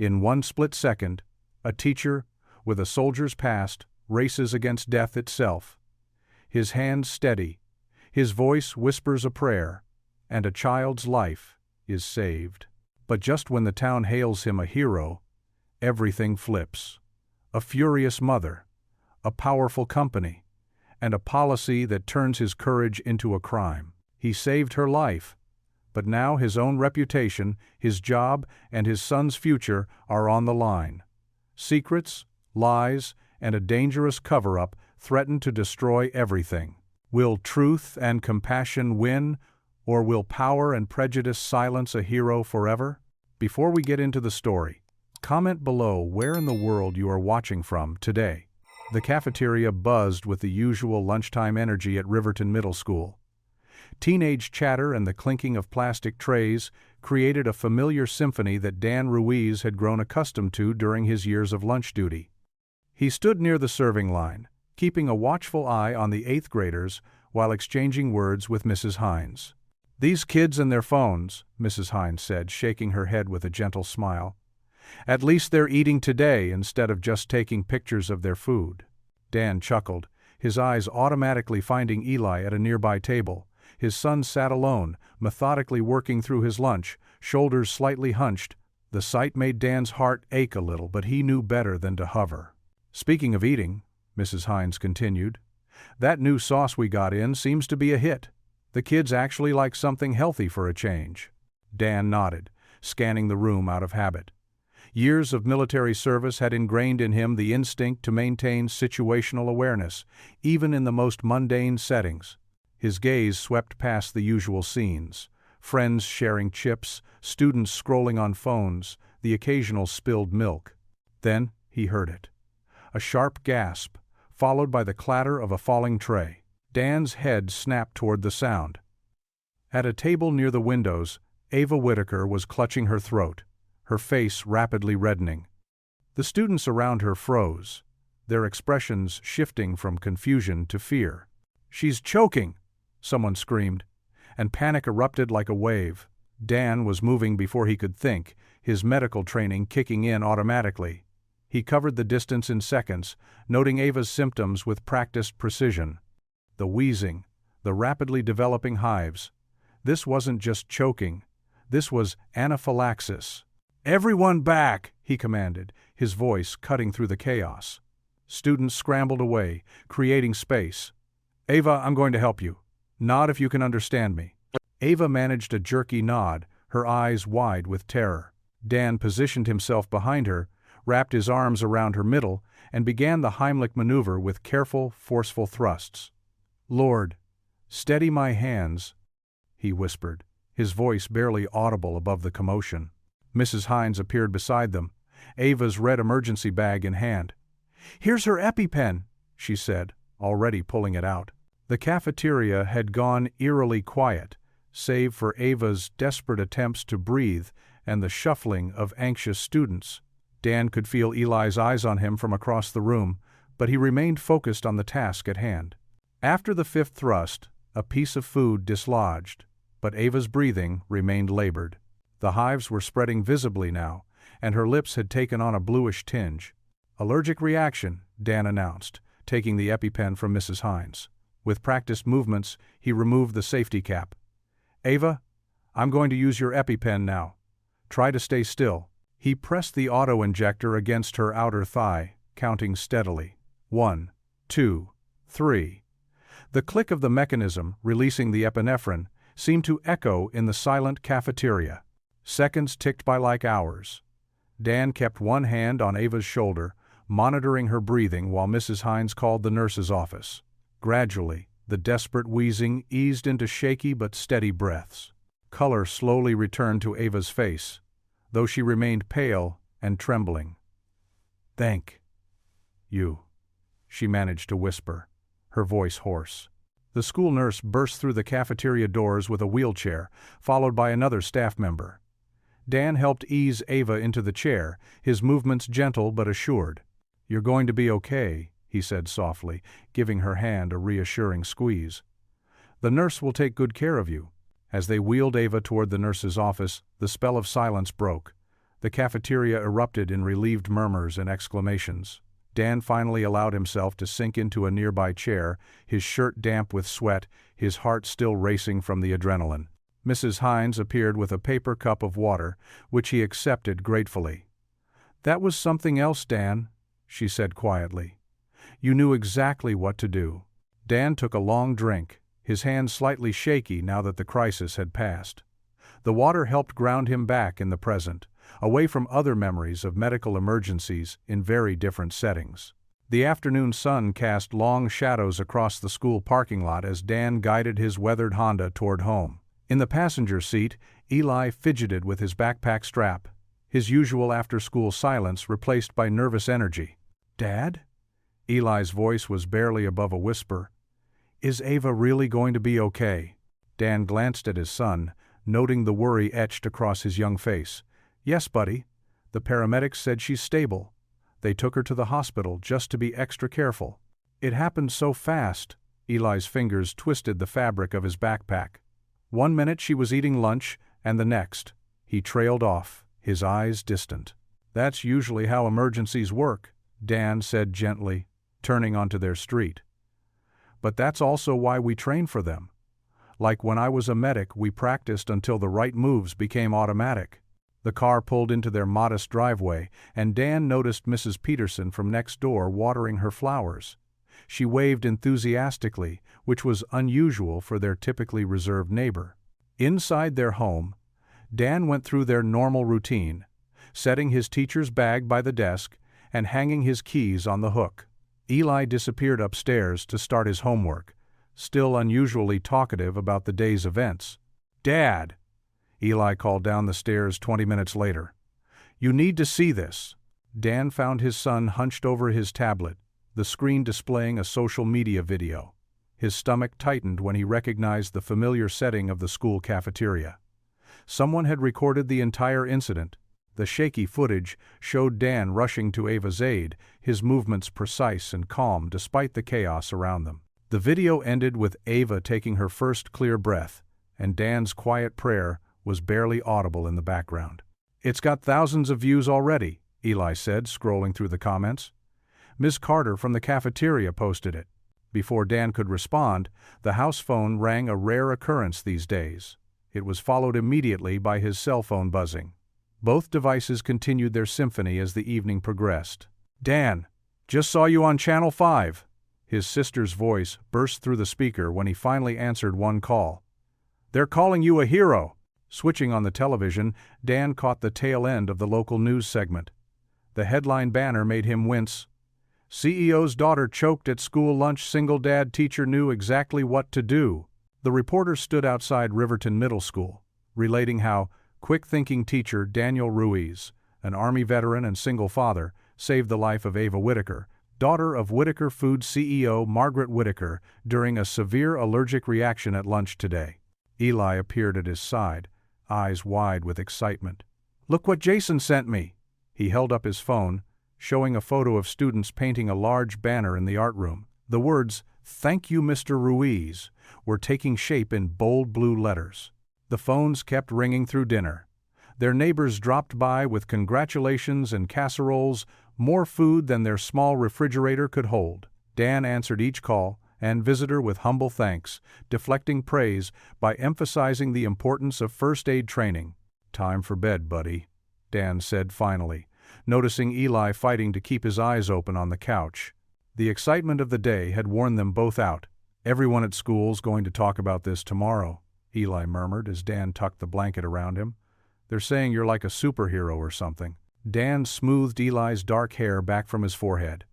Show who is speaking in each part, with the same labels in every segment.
Speaker 1: In one split second, a teacher, with a soldier's past, races against death itself. His hands steady, his voice whispers a prayer, and a child's life is saved. But just when the town hails him a hero, everything flips. A furious mother, a powerful company, and a policy that turns his courage into a crime. He saved her life, but now his own reputation, his job, and his son's future are on the line. Secrets, lies, and a dangerous cover-up threaten to destroy everything. Will truth and compassion win, or will power and prejudice silence a hero forever? Before we get into the story, comment below where in the world you are watching from today. The cafeteria buzzed with the usual lunchtime energy at Riverton Middle School. Teenage chatter and the clinking of plastic trays created a familiar symphony that Dan Ruiz had grown accustomed to during his years of lunch duty. He stood near the serving line, keeping a watchful eye on the 8th graders while exchanging words with Mrs. Hines. "These kids and their phones," Mrs. Hines said, shaking her head with a gentle smile. "At least they're eating today instead of just taking pictures of their food." Dan chuckled, his eyes automatically finding Eli at a nearby table. His son sat alone, methodically working through his lunch, shoulders slightly hunched. The sight made Dan's heart ache a little, but he knew better than to hover. "Speaking of eating," Mrs. Hines continued, "that new sauce we got in seems to be a hit. The kids actually like something healthy for a change." Dan nodded, scanning the room out of habit. Years of military service had ingrained in him the instinct to maintain situational awareness, even in the most mundane settings. His gaze swept past the usual scenes: friends sharing chips, students scrolling on phones, the occasional spilled milk. Then he heard it. A sharp gasp, followed by the clatter of a falling tray. Dan's head snapped toward the sound. At a table near the windows, Ava Whitaker was clutching her throat, her face rapidly reddening. The students around her froze, their expressions shifting from confusion to fear. "She's choking!" someone screamed, and panic erupted like a wave. Dan was moving before he could think, his medical training kicking in automatically. He covered the distance in seconds, noting Ava's symptoms with practiced precision. The wheezing, the rapidly developing hives. This wasn't just choking, this was anaphylaxis. "Everyone back!" he commanded, his voice cutting through the chaos. Students scrambled away, creating space. "Ava, I'm going to help you. Nod if you can understand me." Ava managed a jerky nod, her eyes wide with terror. Dan positioned himself behind her, wrapped his arms around her middle, and began the Heimlich maneuver with careful, forceful thrusts. "Lord, steady my hands," he whispered, his voice barely audible above the commotion. Mrs. Hines appeared beside them, Ava's red emergency bag in hand. "Here's her EpiPen," she said, already pulling it out. The cafeteria had gone eerily quiet, save for Ava's desperate attempts to breathe and the shuffling of anxious students. Dan could feel Eli's eyes on him from across the room, but he remained focused on the task at hand. After the 5th thrust, a piece of food dislodged, but Ava's breathing remained labored. The hives were spreading visibly now, and her lips had taken on a bluish tinge. "Allergic reaction," Dan announced, taking the EpiPen from Mrs. Hines. With practiced movements, he removed the safety cap. "Ava, I'm going to use your EpiPen now. Try to stay still." He pressed the auto-injector against her outer thigh, counting steadily. 1, 2, 3. The click of the mechanism, releasing the epinephrine, seemed to echo in the silent cafeteria. Seconds ticked by like hours. Dan kept one hand on Ava's shoulder, monitoring her breathing while Mrs. Hines called the nurse's office. Gradually, the desperate wheezing eased into shaky but steady breaths. Color slowly returned to Ava's face, though she remained pale and trembling. "Thank you," she managed to whisper, her voice hoarse. The school nurse burst through the cafeteria doors with a wheelchair, followed by another staff member. Dan helped ease Ava into the chair, his movements gentle but assured. "You're going to be okay," he said softly, giving her hand a reassuring squeeze. "The nurse will take good care of you." As they wheeled Ava toward the nurse's office, the spell of silence broke. The cafeteria erupted in relieved murmurs and exclamations. Dan finally allowed himself to sink into a nearby chair, his shirt damp with sweat, his heart still racing from the adrenaline. Mrs. Hines appeared with a paper cup of water, which he accepted gratefully. "That was something else, Dan," she said quietly. "You knew exactly what to do." Dan took a long drink, his hands slightly shaky now that the crisis had passed. The water helped ground him back in the present, away from other memories of medical emergencies in very different settings. The afternoon sun cast long shadows across the school parking lot as Dan guided his weathered Honda toward home. In the passenger seat, Eli fidgeted with his backpack strap, his usual after-school silence replaced by nervous energy. "Dad?" Eli's voice was barely above a whisper. "Is Ava really going to be okay?" Dan glanced at his son, noting the worry etched across his young face. "Yes, buddy. The paramedics said she's stable. They took her to the hospital just to be extra careful." "It happened so fast." Eli's fingers twisted the fabric of his backpack. One minute she was eating lunch, and the next, he trailed off, his eyes distant. "That's usually how emergencies work," Dan said gently, turning onto their street. "But that's also why we train for them. Like when I was a medic, we practiced until the right moves became automatic." The car pulled into their modest driveway, and Dan noticed Mrs. Peterson from next door watering her flowers. She waved enthusiastically, which was unusual for their typically reserved neighbor. Inside their home, Dan went through their normal routine, setting his teacher's bag by the desk and hanging his keys on the hook. Eli disappeared upstairs to start his homework, still unusually talkative about the day's events. "Dad," Eli called down the stairs 20 minutes later. "You need to see this." Dan found his son hunched over his tablet, the screen displaying a social media video. His stomach tightened when he recognized the familiar setting of the school cafeteria. Someone had recorded the entire incident. The shaky footage showed Dan rushing to Ava's aid, his movements precise and calm despite the chaos around them. The video ended with Ava taking her first clear breath, and Dan's quiet prayer was barely audible in the background. "It's got thousands of views already," Eli said, scrolling through the comments. "Ms. Carter from the cafeteria posted it." Before Dan could respond, the house phone rang, a rare occurrence these days. It was followed immediately by his cell phone buzzing. Both devices continued their symphony as the evening progressed. "Dan, just saw you on Channel 5. His sister's voice burst through the speaker when he finally answered one call. "They're calling you a hero." Switching on the television, Dan caught the tail end of the local news segment. The headline banner made him wince. "CEO's daughter choked at school lunch. Single dad teacher knew exactly what to do." The reporter stood outside Riverton Middle School, relating how quick-thinking teacher Daniel Ruiz, an Army veteran and single father, saved the life of Ava Whitaker, daughter of Whitaker Foods CEO Margaret Whitaker, during a severe allergic reaction at lunch today. Eli appeared at his side, eyes wide with excitement. "Look what Jason sent me." He held up his phone, showing a photo of students painting a large banner in the art room. The words, "Thank you, Mr. Ruiz," were taking shape in bold blue letters. The phones kept ringing through dinner. Their neighbors dropped by with congratulations and casseroles, more food than their small refrigerator could hold. Dan answered each call and visitor with humble thanks, deflecting praise by emphasizing the importance of first aid training. "Time for bed, buddy," Dan said finally, noticing Eli fighting to keep his eyes open on the couch. The excitement of the day had worn them both out. "Everyone at school's going to talk about this tomorrow," Eli murmured as Dan tucked the blanket around him. "They're saying you're like a superhero or something." Dan smoothed Eli's dark hair back from his forehead.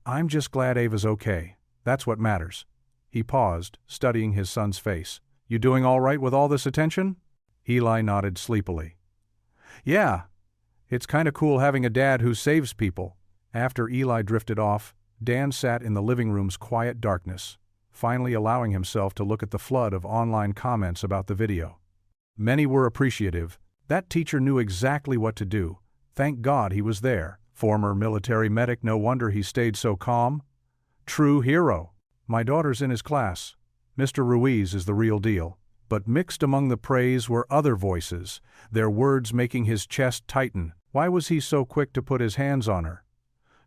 Speaker 1: "I'm just glad Ava's okay. That's what matters." He paused, studying his son's face. "You doing all right with all this attention?" Eli nodded sleepily. "Yeah. It's kinda cool having a dad who saves people." After Eli drifted off, Dan sat in the living room's quiet darkness, finally allowing himself to look at the flood of online comments about the video. Many were appreciative. "That teacher knew exactly what to do. Thank God he was there. Former military medic, no wonder he stayed so calm. True hero. My daughter's in his class. Mr. Ruiz is the real deal." But mixed among the praise were other voices, their words making his chest tighten. Why was he so quick to put his hands on her?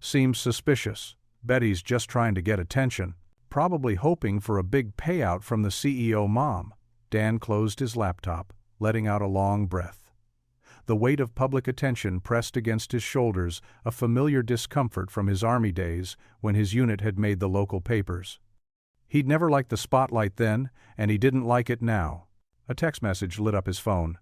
Speaker 1: Seems suspicious. Bet he's just trying to get attention, probably hoping for a big payout from the CEO mom. Dan closed his laptop, letting out a long breath. The weight of public attention pressed against his shoulders, a familiar discomfort from his Army days when his unit had made the local papers. He'd never liked the spotlight then, and he didn't like it now. A text message lit up his phone.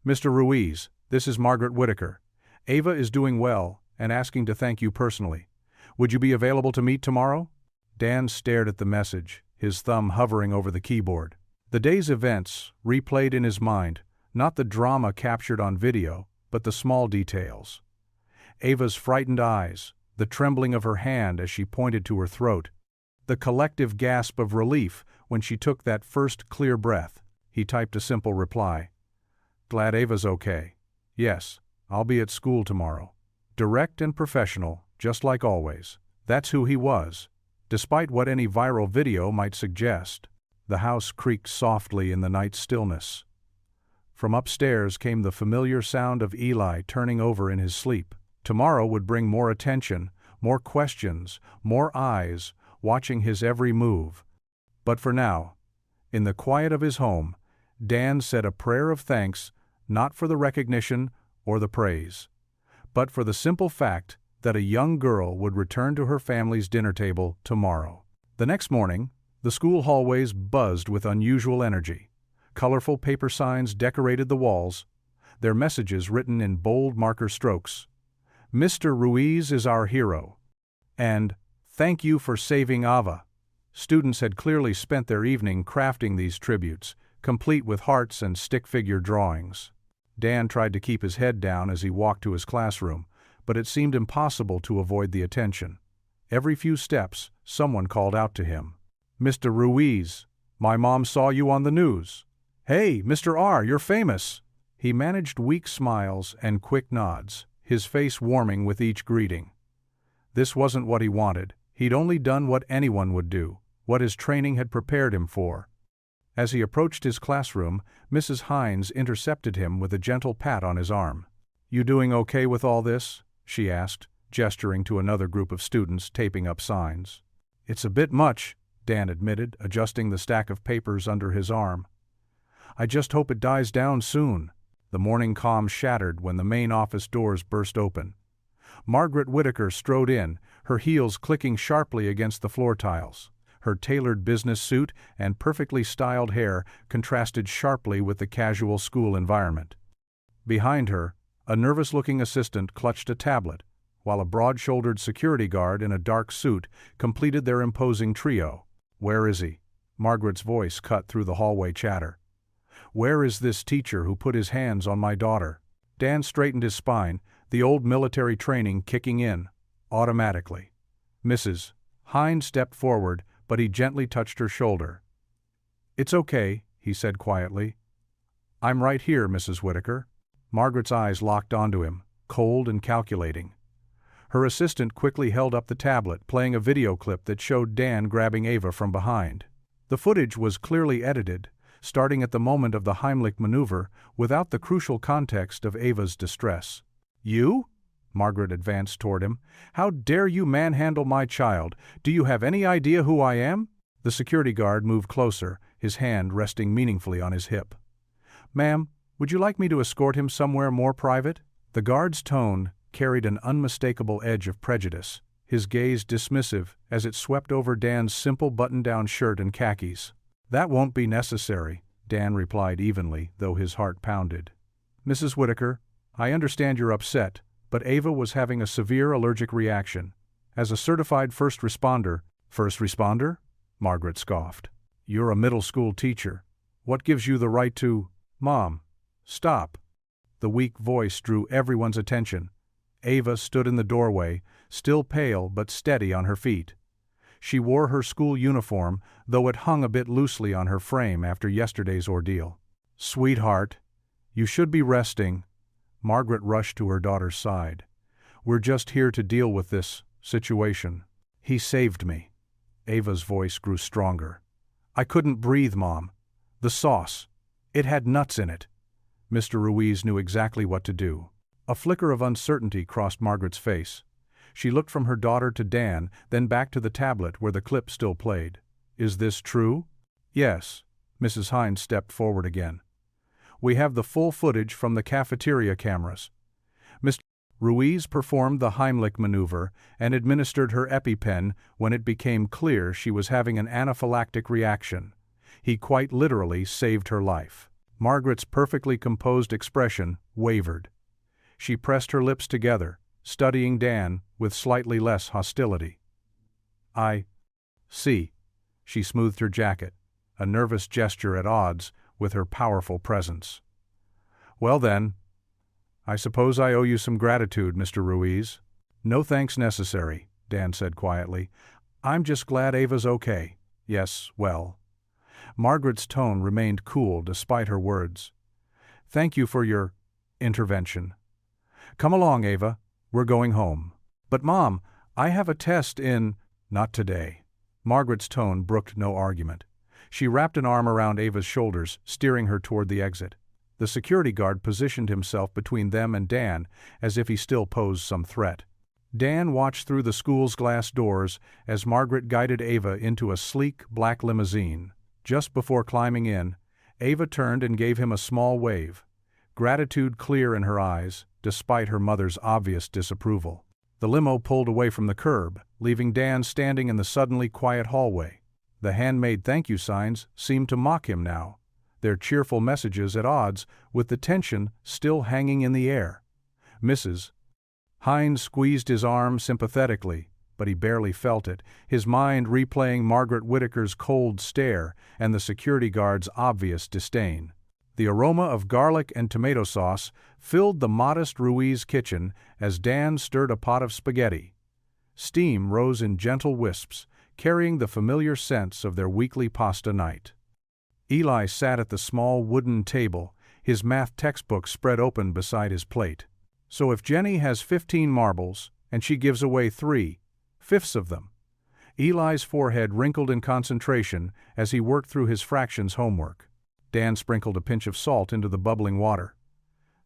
Speaker 1: "Mr. Ruiz, this is Margaret Whitaker. Ava is doing well and asking to thank you personally. Would you be available to meet tomorrow?" Dan stared at the message, his thumb hovering over the keyboard. The day's events replayed in his mind, not the drama captured on video, but the small details. Ava's frightened eyes, the trembling of her hand as she pointed to her throat, the collective gasp of relief when she took that first clear breath. He typed a simple reply. "Glad Ava's okay. Yes, I'll be at school tomorrow." Direct and professional, just like always. That's who he was, despite what any viral video might suggest. The house creaked softly in the night stillness. From upstairs came the familiar sound of Eli turning over in his sleep. Tomorrow would bring more attention, more questions, more eyes, watching his every move. But for now, in the quiet of his home, Dan said a prayer of thanks, not for the recognition or the praise, but for the simple fact that a young girl would return to her family's dinner table tomorrow. The next morning, the school hallways buzzed with unusual energy. Colorful paper signs decorated the walls, their messages written in bold marker strokes. "Mr. Ruiz is our hero," and "Thank you for saving Ava." Students had clearly spent their evening crafting these tributes, complete with hearts and stick figure drawings. Dan tried to keep his head down as he walked to his classroom, but it seemed impossible to avoid the attention. Every few steps, someone called out to him. "Mr. Ruiz, my mom saw you on the news." "Hey, Mr. R, you're famous." He managed weak smiles and quick nods, his face warming with each greeting. This wasn't what he wanted. He'd only done what anyone would do, what his training had prepared him for. As he approached his classroom, Mrs. Hines intercepted him with a gentle pat on his arm. "You doing okay with all this?" she asked, gesturing to another group of students taping up signs. "It's a bit much," Dan admitted, adjusting the stack of papers under his arm. "I just hope it dies down soon." The morning calm shattered when the main office doors burst open. Margaret Whitaker strode in, her heels clicking sharply against the floor tiles. Her tailored business suit and perfectly styled hair contrasted sharply with the casual school environment. Behind her, a nervous-looking assistant clutched a tablet, while a broad-shouldered security guard in a dark suit completed their imposing trio. "Where is he?" Margaret's voice cut through the hallway chatter. "Where is this teacher who put his hands on my daughter?" Dan straightened his spine, the old military training kicking in, automatically. Mrs. Hines stepped forward, but he gently touched her shoulder. "It's okay," he said quietly. "I'm right here, Mrs. Whitaker." Margaret's eyes locked onto him, cold and calculating. Her assistant quickly held up the tablet, playing a video clip that showed Dan grabbing Ava from behind. The footage was clearly edited, starting at the moment of the Heimlich maneuver, without the crucial context of Ava's distress. "You?" Margaret advanced toward him. "How dare you manhandle my child? Do you have any idea who I am?" The security guard moved closer, his hand resting meaningfully on his hip. "Ma'am, would you like me to escort him somewhere more private?" The guard's tone carried an unmistakable edge of prejudice, his gaze dismissive as it swept over Dan's simple button-down shirt and khakis. "That won't be necessary," Dan replied evenly, though his heart pounded. "Mrs. Whitaker, I understand you're upset, but Ava was having a severe allergic reaction. As a certified first responder..." "First responder?" Margaret scoffed. "You're a middle school teacher. What gives you the right to..." "Mom, stop." The weak voice drew everyone's attention. Ava stood in the doorway, still pale but steady on her feet. She wore her school uniform, though it hung a bit loosely on her frame after yesterday's ordeal. "Sweetheart, you should be resting." Margaret rushed to her daughter's side. "We're just here to deal with this situation." "He saved me." Ava's voice grew stronger. "I couldn't breathe, Mom. The sauce. It had nuts in it." Mr. Ruiz knew exactly what to do. A flicker of uncertainty crossed Margaret's face. She looked from her daughter to Dan, then back to the tablet where the clip still played. Is this true? Yes. Mrs. Hines stepped forward again. We have the full footage from the cafeteria cameras. Mr. Ruiz performed the Heimlich maneuver and administered her EpiPen when it became clear she was having an anaphylactic reaction. He quite literally saved her life. Margaret's perfectly composed expression wavered. She pressed her lips together, studying Dan with slightly less hostility. I see. She smoothed her jacket, a nervous gesture at odds with her powerful presence. Well then, I suppose I owe you some gratitude, Mr. Ruiz. No thanks necessary, Dan said quietly. I'm just glad Ava's okay. Yes, well. Margaret's tone remained cool despite her words. Thank you for your intervention. Come along, Ava. We're going home. But Mom, I have a test in— Not today. Margaret's tone brooked no argument. She wrapped an arm around Ava's shoulders, steering her toward the exit. The security guard positioned himself between them and Dan, as if he still posed some threat. Dan watched through the school's glass doors as Margaret guided Ava into a sleek, black limousine. Just before climbing in, Ava turned and gave him a small wave, gratitude clear in her eyes, despite her mother's obvious disapproval. The limo pulled away from the curb, leaving Dan standing in the suddenly quiet hallway. The handmade thank you signs seemed to mock him now, their cheerful messages at odds with the tension still hanging in the air. Mrs. Hines squeezed his arm sympathetically, but he barely felt it, his mind replaying Margaret Whittaker's cold stare and the security guard's obvious disdain. The aroma of garlic and tomato sauce filled the modest Ruiz kitchen as Dan stirred a pot of spaghetti. Steam rose in gentle wisps, carrying the familiar scents of their weekly pasta night. Eli sat at the small wooden table, his math textbook spread open beside his plate. So if Jenny has 15 marbles, and she gives away 3/5 of them. Eli's forehead wrinkled in concentration as he worked through his fractions homework. Dan sprinkled a pinch of salt into the bubbling water.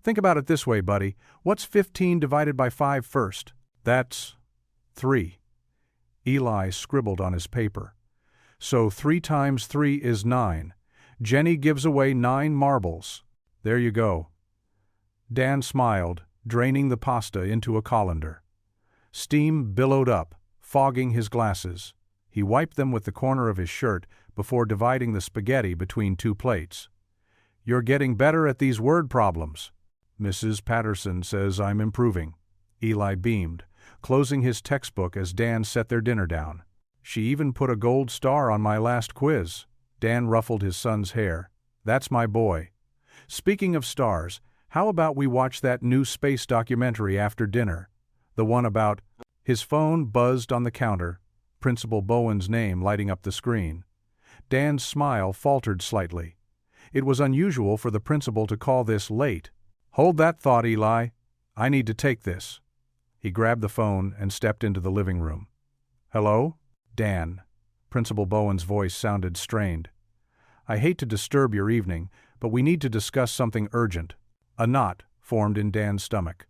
Speaker 1: Think about it this way, buddy. What's 15 divided by 5 first? That's 3. Eli scribbled on his paper. So 3 times 3 is 9. Jenny gives away 9 marbles. There you go. Dan smiled, draining the pasta into a colander. Steam billowed up, fogging his glasses. He wiped them with the corner of his shirt before dividing the spaghetti between 2 plates. You're getting better at these word problems. Mrs. Patterson says I'm improving. Eli beamed, closing his textbook as Dan set their dinner down. She even put a gold star on my last quiz. Dan ruffled his son's hair. That's my boy. Speaking of stars, how about we watch that new space documentary after dinner? The one about— His phone buzzed on the counter, Principal Bowen's name lighting up the screen. Dan's smile faltered slightly. It was unusual for the principal to call this late. Hold that thought, Eli. I need to take this. He grabbed the phone and stepped into the living room. Hello? Dan. Principal Bowen's voice sounded strained. I hate to disturb your evening, but we need to discuss something urgent. A knot formed in Dan's stomach.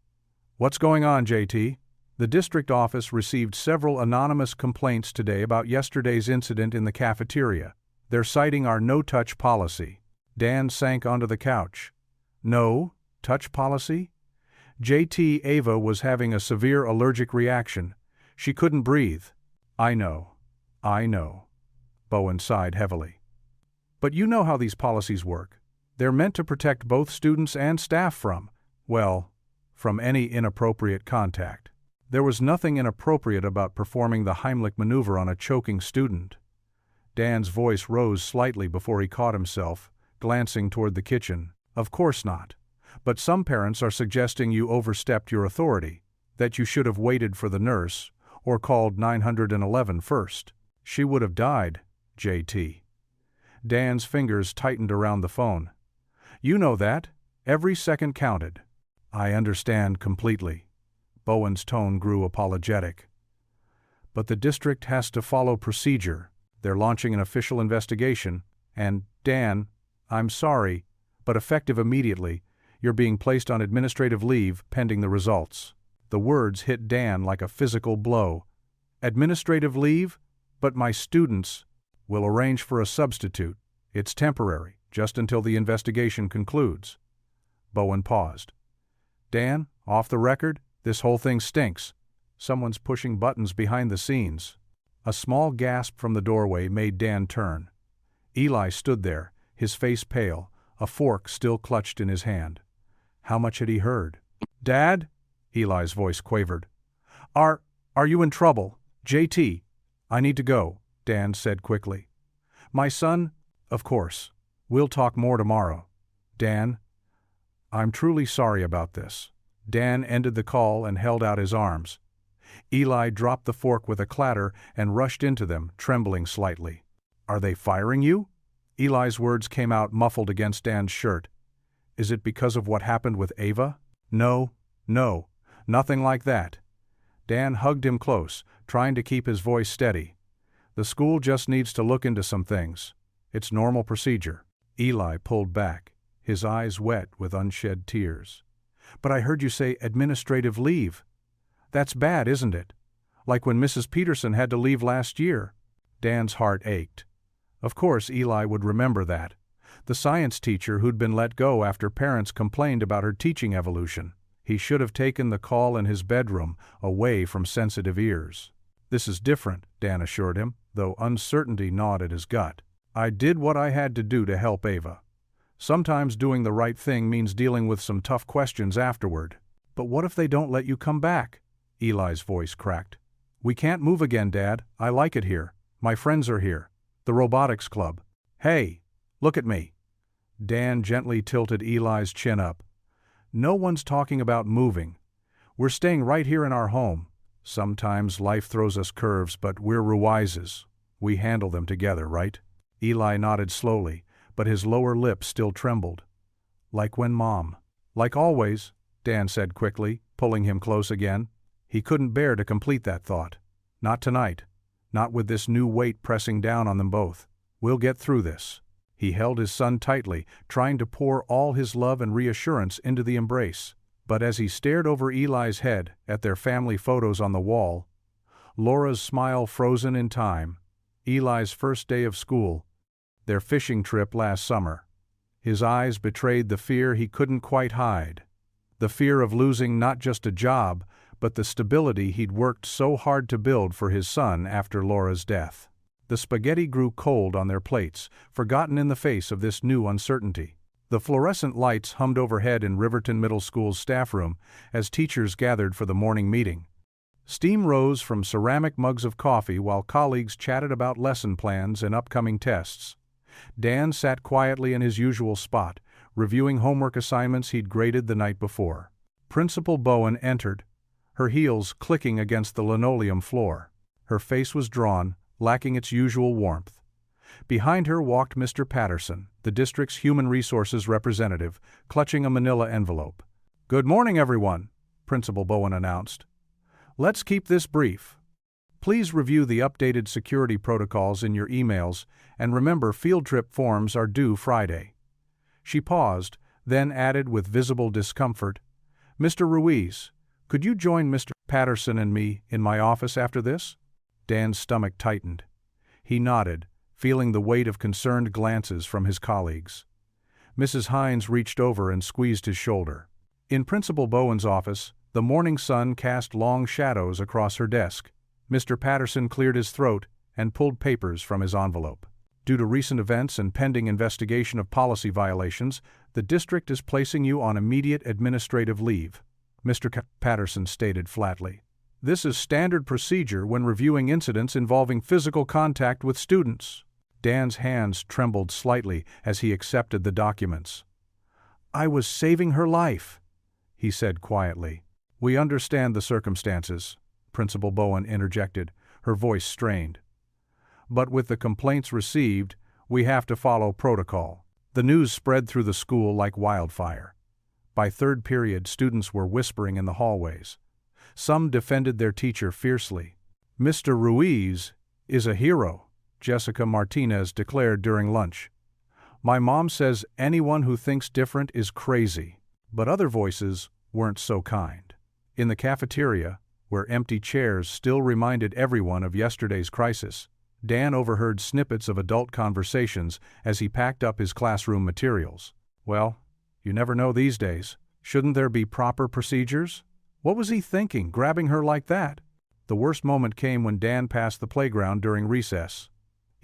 Speaker 1: What's going on, JT? The district office received several anonymous complaints today about yesterday's incident in the cafeteria. They're citing our no-touch policy. Dan sank onto the couch. No-touch policy? JT Ava was having a severe allergic reaction. She couldn't breathe. I know. Bowen sighed heavily. But you know how these policies work. They're meant to protect both students and staff from any inappropriate contact. There was nothing inappropriate about performing the Heimlich maneuver on a choking student. Dan's voice rose slightly before he caught himself, glancing toward the kitchen. Of course not. But some parents are suggesting you overstepped your authority, that you should have waited for the nurse, or called 911 first. She would have died, JT. Dan's fingers tightened around the phone. You know that. Every second counted. I understand completely. Bowen's tone grew apologetic. But the district has to follow procedure. They're launching an official investigation, and, Dan, I'm sorry, but effective immediately, You're being placed on administrative leave pending the results." The words hit Dan like a physical blow. "Administrative leave? But my students—" "We'll arrange for a substitute. It's temporary, just until the investigation concludes." Bowen paused. "Dan, off the record, this whole thing stinks. Someone's pushing buttons behind the scenes." A small gasp from the doorway made Dan turn. Eli stood there, his face pale, a fork still clutched in his hand. How much had he heard? "Dad?" Eli's voice quavered. Are you in trouble? JT, I need to go," Dan said quickly. "My son?" "Of course. We'll talk more tomorrow." "Dan, I'm truly sorry about this." Dan ended the call and held out his arms. Eli dropped the fork with a clatter and rushed into them, trembling slightly. "Are they firing you?" Eli's words came out muffled against Dan's shirt. "Is it because of what happened with Ava?" No, nothing like that." Dan hugged him close, trying to keep his voice steady. "The school just needs to look into some things. It's normal procedure." Eli pulled back, his eyes wet with unshed tears. "But I heard you say administrative leave. That's bad, isn't it? Like when Mrs. Peterson had to leave last year." Dan's heart ached. Of course Eli would remember that. The science teacher who'd been let go after parents complained about her teaching evolution. He should have taken the call in his bedroom, away from sensitive ears. "This is different," Dan assured him, though uncertainty gnawed at his gut. "I did what I had to do to help Ava. Sometimes doing the right thing means dealing with some tough questions afterward." "But what if they don't let you come back?" Eli's voice cracked. "We can't move again, Dad. I like it here. My friends are here. The robotics club." "Hey, look at me." Dan gently tilted Eli's chin up. "No one's talking about moving. We're staying right here in our home. Sometimes life throws us curves, but we're Ruizes. We handle them together, right?" Eli nodded slowly, but his lower lip still trembled. "Like when Mom." "Like always," Dan said quickly, pulling him close again. He couldn't bear to complete that thought. Not tonight. Not with this new weight pressing down on them both. "We'll get through this." He held his son tightly, trying to pour all his love and reassurance into the embrace. But as he stared over Eli's head at their family photos on the wall, Laura's smile frozen in time, Eli's first day of school, their fishing trip last summer, his eyes betrayed the fear he couldn't quite hide. The fear of losing not just a job, but the stability he'd worked so hard to build for his son after Laura's death. The spaghetti grew cold on their plates, forgotten in the face of this new uncertainty. The fluorescent lights hummed overhead in Riverton Middle School's staff room as teachers gathered for the morning meeting. Steam rose from ceramic mugs of coffee while colleagues chatted about lesson plans and upcoming tests. Dan sat quietly in his usual spot, reviewing homework assignments he'd graded the night before. Principal Bowen entered, her heels clicking against the linoleum floor. Her face was drawn, lacking its usual warmth. Behind her walked Mr. Patterson, the district's human resources representative, clutching a manila envelope. "Good morning, everyone," Principal Bowen announced. "Let's keep this brief. Please review the updated security protocols in your emails, and remember field trip forms are due Friday." She paused, then added with visible discomfort, "Mr. Ruiz, could you join Mr. Patterson and me in my office after this?" Dan's stomach tightened. He nodded, feeling the weight of concerned glances from his colleagues. Mrs. Hines reached over and squeezed his shoulder. In Principal Bowen's office, the morning sun cast long shadows across her desk. Mr. Patterson cleared his throat and pulled papers from his envelope. "Due to recent events and pending investigation of policy violations, the district is placing you on immediate administrative leave," Mr. Patterson stated flatly. "This is standard procedure when reviewing incidents involving physical contact with students." Dan's hands trembled slightly as he accepted the documents. "I was saving her life," he said quietly. "We understand the circumstances," Principal Bowen interjected, her voice strained. "But with the complaints received, we have to follow protocol." The news spread through the school like wildfire. By third period, students were whispering in the hallways. Some defended their teacher fiercely. "Mr. Ruiz is a hero," Jessica Martinez declared during lunch. "My mom says anyone who thinks different is crazy." But other voices weren't so kind. In the cafeteria, where empty chairs still reminded everyone of yesterday's crisis, Dan overheard snippets of adult conversations as he packed up his classroom materials. Well, you never know these days. Shouldn't there be proper procedures? What was he thinking, grabbing her like that? The worst moment came when Dan passed the playground during recess.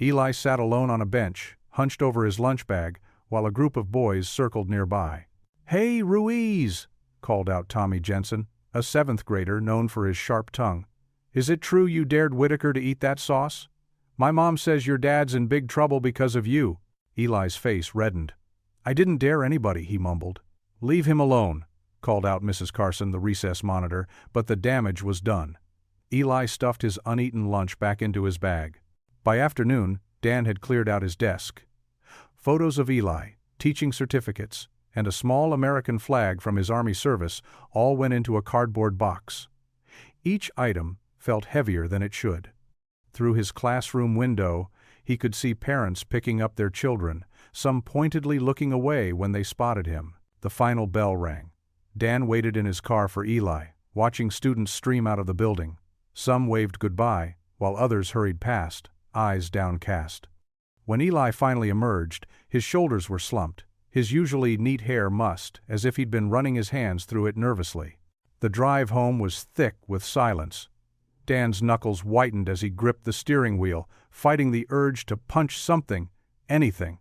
Speaker 1: Eli sat alone on a bench, hunched over his lunch bag, while a group of boys circled nearby. "Hey, Ruiz!" called out Tommy Jensen, a 7th grader known for his sharp tongue. "Is it true you dared Whitaker to eat that sauce? My mom says your dad's in big trouble because of you." Eli's face reddened. "I didn't dare anybody," he mumbled. "Leave him alone," called out Mrs. Carson, the recess monitor, but the damage was done. Eli stuffed his uneaten lunch back into his bag. By afternoon, Dan had cleared out his desk. Photos of Eli, teaching certificates, and a small American flag from his Army service all went into a cardboard box. Each item felt heavier than it should. Through his classroom window, he could see parents picking up their children, some pointedly looking away when they spotted him. The final bell rang. Dan waited in his car for Eli, watching students stream out of the building. Some waved goodbye, while others hurried past, eyes downcast. When Eli finally emerged, his shoulders were slumped, his usually neat hair mussed, as if he'd been running his hands through it nervously. The drive home was thick with silence. Dan's knuckles whitened as he gripped the steering wheel, fighting the urge to punch something, anything.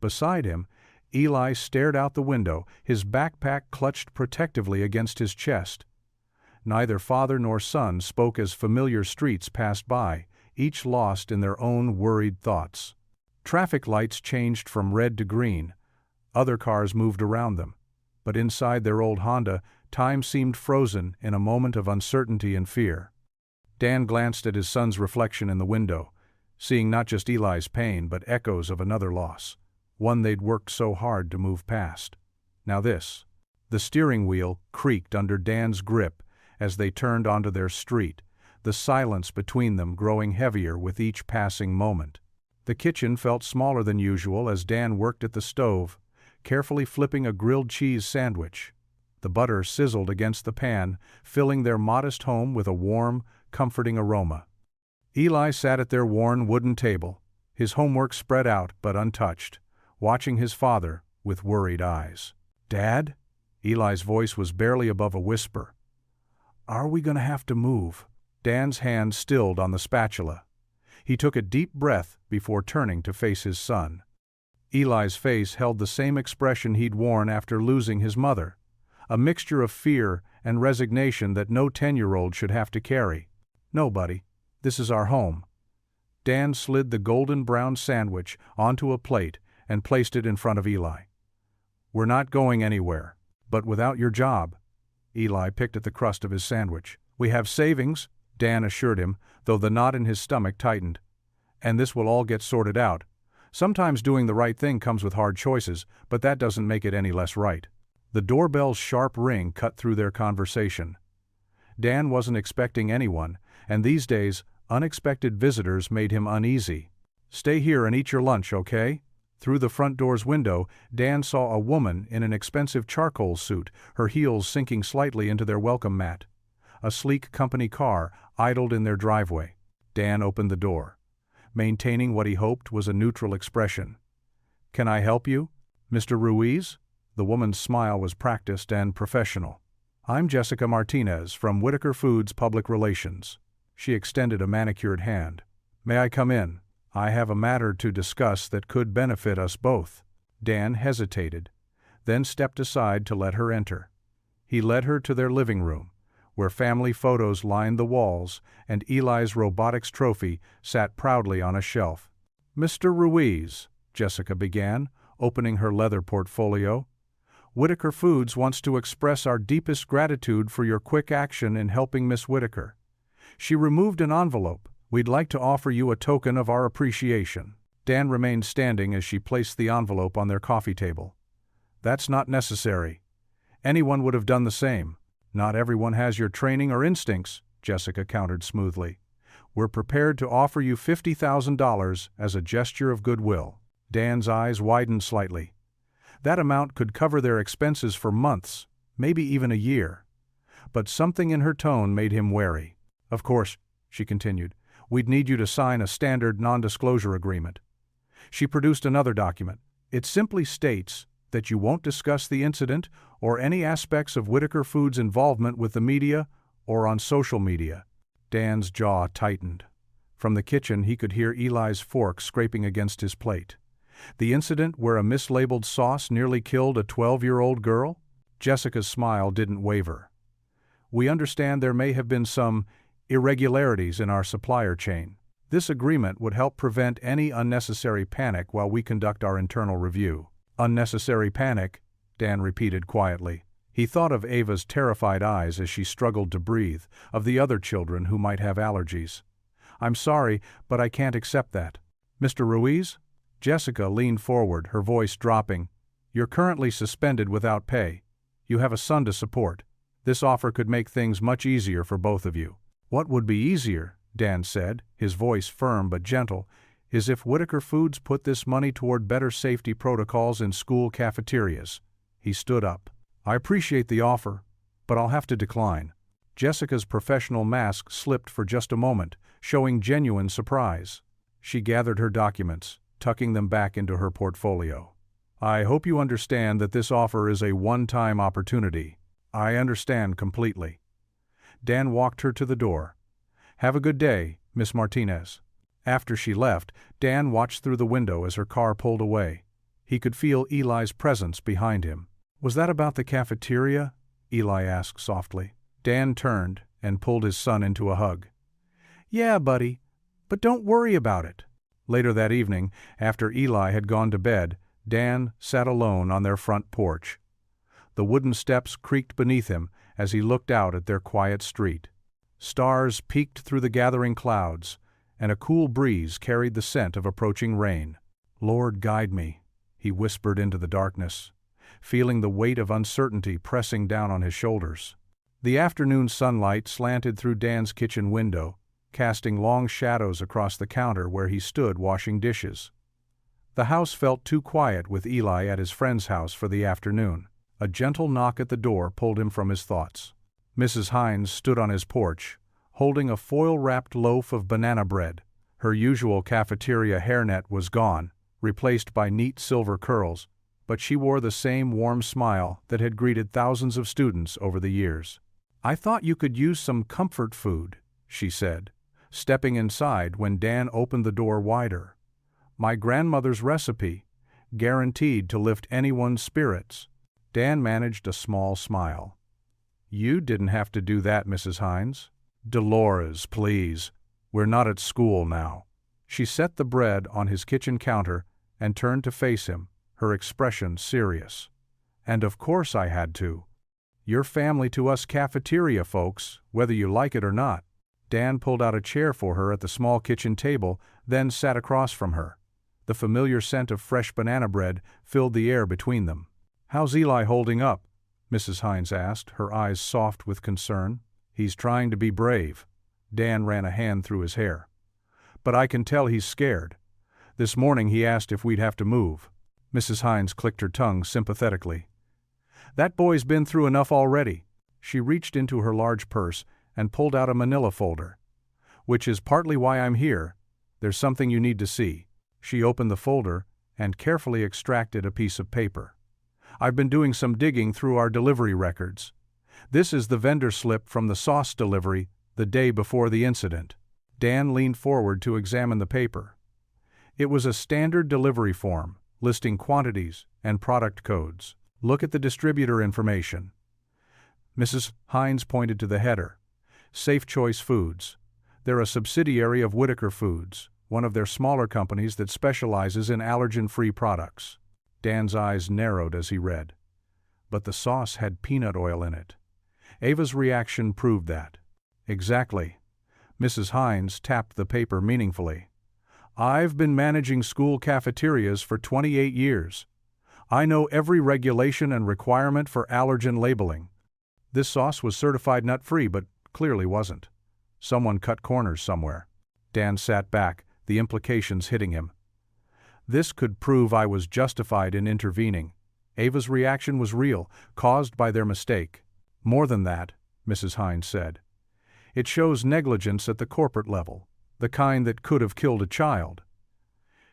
Speaker 1: Beside him, Eli stared out the window, his backpack clutched protectively against his chest. Neither father nor son spoke as familiar streets passed by, each lost in their own worried thoughts. Traffic lights changed from red to green. Other cars moved around them. But inside their old Honda, time seemed frozen in a moment of uncertainty and fear. Dan glanced at his son's reflection in the window, seeing not just Eli's pain but echoes of another loss, one they'd worked so hard to move past. Now this. The steering wheel creaked under Dan's grip as they turned onto their street, the silence between them growing heavier with each passing moment. The kitchen felt smaller than usual as Dan worked at the stove, carefully flipping a grilled cheese sandwich. The butter sizzled against the pan, filling their modest home with a warm, comforting aroma. Eli sat at their worn wooden table, his homework spread out but untouched, watching his father with worried eyes. "Dad?" Eli's voice was barely above a whisper. "Are we going to have to move?" Dan's hand stilled on the spatula. He took a deep breath before turning to face his son. Eli's face held the same expression he'd worn after losing his mother, a mixture of fear and resignation that no 10-year-old should have to carry. "No, buddy, this is our home." Dan slid the golden brown sandwich onto a plate and placed it in front of Eli. "We're not going anywhere, but without your job." Eli picked at the crust of his sandwich. "We have savings," Dan assured him, though the knot in his stomach tightened. "And this will all get sorted out. Sometimes doing the right thing comes with hard choices, but that doesn't make it any less right." The doorbell's sharp ring cut through their conversation. Dan wasn't expecting anyone, and these days, unexpected visitors made him uneasy. "Stay here and eat your lunch, okay?" Through the front door's window, Dan saw a woman in an expensive charcoal suit, her heels sinking slightly into their welcome mat. A sleek company car idled in their driveway. Dan opened the door, maintaining what he hoped was a neutral expression. "Can I help you, Mr. Ruiz?" The woman's smile was practiced and professional. "I'm Jessica Martinez from Whitaker Foods Public Relations." She extended a manicured hand. "May I come in? I have a matter to discuss that could benefit us both." Dan hesitated, then stepped aside to let her enter. He led her to their living room, where family photos lined the walls and Eli's robotics trophy sat proudly on a shelf. "Mr. Ruiz," Jessica began, opening her leather portfolio, "Whitaker Foods wants to express our deepest gratitude for your quick action in helping Miss Whitaker. She removed an envelope. We'd like to offer you a token of our appreciation." Dan remained standing as she placed the envelope on their coffee table. "That's not necessary. Anyone would have done the same." "Not everyone has your training or instincts," Jessica countered smoothly. "We're prepared to offer you $50,000 as a gesture of goodwill." Dan's eyes widened slightly. That amount could cover their expenses for months, maybe even a year. But something in her tone made him wary. Of course, she continued, we'd need you to sign a standard non-disclosure agreement. She produced another document. It simply states that you won't discuss the incident or any aspects of Whitaker Foods' involvement with the media or on social media. Dan's jaw tightened. From the kitchen he could hear Eli's fork scraping against his plate. The incident where a mislabeled sauce nearly killed a 12-year-old girl? Jessica's smile didn't waver. We understand there may have been some irregularities in our supplier chain. This agreement would help prevent any unnecessary panic while we conduct our internal review. Unnecessary panic, Dan repeated quietly. He thought of Ava's terrified eyes as she struggled to breathe, of the other children who might have allergies. I'm sorry, but I can't accept that. Mr. Ruiz? Jessica leaned forward, her voice dropping. You're currently suspended without pay. You have a son to support. This offer could make things much easier for both of you. What would be easier, Dan said, his voice firm but gentle, is if Whitaker Foods put this money toward better safety protocols in school cafeterias. He stood up. I appreciate the offer, but I'll have to decline. Jessica's professional mask slipped for just a moment, showing genuine surprise. She gathered her documents, tucking them back into her portfolio. I hope you understand that this offer is a one-time opportunity. I understand completely. Dan walked her to the door. Have a good day, Miss Martinez. After she left, Dan watched through the window as her car pulled away. He could feel Eli's presence behind him. Was that about the cafeteria? Eli asked softly. Dan turned and pulled his son into a hug. Yeah, buddy, but don't worry about it. Later that evening, after Eli had gone to bed, Dan sat alone on their front porch. The wooden steps creaked beneath him as he looked out at their quiet street. Stars peeked through the gathering clouds, and a cool breeze carried the scent of approaching rain. Lord, guide me, he whispered into the darkness, feeling the weight of uncertainty pressing down on his shoulders. The afternoon sunlight slanted through Dan's kitchen window, casting long shadows across the counter where he stood washing dishes. The house felt too quiet with Eli at his friend's house for the afternoon. A gentle knock at the door pulled him from his thoughts. Mrs. Hines stood on his porch, holding a foil-wrapped loaf of banana bread. Her usual cafeteria hairnet was gone, replaced by neat silver curls, but she wore the same warm smile that had greeted thousands of students over the years. I thought you could use some comfort food, she said, stepping inside when Dan opened the door wider. My grandmother's recipe, guaranteed to lift anyone's spirits. Dan managed a small smile. You didn't have to do that, Mrs. Hines. Dolores, please. We're not at school now. She set the bread on his kitchen counter and turned to face him, her expression serious. And of course I had to. You're family to us cafeteria folks, whether you like it or not. Dan pulled out a chair for her at the small kitchen table, then sat across from her. The familiar scent of fresh banana bread filled the air between them. How's Eli holding up? Mrs. Hines asked, her eyes soft with concern. He's trying to be brave. Dan ran a hand through his hair. But I can tell he's scared. This morning he asked if we'd have to move. Mrs. Hines clicked her tongue sympathetically. That boy's been through enough already. She reached into her large purse and pulled out a manila folder. Which is partly why I'm here. There's something you need to see. She opened the folder and carefully extracted a piece of paper. I've been doing some digging through our delivery records. This is the vendor slip from the sauce delivery the day before the incident. Dan leaned forward to examine the paper. It was a standard delivery form, listing quantities and product codes. Look at the distributor information. Mrs. Hines pointed to the header. Safe Choice Foods. They're a subsidiary of Whitaker Foods, one of their smaller companies that specializes in allergen-free products. Dan's eyes narrowed as he read. But the sauce had peanut oil in it. Ava's reaction proved that. Exactly. Mrs. Hines tapped the paper meaningfully. I've been managing school cafeterias for 28 years. I know every regulation and requirement for allergen labeling. This sauce was certified nut-free, but clearly wasn't. Someone cut corners somewhere. Dan sat back, the implications hitting him. This could prove I was justified in intervening. Ava's reaction was real, caused by their mistake. More than that, Mrs. Hines said. It shows negligence at the corporate level, the kind that could have killed a child.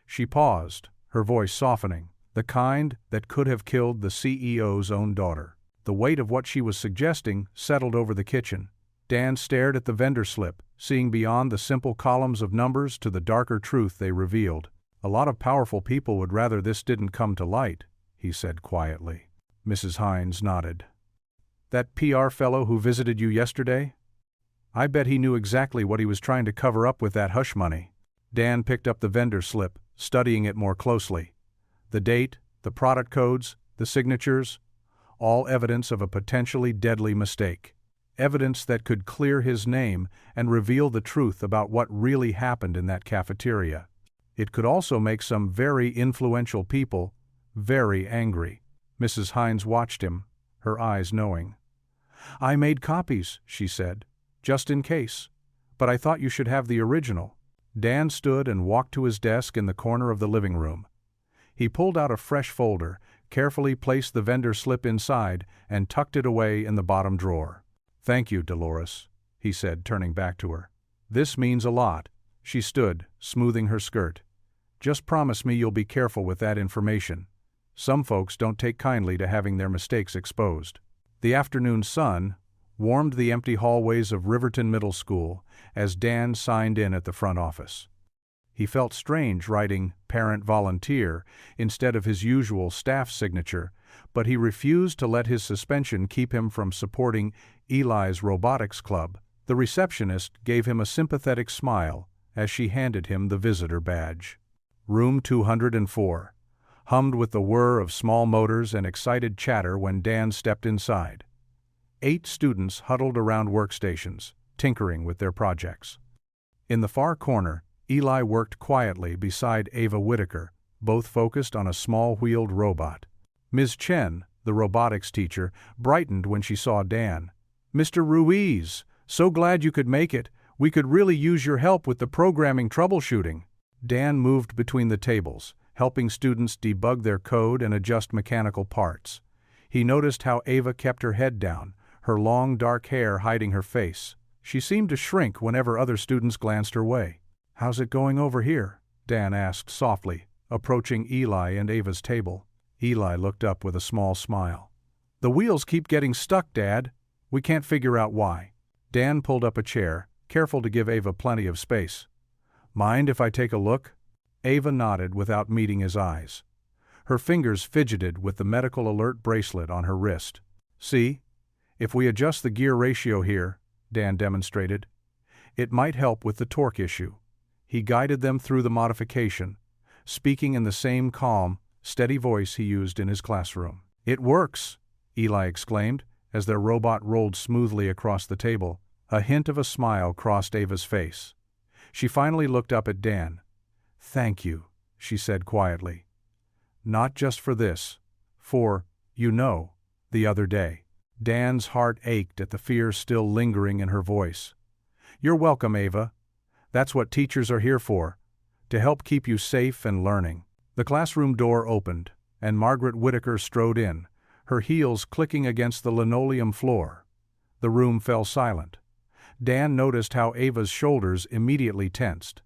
Speaker 1: She paused, her voice softening, the kind that could have killed the CEO's own daughter. The weight of what she was suggesting settled over the kitchen. Dan stared at the vendor slip, seeing beyond the simple columns of numbers to the darker truth they revealed. A lot of powerful people would rather this didn't come to light, he said quietly. Mrs. Hines nodded. That PR fellow who visited you yesterday? I bet he knew exactly what he was trying to cover up with that hush money. Dan picked up the vendor slip, studying it more closely. The date, the product codes, the signatures, all evidence of a potentially deadly mistake. Evidence that could clear his name and reveal the truth about what really happened in that cafeteria. It could also make some very influential people very angry. Mrs. Hines watched him, her eyes knowing. I made copies, she said, just in case. But I thought you should have the original. Dan stood and walked to his desk in the corner of the living room. He pulled out a fresh folder, carefully placed the vendor slip inside, and tucked it away in the bottom drawer. Thank you, Dolores, he said, turning back to her. This means a lot. She stood, smoothing her skirt. Just promise me you'll be careful with that information. Some folks don't take kindly to having their mistakes exposed. The afternoon sun warmed the empty hallways of Riverton Middle School as Dan signed in at the front office. He felt strange writing parent volunteer instead of his usual staff signature, but he refused to let his suspension keep him from supporting Eli's robotics club. The receptionist gave him a sympathetic smile as she handed him the visitor badge. Room 204 hummed with the whir of small motors and excited chatter when Dan stepped inside. 8 students huddled around workstations, tinkering with their projects. In the far corner, Eli worked quietly beside Ava Whitaker, both focused on a small wheeled robot. Ms. Chen, the robotics teacher, brightened when she saw Dan. Mr. Ruiz, so glad you could make it. We could really use your help with the programming troubleshooting. Dan moved between the tables, helping students debug their code and adjust mechanical parts. He noticed how Ava kept her head down, her long dark hair hiding her face. She seemed to shrink whenever other students glanced her way. How's it going over here? Dan asked softly, approaching Eli and Ava's table. Eli looked up with a small smile. The wheels keep getting stuck, Dad. We can't figure out why. Dan pulled up a chair, careful to give Ava plenty of space. Mind if I take a look? Ava nodded without meeting his eyes. Her fingers fidgeted with the medical alert bracelet on her wrist. See? If we adjust the gear ratio here, Dan demonstrated, it might help with the torque issue. He guided them through the modification, speaking in the same calm, steady voice he used in his classroom. It works, Eli exclaimed, as their robot rolled smoothly across the table. A hint of a smile crossed Ava's face. She finally looked up at Dan. Thank you, she said quietly. Not just for this, for, the other day. Dan's heart ached at the fear still lingering in her voice. You're welcome, Ava. That's what teachers are here for, to help keep you safe and learning. The classroom door opened, and Margaret Whitaker strode in, her heels clicking against the linoleum floor. The room fell silent. Dan noticed how Ava's shoulders immediately tensed.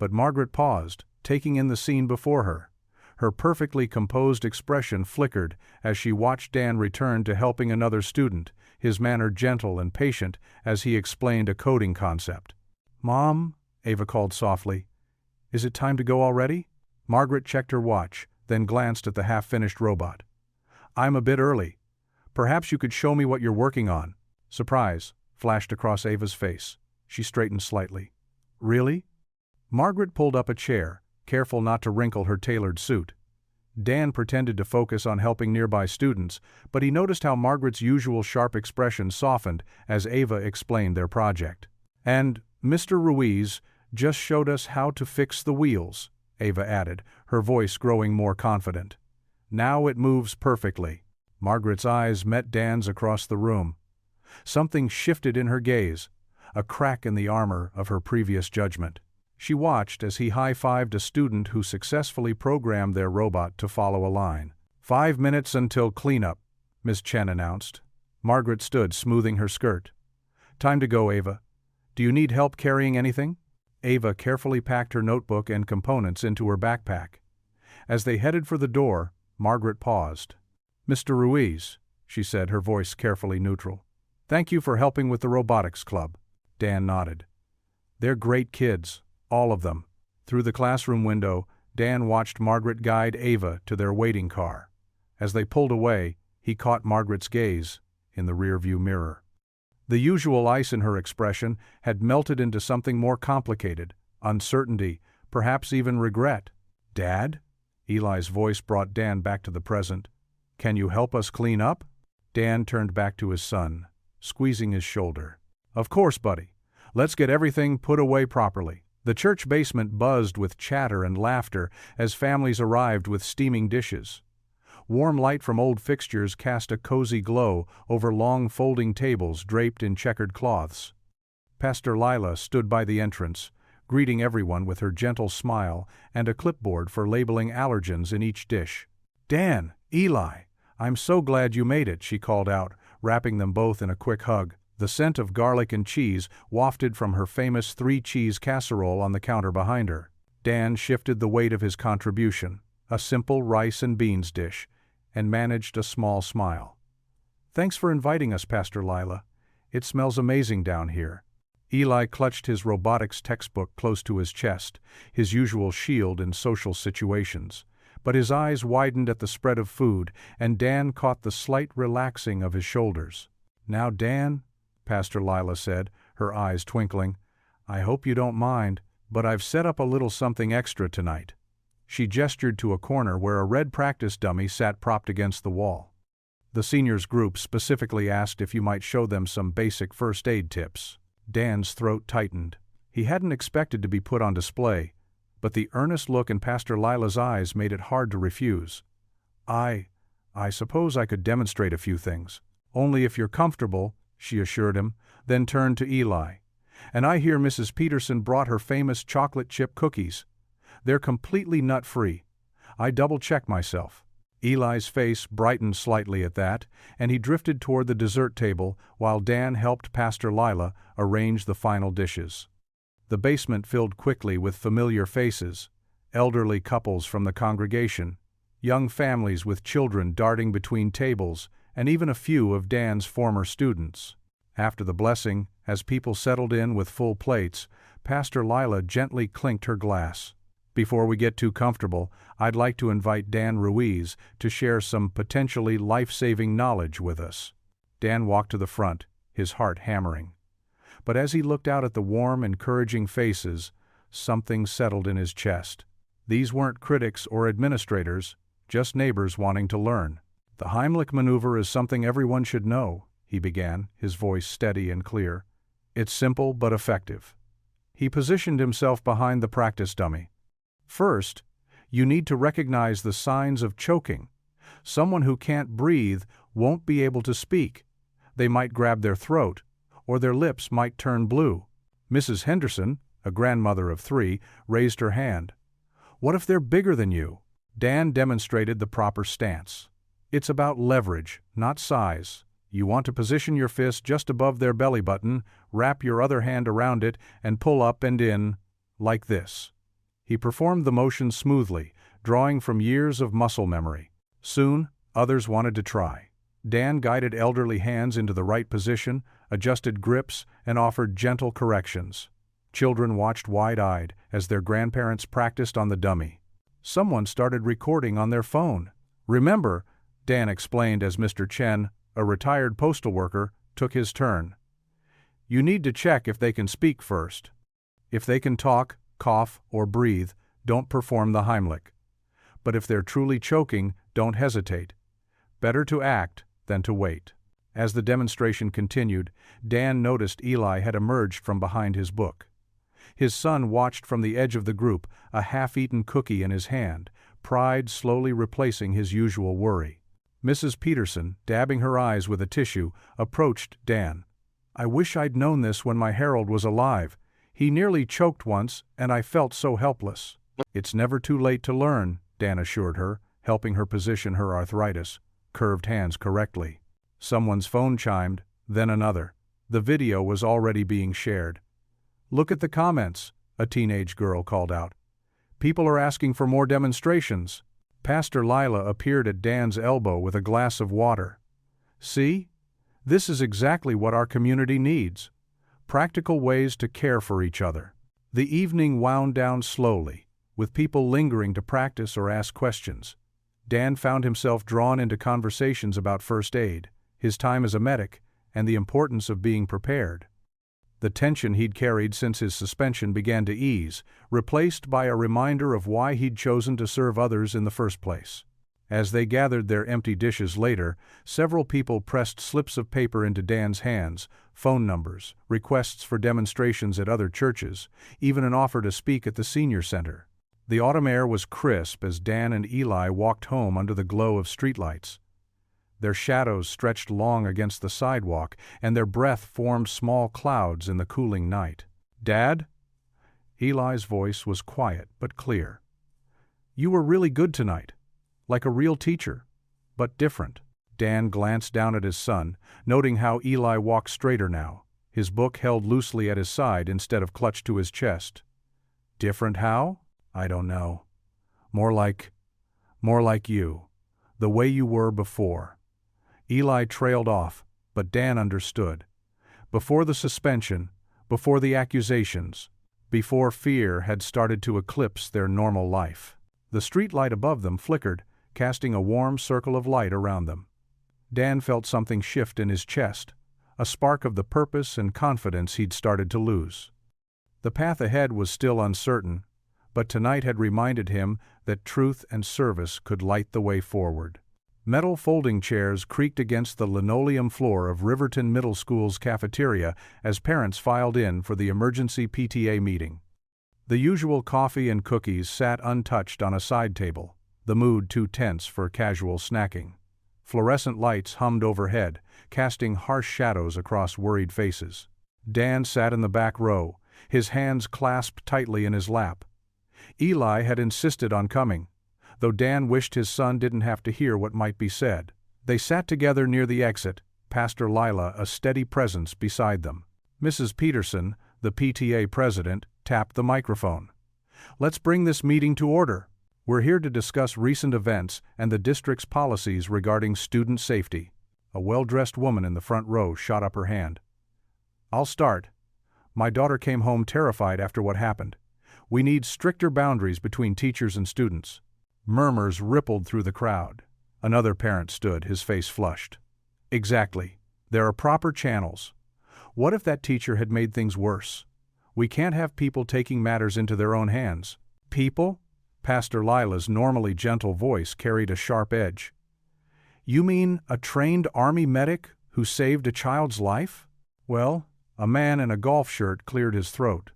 Speaker 1: But Margaret paused, taking in the scene before her. Her perfectly composed expression flickered as she watched Dan return to helping another student, his manner gentle and patient as he explained a coding concept. Mom, Ava called softly. Is it time to go already? Margaret checked her watch, then glanced at the half-finished robot. I'm a bit early. Perhaps you could show me what you're working on. Surprise flashed across Ava's face. She straightened slightly. Really? Margaret pulled up a chair, careful not to wrinkle her tailored suit. Dan pretended to focus on helping nearby students, but he noticed how Margaret's usual sharp expression softened as Ava explained their project. And Mr. Ruiz just showed us how to fix the wheels, Ava added, her voice growing more confident. Now it moves perfectly. Margaret's eyes met Dan's across the room. Something shifted in her gaze, a crack in the armor of her previous judgment. She watched as he high-fived a student who successfully programmed their robot to follow a line. 5 minutes until cleanup, Miss Chen announced. Margaret stood, smoothing her skirt. Time to go, Ava. Do you need help carrying anything? Ava carefully packed her notebook and components into her backpack. As they headed for the door, Margaret paused. Mr. Ruiz, she said, her voice carefully neutral. Thank you for helping with the robotics club. Dan nodded. They're great kids, all of them. Through the classroom window, Dan watched Margaret guide Ava to their waiting car. As they pulled away, he caught Margaret's gaze in the rearview mirror. The usual ice in her expression had melted into something more complicated, uncertainty, perhaps even regret. Dad? Eli's voice brought Dan back to the present. Can you help us clean up? Dan turned back to his son, squeezing his shoulder. Of course, buddy. Let's get everything put away properly. The church basement buzzed with chatter and laughter as families arrived with steaming dishes. Warm light from old fixtures cast a cozy glow over long folding tables draped in checkered cloths. Pastor Lila stood by the entrance, greeting everyone with her gentle smile and a clipboard for labeling allergens in each dish. Dan, Eli, I'm so glad you made it, she called out, wrapping them both in a quick hug. The scent of garlic and cheese wafted from her famous 3-cheese casserole on the counter behind her. Dan shifted the weight of his contribution, a simple rice and beans dish, and managed a small smile. Thanks for inviting us, Pastor Lila. It smells amazing down here. Eli clutched his robotics textbook close to his chest, his usual shield in social situations. But his eyes widened at the spread of food, and Dan caught the slight relaxing of his shoulders. Now, Dan, Pastor Lila said, her eyes twinkling, I hope you don't mind, but I've set up a little something extra tonight. She gestured to a corner where a red practice dummy sat propped against the wall. The seniors group specifically asked if you might show them some basic first aid tips. Dan's throat tightened. He hadn't expected to be put on display, but the earnest look in Pastor Lila's eyes made it hard to refuse. I suppose I could demonstrate a few things. Only if you're comfortable, she assured him, then turned to Eli. And I hear Mrs. Peterson brought her famous chocolate chip cookies. They're completely nut-free. I double-checked myself. Eli's face brightened slightly at that, and he drifted toward the dessert table while Dan helped Pastor Lila arrange the final dishes. The basement filled quickly with familiar faces, elderly couples from the congregation, young families with children darting between tables, and even a few of Dan's former students. After the blessing, as people settled in with full plates, Pastor Lila gently clinked her glass. Before we get too comfortable, I'd like to invite Dan Ruiz to share some potentially life-saving knowledge with us. Dan walked to the front, his heart hammering. But as he looked out at the warm, encouraging faces, something settled in his chest. These weren't critics or administrators, just neighbors wanting to learn. The Heimlich maneuver is something everyone should know, he began, his voice steady and clear. It's simple but effective. He positioned himself behind the practice dummy. First, you need to recognize the signs of choking. Someone who can't breathe won't be able to speak. They might grab their throat, or their lips might turn blue. Mrs. Henderson, a grandmother of 3, raised her hand. What if they're bigger than you? Dan demonstrated the proper stance. It's about leverage, not size. You want to position your fist just above their belly button, wrap your other hand around it, and pull up and in, like this. He performed the motion smoothly, drawing from years of muscle memory. Soon, others wanted to try. Dan guided elderly hands into the right position, adjusted grips, and offered gentle corrections. Children watched wide-eyed as their grandparents practiced on the dummy. Someone started recording on their phone. Remember, Dan explained as Mr. Chen, a retired postal worker, took his turn. You need to check if they can speak first. If they can talk, cough, or breathe, don't perform the Heimlich. But if they're truly choking, don't hesitate. Better to act than to wait. As the demonstration continued, Dan noticed Eli had emerged from behind his book. His son watched from the edge of the group, a half-eaten cookie in his hand, pride slowly replacing his usual worry. Mrs. Peterson, dabbing her eyes with a tissue, approached Dan. I wish I'd known this when my Harold was alive. He nearly choked once, and I felt so helpless. It's never too late to learn, Dan assured her, helping her position her arthritis, curved hands correctly. Someone's phone chimed, then another. The video was already being shared. "Look at the comments," a teenage girl called out. "People are asking for more demonstrations." Pastor Lila appeared at Dan's elbow with a glass of water. "See? This is exactly what our community needs. Practical ways to care for each other." The evening wound down slowly, with people lingering to practice or ask questions. Dan found himself drawn into conversations about first aid, his time as a medic, and the importance of being prepared. The tension he'd carried since his suspension began to ease, replaced by a reminder of why he'd chosen to serve others in the first place. As they gathered their empty dishes later, several people pressed slips of paper into Dan's hands, phone numbers, requests for demonstrations at other churches, even an offer to speak at the senior center. The autumn air was crisp as Dan and Eli walked home under the glow of streetlights. Their shadows stretched long against the sidewalk, and their breath formed small clouds in the cooling night. "Dad?" Eli's voice was quiet but clear. "You were really good tonight. Like a real teacher, but different." Dan glanced down at his son, noting how Eli walked straighter now, his book held loosely at his side instead of clutched to his chest. "Different how? I don't know. More like you. The way you were before." Eli trailed off, but Dan understood. Before the suspension, before the accusations, before fear had started to eclipse their normal life. The streetlight above them flickered, casting a warm circle of light around them. Dan felt something shift in his chest, a spark of the purpose and confidence he'd started to lose. The path ahead was still uncertain, but tonight had reminded him that truth and service could light the way forward. Metal folding chairs creaked against the linoleum floor of Riverton Middle School's cafeteria as parents filed in for the emergency PTA meeting. The usual coffee and cookies sat untouched on a side table, the mood too tense for casual snacking. Fluorescent lights hummed overhead, casting harsh shadows across worried faces. Dan sat in the back row, his hands clasped tightly in his lap. Eli had insisted on coming, though Dan wished his son didn't have to hear what might be said. They sat together near the exit, Pastor Lila a steady presence beside them. Mrs. Peterson, the PTA president, tapped the microphone. "Let's bring this meeting to order. We're here to discuss recent events and the district's policies regarding student safety." A well-dressed woman in the front row shot up her hand. "I'll start. My daughter came home terrified after what happened. We need stricter boundaries between teachers and students." Murmurs rippled through the crowd. Another parent stood, his face flushed. "Exactly. There are proper channels. What if that teacher had made things worse? We can't have people taking matters into their own hands." "People?" Pastor Lila's normally gentle voice carried a sharp edge. "You mean a trained Army medic who saved a child's life?" "Well," a man in a golf shirt cleared his throat.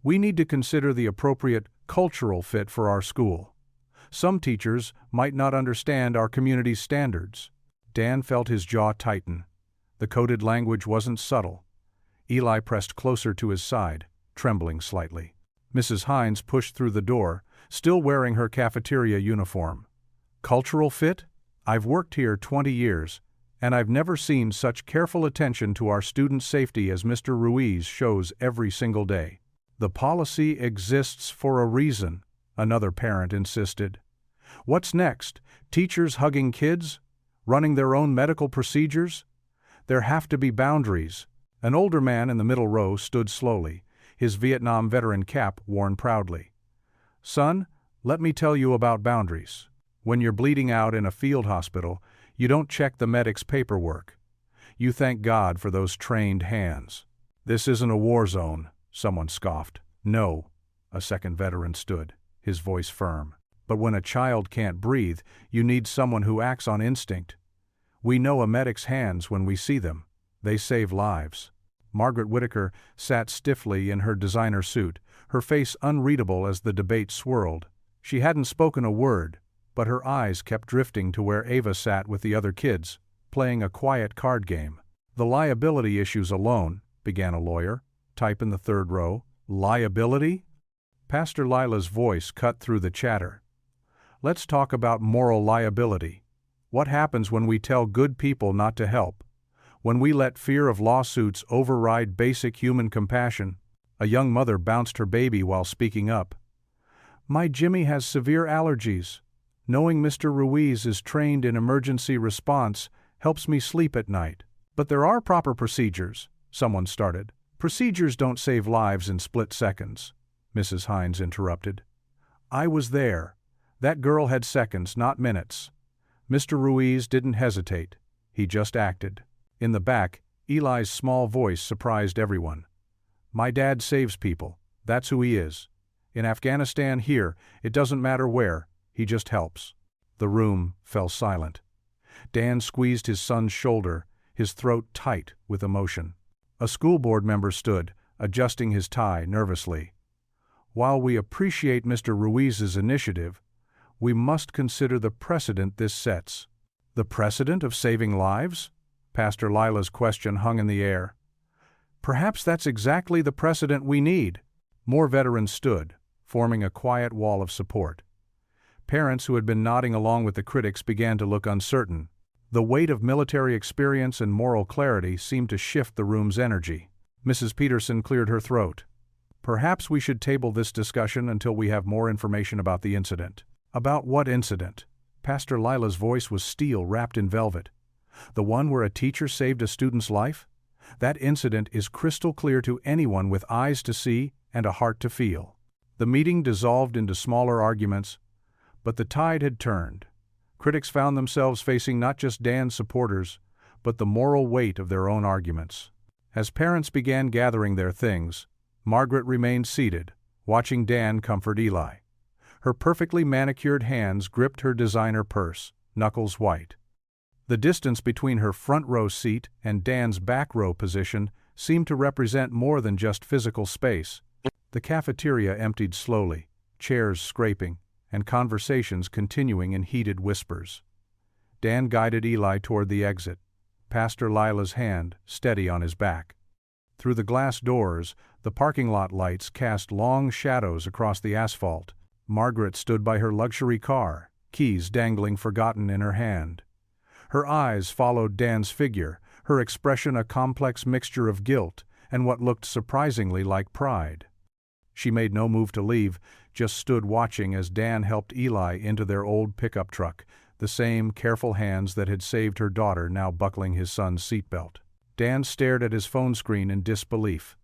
Speaker 1: "We need to consider the appropriate cultural fit for our school. Some teachers might not understand our community's standards." Dan felt his jaw tighten. The coded language wasn't subtle. Eli pressed closer to his side, trembling slightly. Mrs. Hines pushed through the door, still wearing her cafeteria uniform. "Cultural fit? I've worked here 20 years, and I've never seen such careful attention to our students' safety as Mr. Ruiz shows every single day." "The policy exists for a reason," another parent insisted. "What's next? Teachers hugging kids? Running their own medical procedures? There have to be boundaries." An older man in the middle row stood slowly, his Vietnam veteran cap worn proudly. "Son, let me tell you about boundaries. When you're bleeding out in a field hospital, you don't check the medic's paperwork. You thank God for those trained hands." "This isn't a war zone," someone scoffed. "No," a second veteran stood, his voice firm. "But when a child can't breathe, you need someone who acts on instinct. We know a medic's hands when we see them. They save lives." Margaret Whitaker sat stiffly in her designer suit, her face unreadable as the debate swirled. She hadn't spoken a word, but her eyes kept drifting to where Ava sat with the other kids, playing a quiet card game. "The liability issues alone," began a lawyer, type in the third row. "Liability?" Pastor Lila's voice cut through the chatter. Let's talk about moral liability. What happens when we tell good people not to help? When we let fear of lawsuits override basic human compassion? A young mother bounced her baby while speaking up. My Jimmy has severe allergies. Knowing Mr. Ruiz is trained in emergency response helps me sleep at night. But there are proper procedures, someone started. Procedures don't save lives in split seconds, Mrs. Hines interrupted. I was there. That girl had seconds, not minutes. Mr. Ruiz didn't hesitate. He just acted. In the back, Eli's small voice surprised everyone. My dad saves people. That's who he is. In Afghanistan, here, it doesn't matter where, he just helps. The room fell silent. Dan squeezed his son's shoulder, his throat tight with emotion. A school board member stood, adjusting his tie nervously. While we appreciate Mr. Ruiz's initiative, we must consider the precedent this sets. The precedent of saving lives? Pastor Lila's question hung in the air. Perhaps that's exactly the precedent we need. More veterans stood, forming a quiet wall of support. Parents who had been nodding along with the critics began to look uncertain. The weight of military experience and moral clarity seemed to shift the room's energy. Mrs. Peterson cleared her throat. Perhaps we should table this discussion until we have more information about the incident. About what incident? Pastor Lila's voice was steel wrapped in velvet. The one where a teacher saved a student's life? That incident is crystal clear to anyone with eyes to see and a heart to feel. The meeting dissolved into smaller arguments, but the tide had turned. Critics found themselves facing not just Dan's supporters, but the moral weight of their own arguments. As parents began gathering their things, Margaret remained seated, watching Dan comfort Eli. Her perfectly manicured hands gripped her designer purse, knuckles white. The distance between her front row seat and Dan's back row position seemed to represent more than just physical space. The cafeteria emptied slowly, chairs scraping, and conversations continuing in heated whispers. Dan guided Eli toward the exit, Pastor Lila's hand steady on his back. Through the glass doors, the parking lot lights cast long shadows across the asphalt. Margaret stood by her luxury car, keys dangling forgotten in her hand. Her eyes followed Dan's figure, her expression a complex mixture of guilt and what looked surprisingly like pride. She made no move to leave, just stood watching as Dan helped Eli into their old pickup truck, the same careful hands that had saved her daughter now buckling his son's seatbelt. Dan stared at his phone screen in disbelief.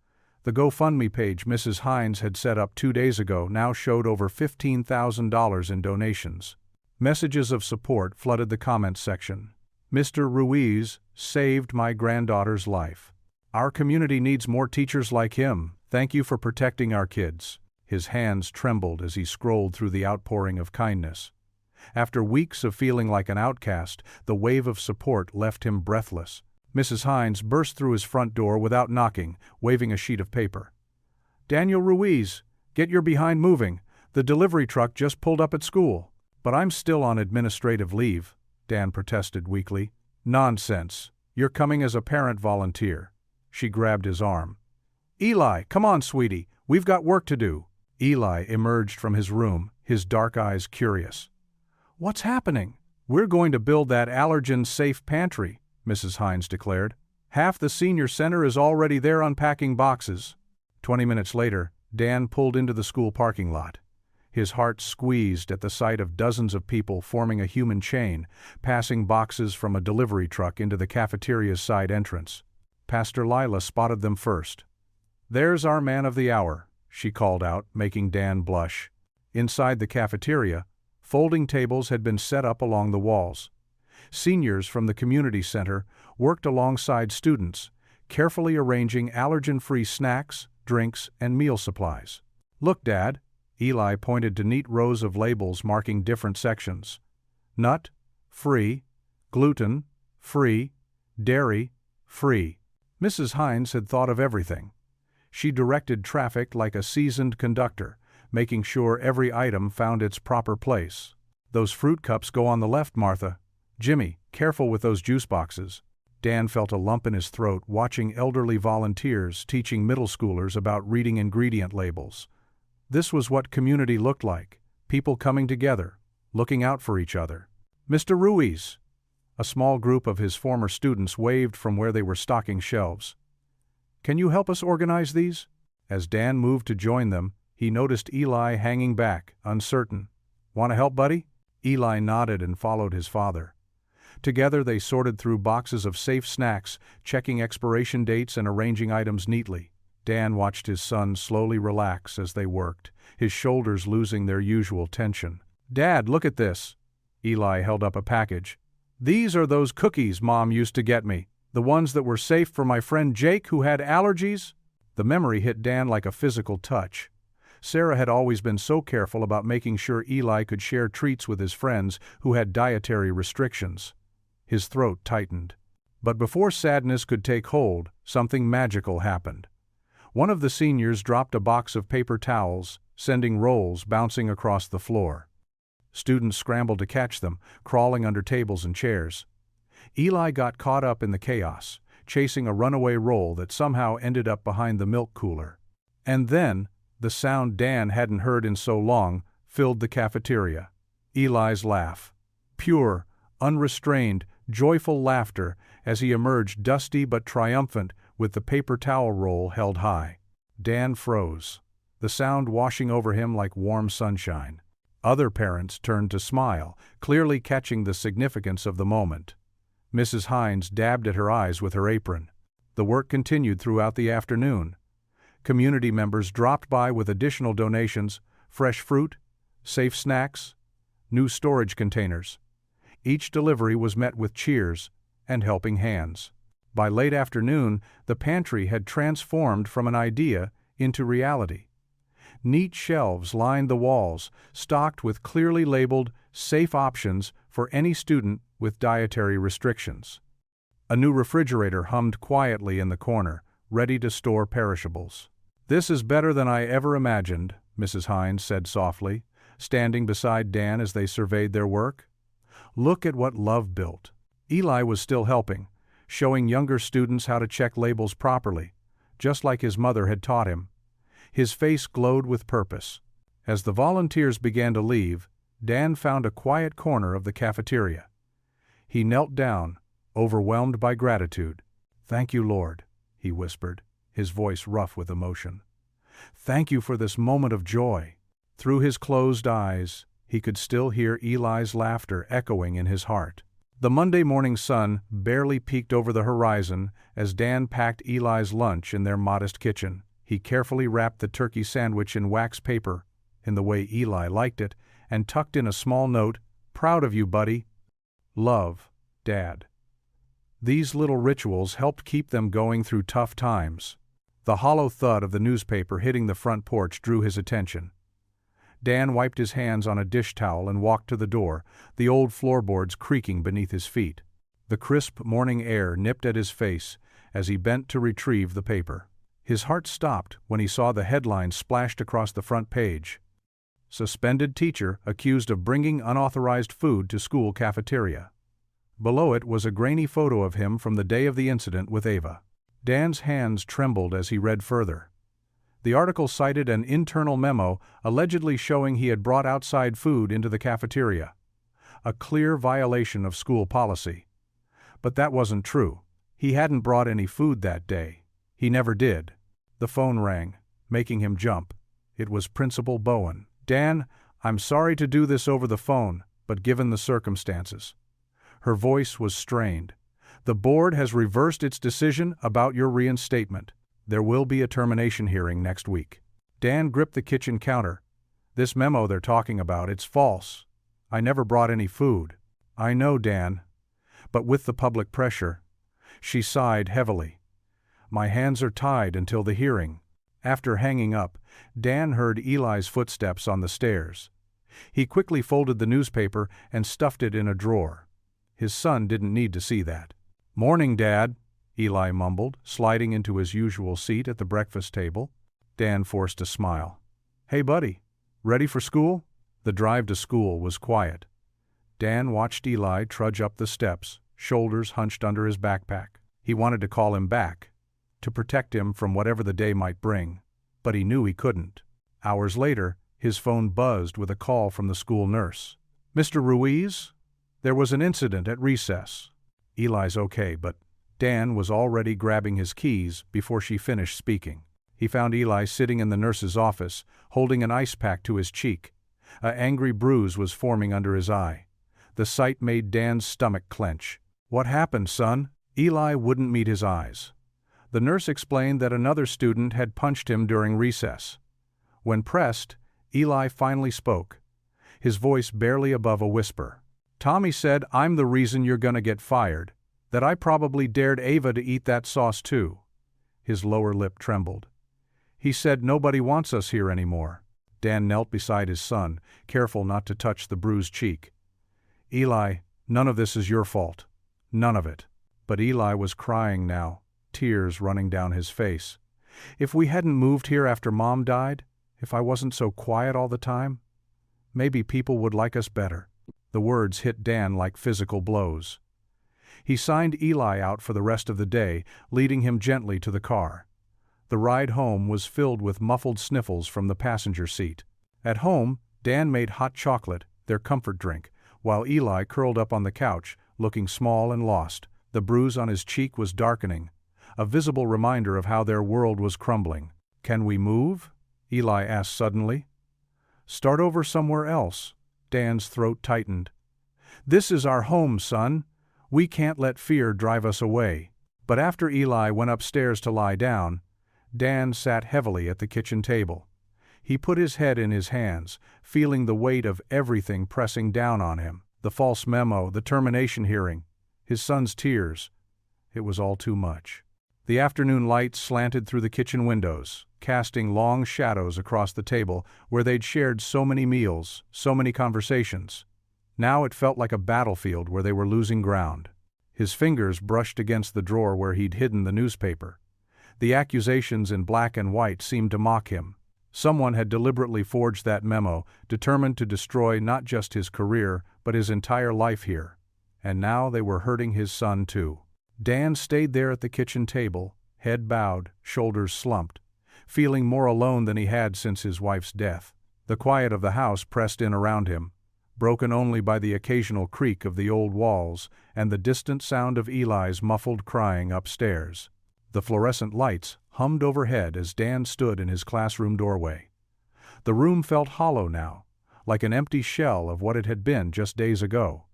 Speaker 1: The GoFundMe page Mrs. Hines had set up 2 days ago now showed over $15,000 in donations. Messages of support flooded the comments section. Mr. Ruiz saved my granddaughter's life. Our community needs more teachers like him. Thank you for protecting our kids. His hands trembled as he scrolled through the outpouring of kindness. After weeks of feeling like an outcast, the wave of support left him breathless. Mrs. Hines burst through his front door without knocking, waving a sheet of paper. Daniel Ruiz, get your behind moving. The delivery truck just pulled up at school. But I'm still on administrative leave, Dan protested weakly. Nonsense. You're coming as a parent volunteer. She grabbed his arm. Eli, come on, sweetie. We've got work to do. Eli emerged from his room, his dark eyes curious. What's happening? We're going to build that allergen-safe pantry, Mrs. Hines declared. Half the senior center is already there unpacking boxes. 20 minutes later, Dan pulled into the school parking lot. His heart squeezed at the sight of dozens of people forming a human chain, passing boxes from a delivery truck into the cafeteria's side entrance. Pastor Lila spotted them first. There's our man of the hour, she called out, making Dan blush. Inside the cafeteria, folding tables had been set up along the walls. Seniors from the community center worked alongside students, carefully arranging allergen-free snacks, drinks, and meal supplies. Look, Dad. Eli pointed to neat rows of labels marking different sections. Nut, free, gluten, free, dairy, free. Mrs. Hines had thought of everything. She directed traffic like a seasoned conductor, making sure every item found its proper place. Those fruit cups go on the left, Martha. Jimmy, careful with those juice boxes. Dan felt a lump in his throat watching elderly volunteers teaching middle schoolers about reading ingredient labels. This was what community looked like, people coming together, looking out for each other. "Mr. Ruiz!" A small group of his former students waved from where they were stocking shelves. "Can you help us organize these?" As Dan moved to join them, he noticed Eli hanging back, uncertain. "Want to help, buddy?" Eli nodded and followed his father. Together they sorted through boxes of safe snacks, checking expiration dates and arranging items neatly. Dan watched his son slowly relax as they worked, his shoulders losing their usual tension. "Dad, look at this." Eli held up a package. "These are those cookies Mom used to get me, the ones that were safe for my friend Jake who had allergies." The memory hit Dan like a physical touch. Sarah had always been so careful about making sure Eli could share treats with his friends who had dietary restrictions. His throat tightened. But before sadness could take hold, something magical happened. One of the seniors dropped a box of paper towels, sending rolls bouncing across the floor. Students scrambled to catch them, crawling under tables and chairs. Eli got caught up in the chaos, chasing a runaway roll that somehow ended up behind the milk cooler. And then, the sound Dan hadn't heard in so long filled the cafeteria. Eli's laugh. Pure, unrestrained, joyful laughter as he emerged dusty but triumphant with the paper towel roll held high. Dan froze, the sound washing over him like warm sunshine. Other parents turned to smile, clearly catching the significance of the moment. Mrs. Hines dabbed at her eyes with her apron. The work continued throughout the afternoon. Community members dropped by with additional donations, fresh fruit, safe snacks, new storage containers. Each delivery was met with cheers and helping hands. By late afternoon, the pantry had transformed from an idea into reality. Neat shelves lined the walls, stocked with clearly labeled, safe options for any student with dietary restrictions. A new refrigerator hummed quietly in the corner, ready to store perishables. "This is better than I ever imagined," Mrs. Hines said softly, standing beside Dan as they surveyed their work. "Look at what love built." Eli was still helping, showing younger students how to check labels properly, just like his mother had taught him. His face glowed with purpose. As the volunteers began to leave, Dan found a quiet corner of the cafeteria. He knelt down, overwhelmed by gratitude. "Thank you, Lord," he whispered, his voice rough with emotion. "Thank you for this moment of joy." Through his closed eyes, he could still hear Eli's laughter echoing in his heart. The Monday morning sun barely peeked over the horizon as Dan packed Eli's lunch in their modest kitchen. He carefully wrapped the turkey sandwich in wax paper, in the way Eli liked it, and tucked in a small note, "Proud of you, buddy. Love, Dad." These little rituals helped keep them going through tough times. The hollow thud of the newspaper hitting the front porch drew his attention. Dan wiped his hands on a dish towel and walked to the door, the old floorboards creaking beneath his feet. The crisp morning air nipped at his face as he bent to retrieve the paper. His heart stopped when he saw the headline splashed across the front page. "Suspended teacher accused of bringing unauthorized food to school cafeteria." Below it was a grainy photo of him from the day of the incident with Ava. Dan's hands trembled as he read further. The article cited an internal memo allegedly showing he had brought outside food into the cafeteria. A clear violation of school policy. But that wasn't true. He hadn't brought any food that day. He never did. The phone rang, making him jump. It was Principal Bowen. "Dan, I'm sorry to do this over the phone, but given the circumstances." Her voice was strained. "The board has reversed its decision about your reinstatement. There will be a termination hearing next week." Dan gripped the kitchen counter. "This memo they're talking about, it's false. I never brought any food." "I know, Dan. But with the public pressure." She sighed heavily. "My hands are tied until the hearing." After hanging up, Dan heard Eli's footsteps on the stairs. He quickly folded the newspaper and stuffed it in a drawer. His son didn't need to see that. "Morning, Dad," Eli mumbled, sliding into his usual seat at the breakfast table. Dan forced a smile. "Hey, buddy, ready for school?" The drive to school was quiet. Dan watched Eli trudge up the steps, shoulders hunched under his backpack. He wanted to call him back, to protect him from whatever the day might bring, but he knew he couldn't. Hours later, his phone buzzed with a call from the school nurse. "Mr. Ruiz? There was an incident at recess." "Eli's okay, but—" Dan was already grabbing his keys before she finished speaking. He found Eli sitting in the nurse's office, holding an ice pack to his cheek. An angry bruise was forming under his eye. The sight made Dan's stomach clench. "What happened, son?" Eli wouldn't meet his eyes. The nurse explained that another student had punched him during recess. When pressed, Eli finally spoke, his voice barely above a whisper. "Tommy said I'm the reason you're gonna get fired, that I probably dared Ava to eat that sauce too." His lower lip trembled. "He said nobody wants us here anymore." Dan knelt beside his son, careful not to touch the bruised cheek. "Eli, none of this is your fault. None of it." But Eli was crying now, tears running down his face. "If we hadn't moved here after Mom died, if I wasn't so quiet all the time, maybe people would like us better." The words hit Dan like physical blows. He signed Eli out for the rest of the day, leading him gently to the car. The ride home was filled with muffled sniffles from the passenger seat. At home, Dan made hot chocolate, their comfort drink, while Eli curled up on the couch, looking small and lost. The bruise on his cheek was darkening, a visible reminder of how their world was crumbling. "Can we move?" Eli asked suddenly. "Start over somewhere else." Dan's throat tightened. "This is our home, son. We can't let fear drive us away." But after Eli went upstairs to lie down, Dan sat heavily at the kitchen table. He put his head in his hands, feeling the weight of everything pressing down on him. The false memo, the termination hearing, his son's tears. It was all too much. The afternoon light slanted through the kitchen windows, casting long shadows across the table where they'd shared so many meals, so many conversations. Now it felt like a battlefield where they were losing ground. His fingers brushed against the drawer where he'd hidden the newspaper. The accusations in black and white seemed to mock him. Someone had deliberately forged that memo, determined to destroy not just his career, but his entire life here. And now they were hurting his son too. Dan stayed there at the kitchen table, head bowed, shoulders slumped, feeling more alone than he had since his wife's death. The quiet of the house pressed in around him, broken only by the occasional creak of the old walls and the distant sound of Eli's muffled crying upstairs. The fluorescent lights hummed overhead as Dan stood in his classroom doorway. The room felt hollow now, like an empty shell of what it had been just days ago.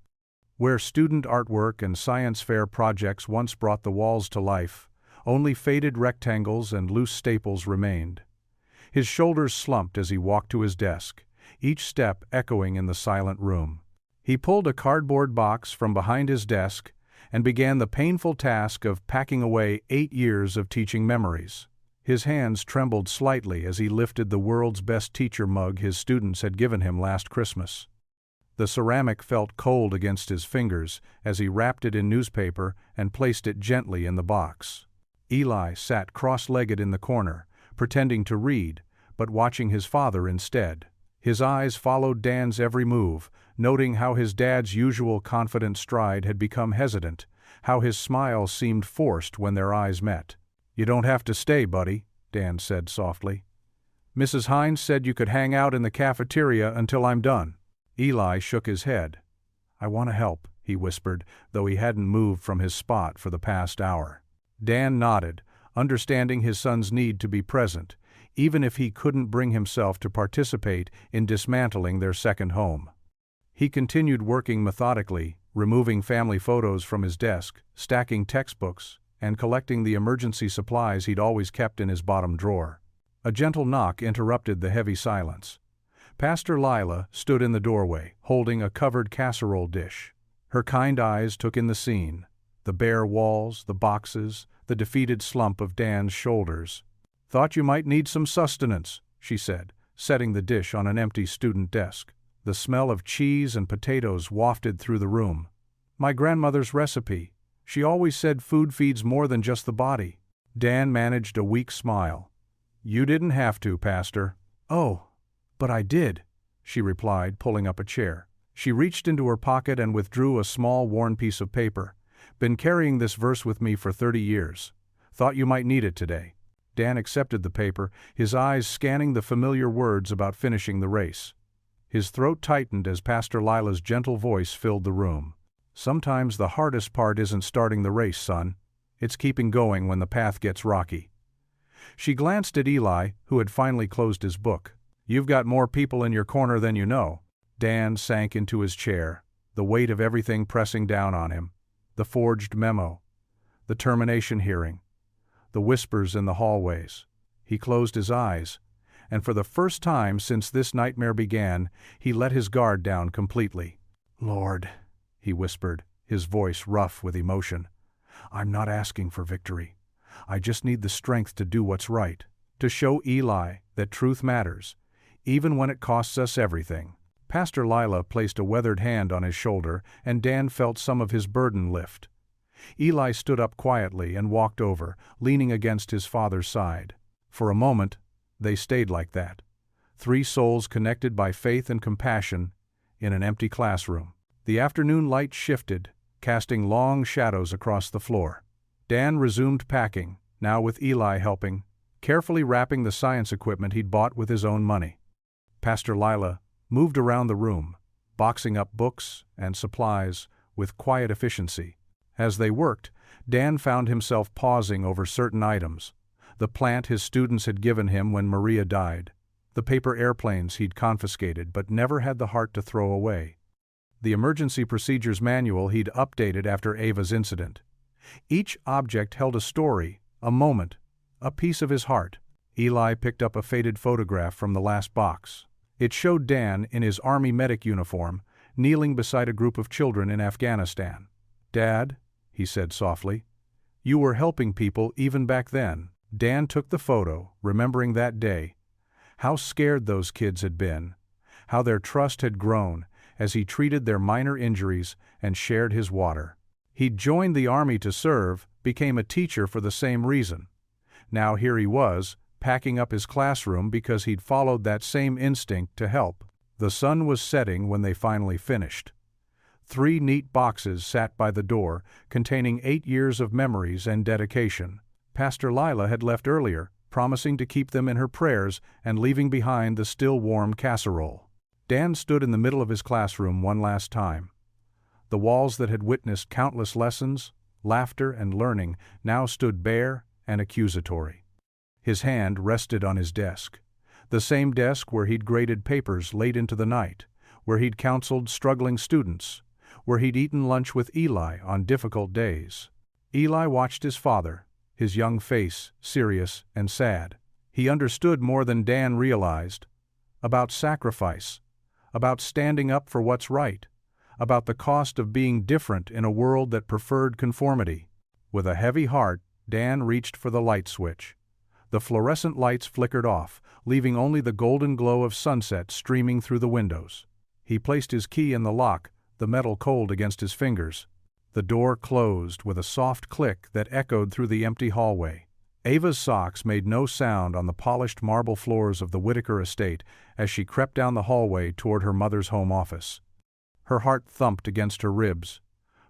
Speaker 1: Where student artwork and science fair projects once brought the walls to life, only faded rectangles and loose staples remained. His shoulders slumped as he walked to his desk, each step echoing in the silent room. He pulled a cardboard box from behind his desk and began the painful task of packing away 8 years of teaching memories. His hands trembled slightly as he lifted the world's best teacher mug his students had given him last Christmas. The ceramic felt cold against his fingers as he wrapped it in newspaper and placed it gently in the box. Eli sat cross-legged in the corner, pretending to read, but watching his father instead. His eyes followed Dan's every move, noting how his dad's usual confident stride had become hesitant, how his smile seemed forced when their eyes met. "You don't have to stay, buddy," Dan said softly. "Mrs. Hines said you could hang out in the cafeteria until I'm done." Eli shook his head. "I want to help," he whispered, though he hadn't moved from his spot for the past hour. Dan nodded, understanding his son's need to be present, even if he couldn't bring himself to participate in dismantling their second home. He continued working methodically, removing family photos from his desk, stacking textbooks, and collecting the emergency supplies he'd always kept in his bottom drawer. A gentle knock interrupted the heavy silence. Pastor Lila stood in the doorway, holding a covered casserole dish. Her kind eyes took in the scene, the bare walls, the boxes, the defeated slump of Dan's shoulders. "Thought you might need some sustenance," she said, setting the dish on an empty student desk. The smell of cheese and potatoes wafted through the room. "My grandmother's recipe. She always said food feeds more than just the body." Dan managed a weak smile. "You didn't have to, Pastor." "Oh, but I did," she replied, pulling up a chair. She reached into her pocket and withdrew a small worn piece of paper. "Been carrying this verse with me for 30 years. Thought you might need it today." Dan accepted the paper, his eyes scanning the familiar words about finishing the race. His throat tightened as Pastor Lila's gentle voice filled the room. "Sometimes the hardest part isn't starting the race, son. It's keeping going when the path gets rocky." She glanced at Eli, who had finally closed his book. "You've got more people in your corner than you know." Dan sank into his chair, the weight of everything pressing down on him. The forged memo, the termination hearing, the whispers in the hallways. He closed his eyes, and for the first time since this nightmare began, he let his guard down completely. "Lord," he whispered, his voice rough with emotion, "I'm not asking for victory. I just need the strength to do what's right, to show Eli that truth matters, even when it costs us everything." Pastor Lila placed a weathered hand on his shoulder, and Dan felt some of his burden lift. Eli stood up quietly and walked over, leaning against his father's side. For a moment, they stayed like that, 3 souls connected by faith and compassion in an empty classroom. The afternoon light shifted, casting long shadows across the floor. Dan resumed packing, now with Eli helping, carefully wrapping the science equipment he'd bought with his own money. Pastor Lila moved around the room, boxing up books and supplies with quiet efficiency. As they worked, Dan found himself pausing over certain items: the plant his students had given him when Maria died, the paper airplanes he'd confiscated but never had the heart to throw away, the emergency procedures manual he'd updated after Ava's incident. Each object held a story, a moment, a piece of his heart. Eli picked up a faded photograph from the last box. It showed Dan in his Army medic uniform, kneeling beside a group of children in Afghanistan. "Dad," he said softly, "you were helping people even back then." Dan took the photo, remembering that day, how scared those kids had been, how their trust had grown as he treated their minor injuries and shared his water. He'd joined the Army to serve, became a teacher for the same reason. Now here he was, packing up his classroom because he'd followed that same instinct to help. The sun was setting when they finally finished. 3 neat boxes sat by the door, containing 8 years of memories and dedication. Pastor Lila had left earlier, promising to keep them in her prayers and leaving behind the still warm casserole. Dan stood in the middle of his classroom one last time. The walls that had witnessed countless lessons, laughter, and learning now stood bare and accusatory. His hand rested on his desk, the same desk where he'd graded papers late into the night, where he'd counseled struggling students, where he'd eaten lunch with Eli on difficult days. Eli watched his father, his young face serious and sad. He understood more than Dan realized, about sacrifice, about standing up for what's right, about the cost of being different in a world that preferred conformity. With a heavy heart, Dan reached for the light switch. The fluorescent lights flickered off, leaving only the golden glow of sunset streaming through the windows. He placed his key in the lock, the metal cold against his fingers. The door closed with a soft click that echoed through the empty hallway. Ava's socks made no sound on the polished marble floors of the Whitaker estate as she crept down the hallway toward her mother's home office. Her heart thumped against her ribs,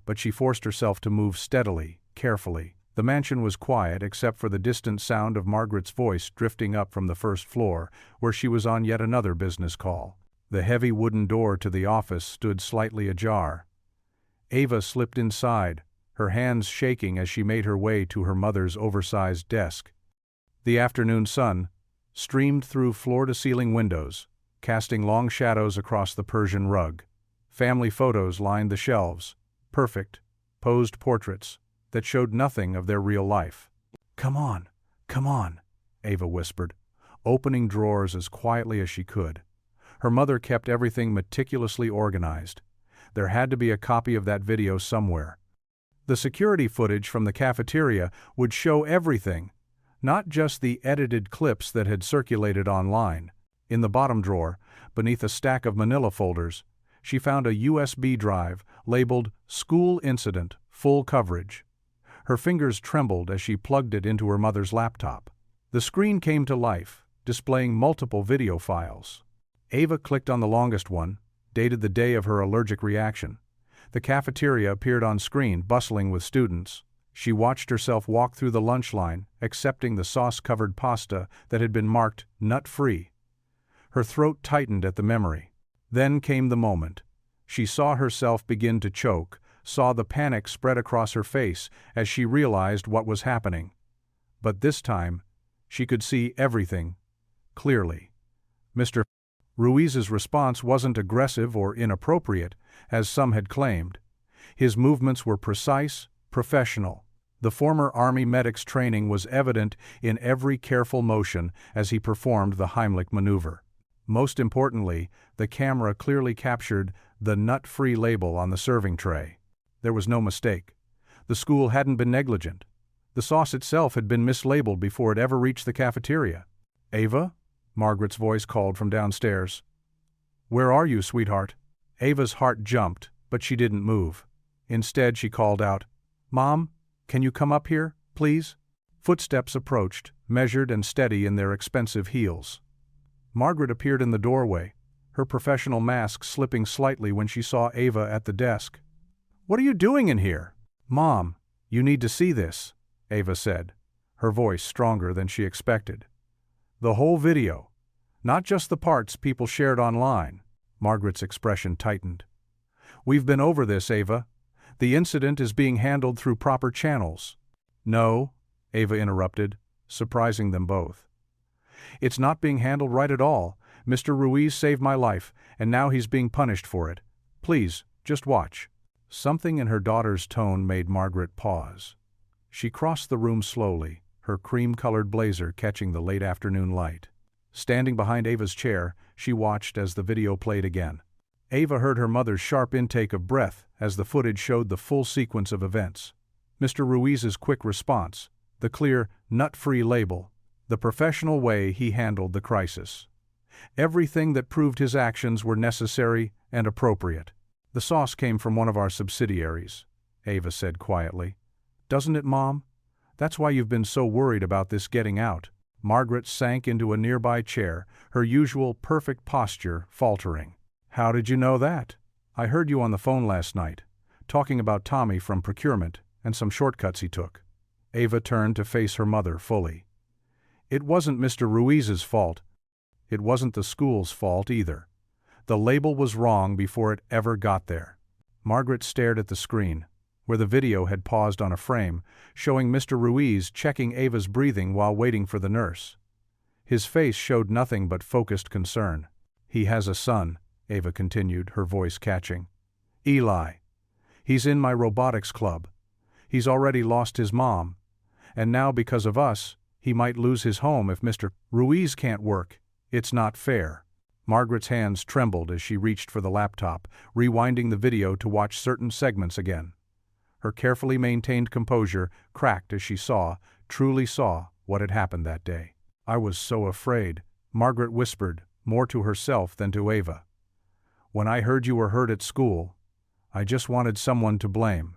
Speaker 1: but she forced herself to move steadily, carefully. The mansion was quiet except for the distant sound of Margaret's voice drifting up from the first floor, where she was on yet another business call. The heavy wooden door to the office stood slightly ajar. Ava slipped inside, her hands shaking as she made her way to her mother's oversized desk. The afternoon sun streamed through floor-to-ceiling windows, casting long shadows across the Persian rug. Family photos lined the shelves, perfect, posed portraits that showed nothing of their real life. Come on," Ava whispered, opening drawers as quietly as she could. Her mother kept everything meticulously organized. There had to be a copy of that video somewhere. The security footage from the cafeteria would show everything, not just the edited clips that had circulated online. In the bottom drawer, beneath a stack of manila folders, she found a USB drive labeled "School Incident, Full Coverage." Her fingers trembled as she plugged it into her mother's laptop. The screen came to life, displaying multiple video files. Ava clicked on the longest one, dated the day of her allergic reaction. The cafeteria appeared on screen, bustling with students. She watched herself walk through the lunch line, accepting the sauce-covered pasta that had been marked nut-free. Her throat tightened at the memory. Then came the moment. She saw herself begin to choke, saw the panic spread across her face as she realized what was happening. But this time, she could see everything clearly. Mr. Ruiz's response wasn't aggressive or inappropriate, as some had claimed. His movements were precise, professional. The former Army medic's training was evident in every careful motion as he performed the Heimlich maneuver. Most importantly, the camera clearly captured the nut-free label on the serving tray. There was no mistake. The school hadn't been negligent. The sauce itself had been mislabeled before it ever reached the cafeteria. "Ava?" Margaret's voice called from downstairs. "Where are you, sweetheart?" Ava's heart jumped, but she didn't move. Instead, she called out, "Mom, can you come up here, please?" Footsteps approached, measured and steady in their expensive heels. Margaret appeared in the doorway, her professional mask slipping slightly when she saw Ava at the desk. "What are you doing in here?" "Mom, you need to see this," Ava said, her voice stronger than she expected. "The whole video, not just the parts people shared online." Margaret's expression tightened. "We've been over this, Ava. The incident is being handled through proper channels." "No," Ava interrupted, surprising them both. "It's not being handled right at all. Mr. Ruiz saved my life, and now he's being punished for it. Please, just watch." Something in her daughter's tone made Margaret pause. She crossed the room slowly, her cream-colored blazer catching the late afternoon light. Standing behind Ava's chair, she watched as the video played again. Ava heard her mother's sharp intake of breath as the footage showed the full sequence of events. Mr. Ruiz's quick response, the clear, nut-free label, the professional way he handled the crisis. Everything that proved his actions were necessary and appropriate. "The sauce came from one of our subsidiaries," Ava said quietly. "Doesn't it, Mom? That's why you've been so worried about this getting out." Margaret sank into a nearby chair, her usual perfect posture faltering. "How did you know that?" "I heard you on the phone last night, talking about Tommy from procurement and some shortcuts he took." Ava turned to face her mother fully. "It wasn't Mr. Ruiz's fault. It wasn't the school's fault either. The label was wrong before it ever got there." Margaret stared at the screen, where the video had paused on a frame, showing Mr. Ruiz checking Ava's breathing while waiting for the nurse. His face showed nothing but focused concern. "He has a son," Ava continued, her voice catching. "Eli. He's in my robotics club. He's already lost his mom. And now, because of us, he might lose his home if Mr. Ruiz can't work. It's not fair." Margaret's hands trembled as she reached for the laptop, rewinding the video to watch certain segments again. Her carefully maintained composure cracked as she truly saw, what had happened that day. "I was so afraid," Margaret whispered, more to herself than to Ava. "When I heard you were hurt at school, I just wanted someone to blame.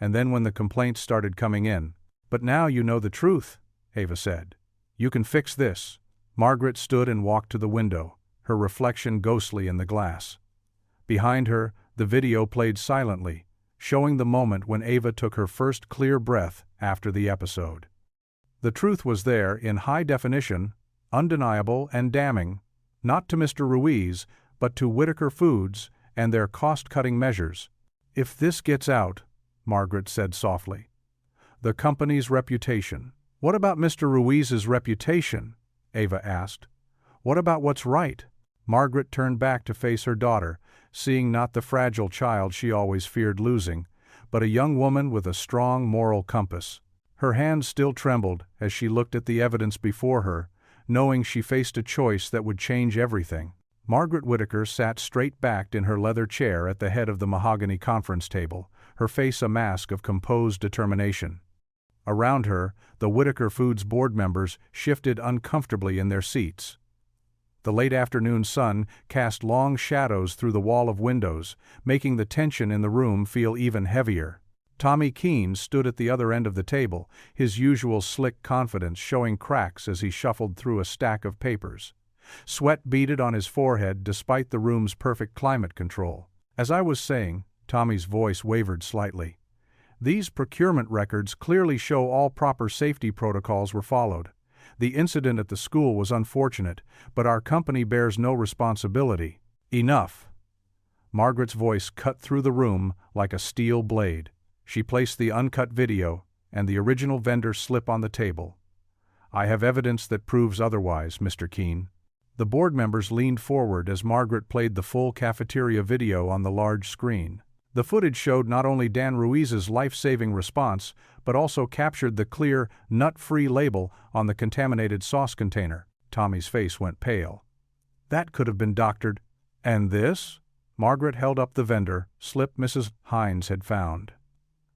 Speaker 1: And then when the complaints started coming in." "But now you know the truth," Ava said. "You can fix this." Margaret stood and walked to the window, her reflection ghostly in the glass. Behind her, the video played silently, showing the moment when Ava took her first clear breath after the episode. The truth was there in high definition, undeniable and damning, not to Mr. Ruiz, but to Whitaker Foods and their cost-cutting measures. "If this gets out," Margaret said softly, "the company's reputation." "What about Mr. Ruiz's reputation?" Ava asked. "What about what's right?" Margaret turned back to face her daughter, seeing not the fragile child she always feared losing, but a young woman with a strong moral compass. Her hands still trembled as she looked at the evidence before her, knowing she faced a choice that would change everything. Margaret Whitaker sat straight-backed in her leather chair at the head of the mahogany conference table, her face a mask of composed determination. Around her, the Whitaker Foods board members shifted uncomfortably in their seats. The late afternoon sun cast long shadows through the wall of windows, making the tension in the room feel even heavier. Tommy Keene stood at the other end of the table, his usual slick confidence showing cracks as he shuffled through a stack of papers. Sweat beaded on his forehead despite the room's perfect climate control. "As I was saying," Tommy's voice wavered slightly, "these procurement records clearly show all proper safety protocols were followed. The incident at the school was unfortunate, but our company bears no responsibility." Enough. Margaret's voice cut through the room like a steel blade. She placed the uncut video and the original vendor slip on the table. I have evidence that proves otherwise, Mr. Keene. The board members leaned forward as Margaret played the full cafeteria video on the large screen. The footage showed not only Dan Ruiz's life-saving response, but also captured the clear, nut-free label on the contaminated sauce container. Tommy's face went pale. That could have been doctored. And this? Margaret held up the vendor, slip Mrs. Hines had found.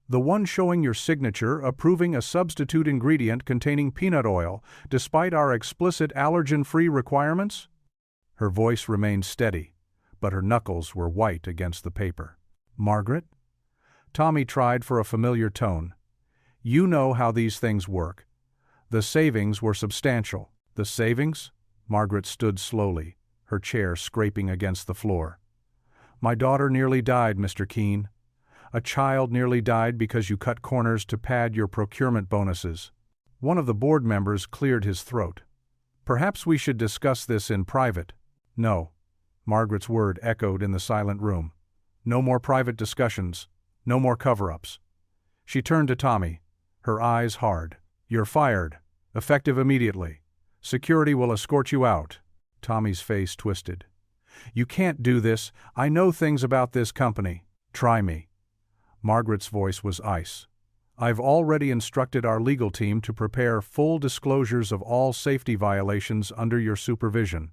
Speaker 1: The one showing your signature approving a substitute ingredient containing peanut oil, despite our explicit allergen-free requirements? Her voice remained steady, but her knuckles were white against the paper. Margaret? Tommy tried for a familiar tone. You know how these things work. The savings were substantial. The savings? Margaret stood slowly, her chair scraping against the floor. My daughter nearly died, Mr. Keene. A child nearly died because you cut corners to pad your procurement bonuses. One of the board members cleared his throat. Perhaps we should discuss this in private. No. Margaret's word echoed in the silent room. No more private discussions. No more cover-ups. She turned to Tommy, her eyes hard. You're fired. Effective immediately. Security will escort you out. Tommy's face twisted. You can't do this. I know things about this company. Try me. Margaret's voice was ice. I've already instructed our legal team to prepare full disclosures of all safety violations under your supervision.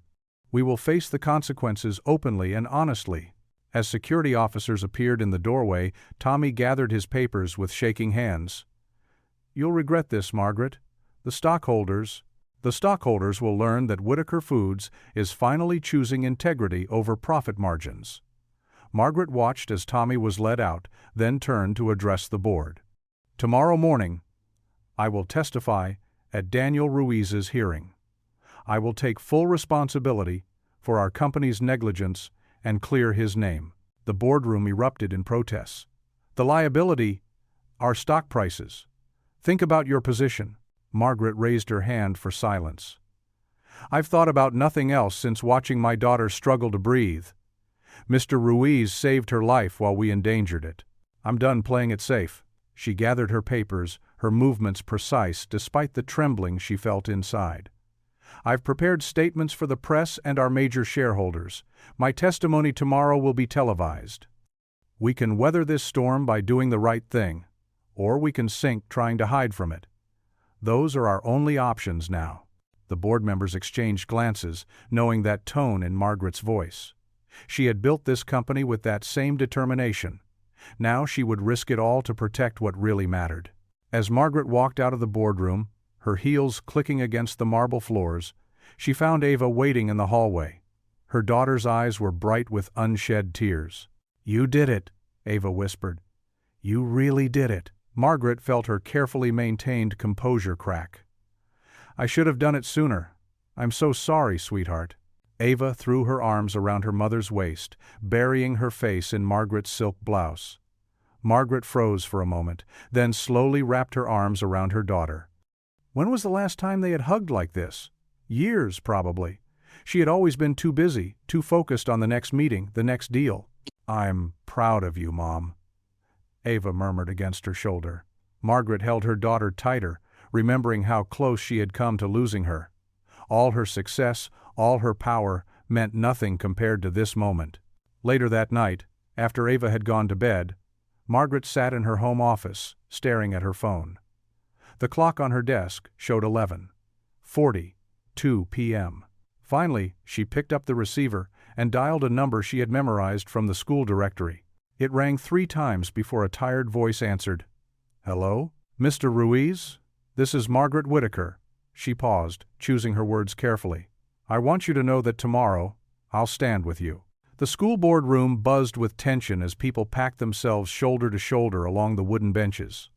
Speaker 1: We will face the consequences openly and honestly. As security officers appeared in the doorway, Tommy gathered his papers with shaking hands. You'll regret this, Margaret. The stockholders will learn that Whitaker Foods is finally choosing integrity over profit margins. Margaret watched as Tommy was led out, then turned to address the board. Tomorrow morning, I will testify at Daniel Ruiz's hearing. I will take full responsibility for our company's negligence and clear his name. The boardroom erupted in protests. The liability, our stock prices. Think about your position. Margaret raised her hand for silence. I've thought about nothing else since watching my daughter struggle to breathe. Mr. Ruiz saved her life while we endangered it. I'm done playing it safe. She gathered her papers, her movements precise despite the trembling she felt inside. I've prepared statements for the press and our major shareholders. My testimony tomorrow will be televised. We can weather this storm by doing the right thing, or we can sink trying to hide from it. Those are our only options now. The board members exchanged glances, knowing that tone in Margaret's voice. She had built this company with that same determination. Now she would risk it all to protect what really mattered. As Margaret walked out of the boardroom, her heels clicking against the marble floors, she found Ava waiting in the hallway. Her daughter's eyes were bright with unshed tears. You did it, Ava whispered. You really did it. Margaret felt her carefully maintained composure crack. I should have done it sooner. I'm so sorry, sweetheart. Ava threw her arms around her mother's waist, burying her face in Margaret's silk blouse. Margaret froze for a moment, then slowly wrapped her arms around her daughter. When was the last time they had hugged like this? Years, probably. She had always been too busy, too focused on the next meeting, the next deal. I'm proud of you, Mom. Ava murmured against her shoulder. Margaret held her daughter tighter, remembering how close she had come to losing her. All her success, all her power, meant nothing compared to this moment. Later that night, after Ava had gone to bed, Margaret sat in her home office, staring at her phone. The clock on her desk showed 11:42 p.m. Finally, she picked up the receiver and dialed a number she had memorized from the school directory. It rang 3 times before a tired voice answered. Hello? Mr. Ruiz? This is Margaret Whitaker. She paused, choosing her words carefully. I want you to know that tomorrow, I'll stand with you. The school board room buzzed with tension as people packed themselves shoulder to shoulder along the wooden benches.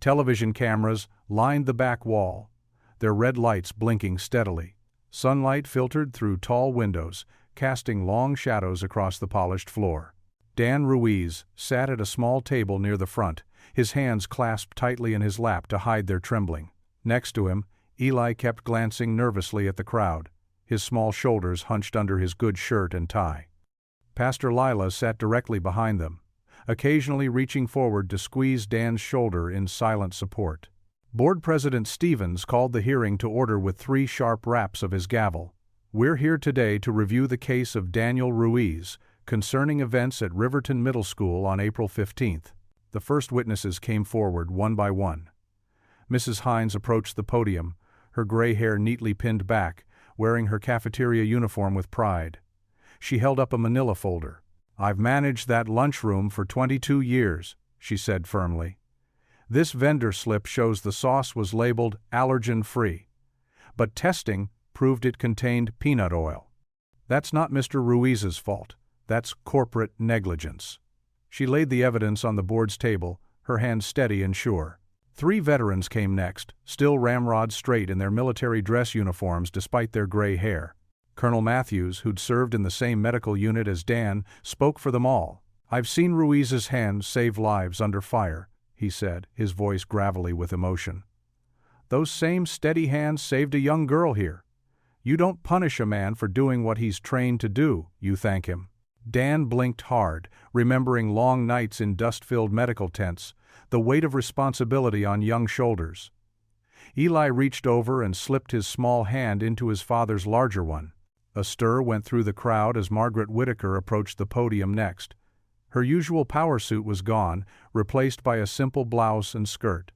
Speaker 1: Television cameras lined the back wall, their red lights blinking steadily. Sunlight filtered through tall windows, casting long shadows across the polished floor. Dan Ruiz sat at a small table near the front, his hands clasped tightly in his lap to hide their trembling. Next to him, Eli kept glancing nervously at the crowd, his small shoulders hunched under his good shirt and tie. Pastor Lila sat directly behind them, occasionally reaching forward to squeeze Dan's shoulder in silent support. Board President Stevens called the hearing to order with 3 sharp raps of his gavel. "We're here today to review the case of Daniel Ruiz concerning events at Riverton Middle School on April 15th. The first witnesses came forward one by one. Mrs. Hines approached the podium, her gray hair neatly pinned back, wearing her cafeteria uniform with pride. She held up a manila folder. "I've managed that lunchroom for 22 years, she said firmly. "This vendor slip shows the sauce was labeled allergen-free, but testing proved it contained peanut oil. That's not Mr. Ruiz's fault. That's corporate negligence." She laid the evidence on the board's table, her hand steady and sure. 3 veterans came next, still ramrod straight in their military dress uniforms despite their gray hair. Colonel Matthews, who'd served in the same medical unit as Dan, spoke for them all. "I've seen Ruiz's hands save lives under fire," he said, his voice gravelly with emotion. "Those same steady hands saved a young girl here. You don't punish a man for doing what he's trained to do, you thank him." Dan blinked hard, remembering long nights in dust-filled medical tents, the weight of responsibility on young shoulders. Eli reached over and slipped his small hand into his father's larger one. A stir went through the crowd as Margaret Whitaker approached the podium next. Her usual power suit was gone, replaced by a simple blouse and skirt.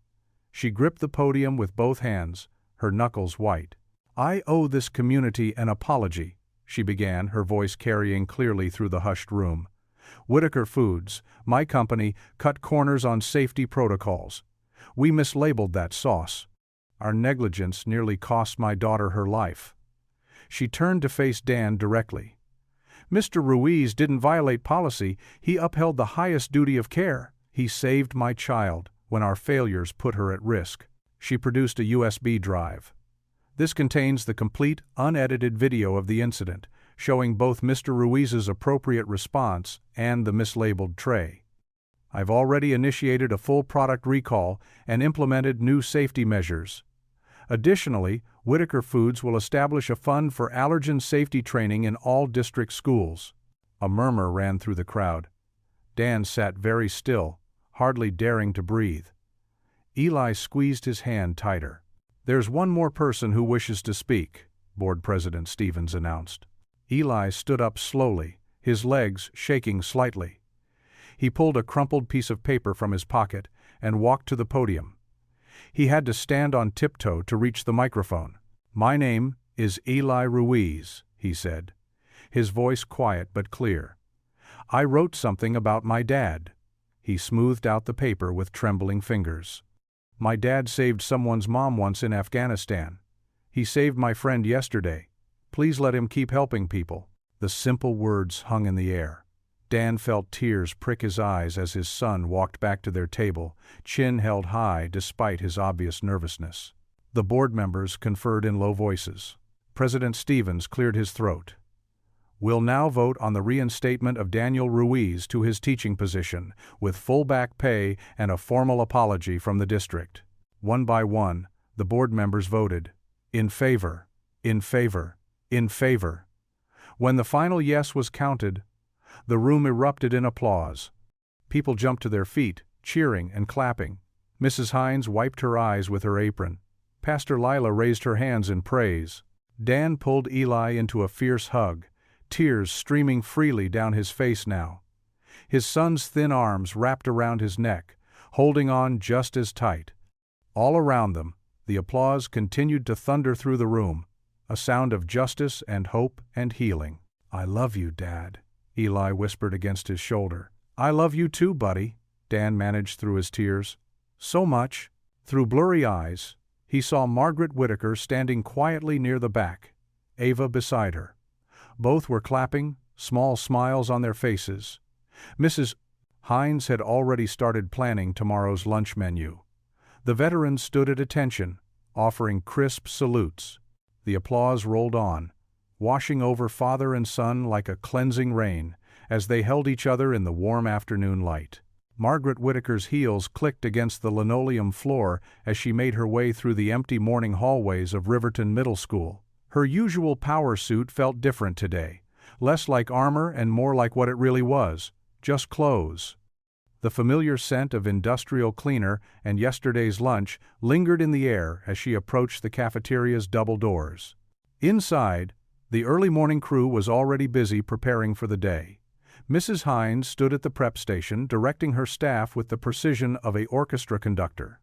Speaker 1: She gripped the podium with both hands, her knuckles white. "I owe this community an apology," she began, her voice carrying clearly through the hushed room. "Whitaker Foods, my company, cut corners on safety protocols. We mislabeled that sauce. Our negligence nearly cost my daughter her life." She turned to face Dan directly. "Mr. Ruiz didn't violate policy, he upheld the highest duty of care. He saved my child when our failures put her at risk." She produced a USB drive. This contains the complete, unedited video of the incident, showing both Mr. Ruiz's appropriate response and the mislabeled tray. "I've already initiated a full product recall and implemented new safety measures. Additionally, Whitaker Foods will establish a fund for allergen safety training in all district schools." A murmur ran through the crowd. Dan sat very still, hardly daring to breathe. Eli squeezed his hand tighter. "There's one more person who wishes to speak," Board President Stevens announced. Eli stood up slowly, his legs shaking slightly. He pulled a crumpled piece of paper from his pocket and walked to the podium. He had to stand on tiptoe to reach the microphone. "My name is Eli Ruiz," he said, his voice quiet but clear. "I wrote something about my dad." He smoothed out the paper with trembling fingers. "My dad saved someone's mom once in Afghanistan. He saved my friend yesterday. Please let him keep helping people." The simple words hung in the air. Dan felt tears prick his eyes as his son walked back to their table, chin held high despite his obvious nervousness. The board members conferred in low voices. President Stevens cleared his throat. "We'll now vote on the reinstatement of Daniel Ruiz to his teaching position, with full back pay and a formal apology from the district." One by one, the board members voted. In favor, in favor, in favor. When the final yes was counted, the room erupted in applause. People jumped to their feet, cheering and clapping. Mrs. Hines wiped her eyes with her apron. Pastor Lila raised her hands in praise. Dan pulled Eli into a fierce hug, tears streaming freely down his face now. His son's thin arms wrapped around his neck, holding on just as tight. All around them, the applause continued to thunder through the room, a sound of justice and hope and healing. "I love you, Dad," Eli whispered against his shoulder. "I love you too, buddy," Dan managed through his tears. "So much." Through blurry eyes, he saw Margaret Whitaker standing quietly near the back, Ava beside her. Both were clapping, small smiles on their faces. Mrs. Hines had already started planning tomorrow's lunch menu. The veterans stood at attention, offering crisp salutes. The applause rolled on, washing over father and son like a cleansing rain, as they held each other in the warm afternoon light. Margaret Whitaker's heels clicked against the linoleum floor as she made her way through the empty morning hallways of Riverton Middle School. Her usual power suit felt different today, less like armor and more like what it really was, just clothes. The familiar scent of industrial cleaner and yesterday's lunch lingered in the air as she approached the cafeteria's double doors. Inside, the early morning crew was already busy preparing for the day. Mrs. Hines stood at the prep station, directing her staff with the precision of an orchestra conductor.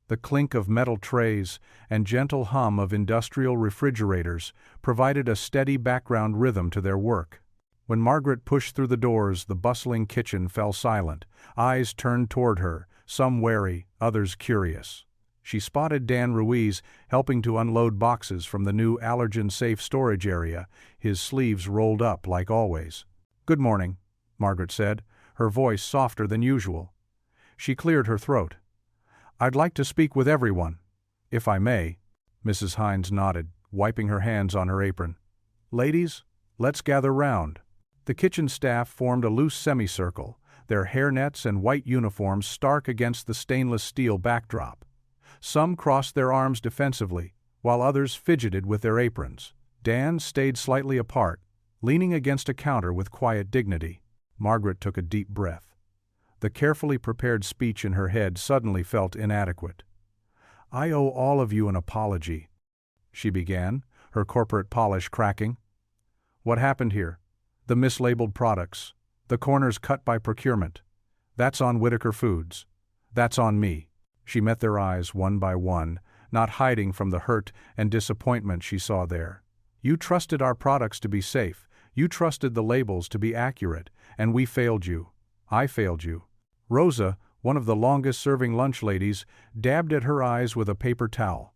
Speaker 1: The clink of metal trays and gentle hum of industrial refrigerators provided a steady background rhythm to their work. When Margaret pushed through the doors, the bustling kitchen fell silent, eyes turned toward her, some wary, others curious. She spotted Dan Ruiz helping to unload boxes from the new allergen-safe storage area, his sleeves rolled up like always. "Good morning," Margaret said, her voice softer than usual. She cleared her throat. "I'd like to speak with everyone, if I may." Mrs. Hines nodded, wiping her hands on her apron. "Ladies, let's gather round." The kitchen staff formed a loose semicircle, their hairnets and white uniforms stark against the stainless steel backdrop. Some crossed their arms defensively, while others fidgeted with their aprons. Dan stayed slightly apart, leaning against a counter with quiet dignity. Margaret took a deep breath. The carefully prepared speech in her head suddenly felt inadequate. "I owe all of you an apology," she began, her corporate polish cracking. "What happened here? The mislabeled products, the corners cut by procurement. That's on Whitaker Foods. That's on me." She met their eyes one by one, not hiding from the hurt and disappointment she saw there. "You trusted our products to be safe. You trusted the labels to be accurate, and we failed you. I failed you." Rosa, one of the longest-serving lunch ladies, dabbed at her eyes with a paper towel.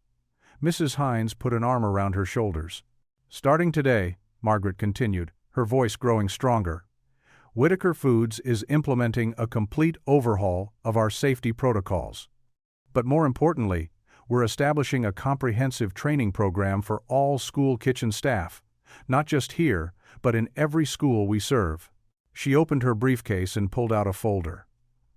Speaker 1: Mrs. Hines put an arm around her shoulders. "Starting today," Margaret continued, her voice growing stronger, "Whitaker Foods is implementing a complete overhaul of our safety protocols. But more importantly, we're establishing a comprehensive training program for all school kitchen staff, not just here, but in every school we serve." She opened her briefcase and pulled out a folder.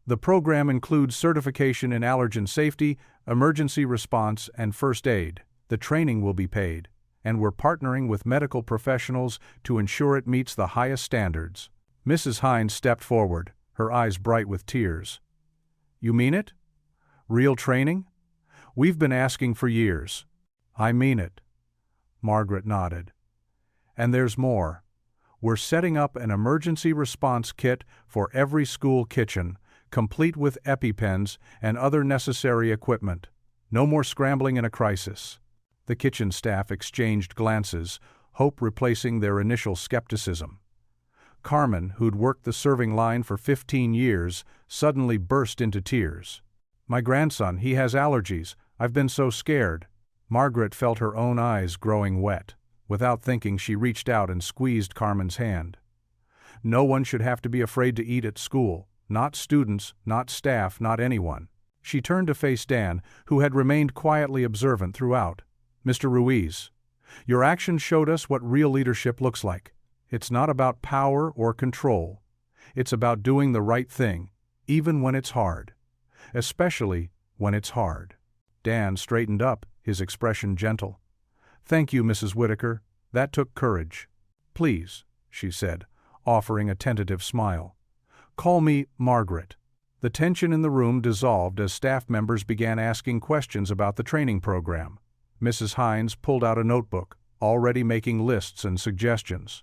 Speaker 1: "The program includes certification in allergen safety, emergency response, and first aid. The training will be paid, and we're partnering with medical professionals to ensure it meets the highest standards." Mrs. Hines stepped forward, her eyes bright with tears. "You mean it? Real training? We've been asking for years." "I mean it." Margaret nodded. "And there's more. We're setting up an emergency response kit for every school kitchen, complete with EpiPens and other necessary equipment. No more scrambling in a crisis." The kitchen staff exchanged glances, hope replacing their initial skepticism. Carmen, who'd worked the serving line for 15 years, suddenly burst into tears. "My grandson, he has allergies. I've been so scared." Margaret felt her own eyes growing wet. Without thinking, she reached out and squeezed Carmen's hand. "No one should have to be afraid to eat at school. Not students, not staff, not anyone." She turned to face Dan, who had remained quietly observant throughout. "Mr. Ruiz, your actions showed us what real leadership looks like. It's not about power or control. It's about doing the right thing, even when it's hard. Especially when it's hard." Dan straightened up, his expression gentle. "Thank you, Mrs. Whitaker. That took courage." "Please," she said, offering a tentative smile. "Call me Margaret." The tension in the room dissolved as staff members began asking questions about the training program. Mrs. Hines pulled out a notebook, already making lists and suggestions.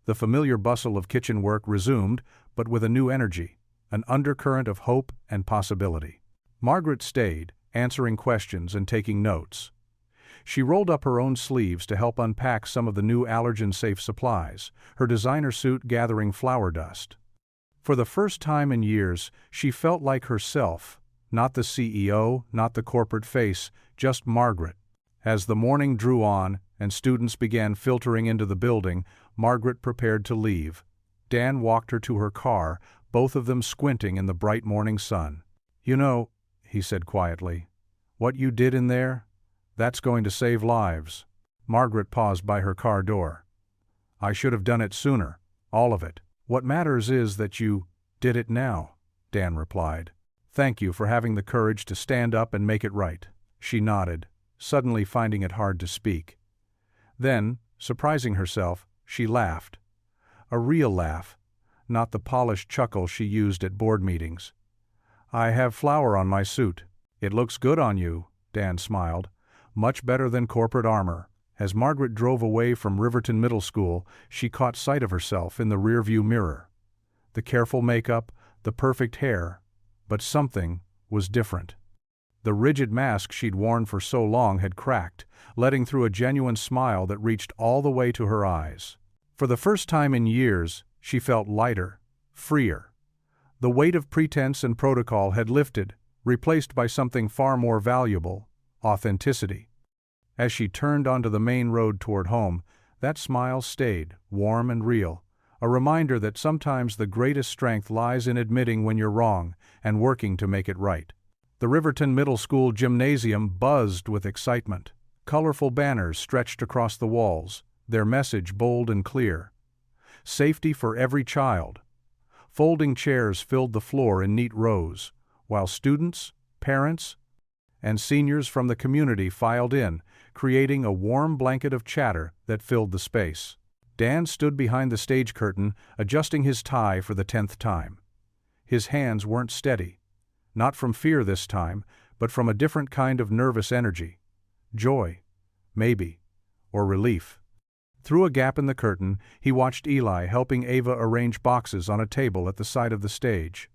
Speaker 1: The familiar bustle of kitchen work resumed, but with a new energy, an undercurrent of hope and possibility. Margaret stayed, answering questions and taking notes. She rolled up her own sleeves to help unpack some of the new allergen-safe supplies, her designer suit gathering flour dust. For the first time in years, she felt like herself, not the CEO, not the corporate face, just Margaret. As the morning drew on and students began filtering into the building, Margaret prepared to leave. Dan walked her to her car, both of them squinting in the bright morning sun. "You know," he said quietly, "what you did in there? That's going to save lives." Margaret paused by her car door. "I should have done it sooner, all of it." "What matters is that you did it now," Dan replied. "Thank you for having the courage to stand up and make it right." She nodded, suddenly finding it hard to speak. Then, surprising herself, she laughed. A real laugh, not the polished chuckle she used at board meetings. "I have flour on my suit." "It looks good on you," Dan smiled. "Much better than corporate armor." As Margaret drove away from Riverton Middle School, she caught sight of herself in the rearview mirror. The careful makeup, the perfect hair, but something was different. The rigid mask she'd worn for so long had cracked, letting through a genuine smile that reached all the way to her eyes. For the first time in years, she felt lighter, freer. The weight of pretense and protocol had lifted, replaced by something far more valuable: authenticity. As she turned onto the main road toward home, that smile stayed, warm and real, a reminder that sometimes the greatest strength lies in admitting when you're wrong and working to make it right. The Riverton Middle School gymnasium buzzed with excitement. Colorful banners stretched across the walls, their message bold and clear. Safety for every child. Folding chairs filled the floor in neat rows, while students, parents, and seniors from the community filed in, creating a warm blanket of chatter that filled the space. Dan stood behind the stage curtain, adjusting his tie for the 10th time. His hands weren't steady. Not from fear this time, but from a different kind of nervous energy. Joy, maybe, or relief. Through a gap in the curtain, he watched Eli helping Ava arrange boxes on a table at the side of the stage.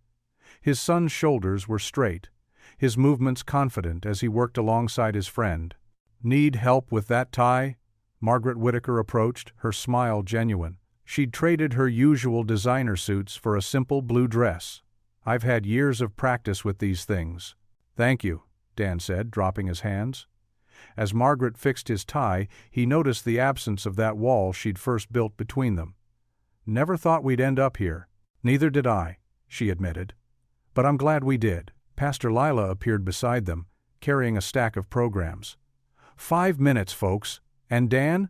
Speaker 1: His son's shoulders were straight, his movements confident as he worked alongside his friend. "Need help with that tie?" Margaret Whitaker approached, her smile genuine. She'd traded her usual designer suits for a simple blue dress. "I've had years of practice with these things." "Thank you," Dan said, dropping his hands. As Margaret fixed his tie, he noticed the absence of that wall she'd first built between them. "Never thought we'd end up here." "Neither did I," she admitted. "But I'm glad we did." Pastor Lila appeared beside them, carrying a stack of programs. "5 minutes, folks. And Dan?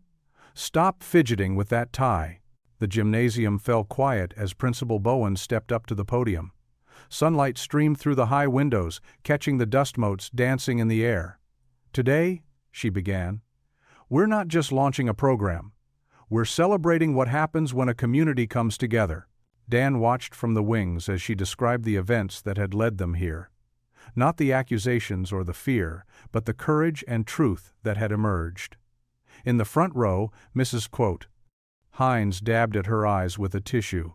Speaker 1: Stop fidgeting with that tie." The gymnasium fell quiet as Principal Bowen stepped up to the podium. Sunlight streamed through the high windows, catching the dust motes dancing in the air. "Today," she began, "we're not just launching a program. We're celebrating what happens when a community comes together." Dan watched from the wings as she described the events that had led them here. Not the accusations or the fear, but the courage and truth that had emerged. In the front row, Mrs. Hines dabbed at her eyes with a tissue.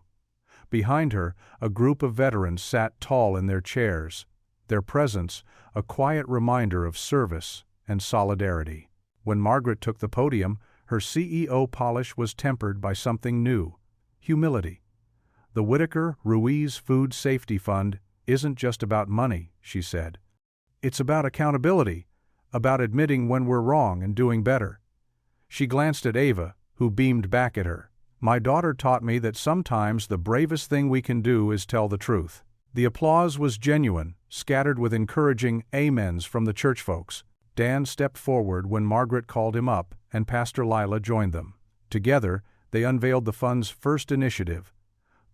Speaker 1: Behind her, a group of veterans sat tall in their chairs, their presence a quiet reminder of service and solidarity. When Margaret took the podium, her CEO polish was tempered by something new: humility. "The Whitaker Ruiz Food Safety Fund isn't just about money," she said. "It's about accountability, about admitting when we're wrong and doing better." She glanced at Ava, who beamed back at her. "My daughter taught me that sometimes the bravest thing we can do is tell the truth." The applause was genuine, scattered with encouraging amens from the church folks. Dan stepped forward when Margaret called him up, and Pastor Lila joined them. Together, they unveiled the fund's first initiative: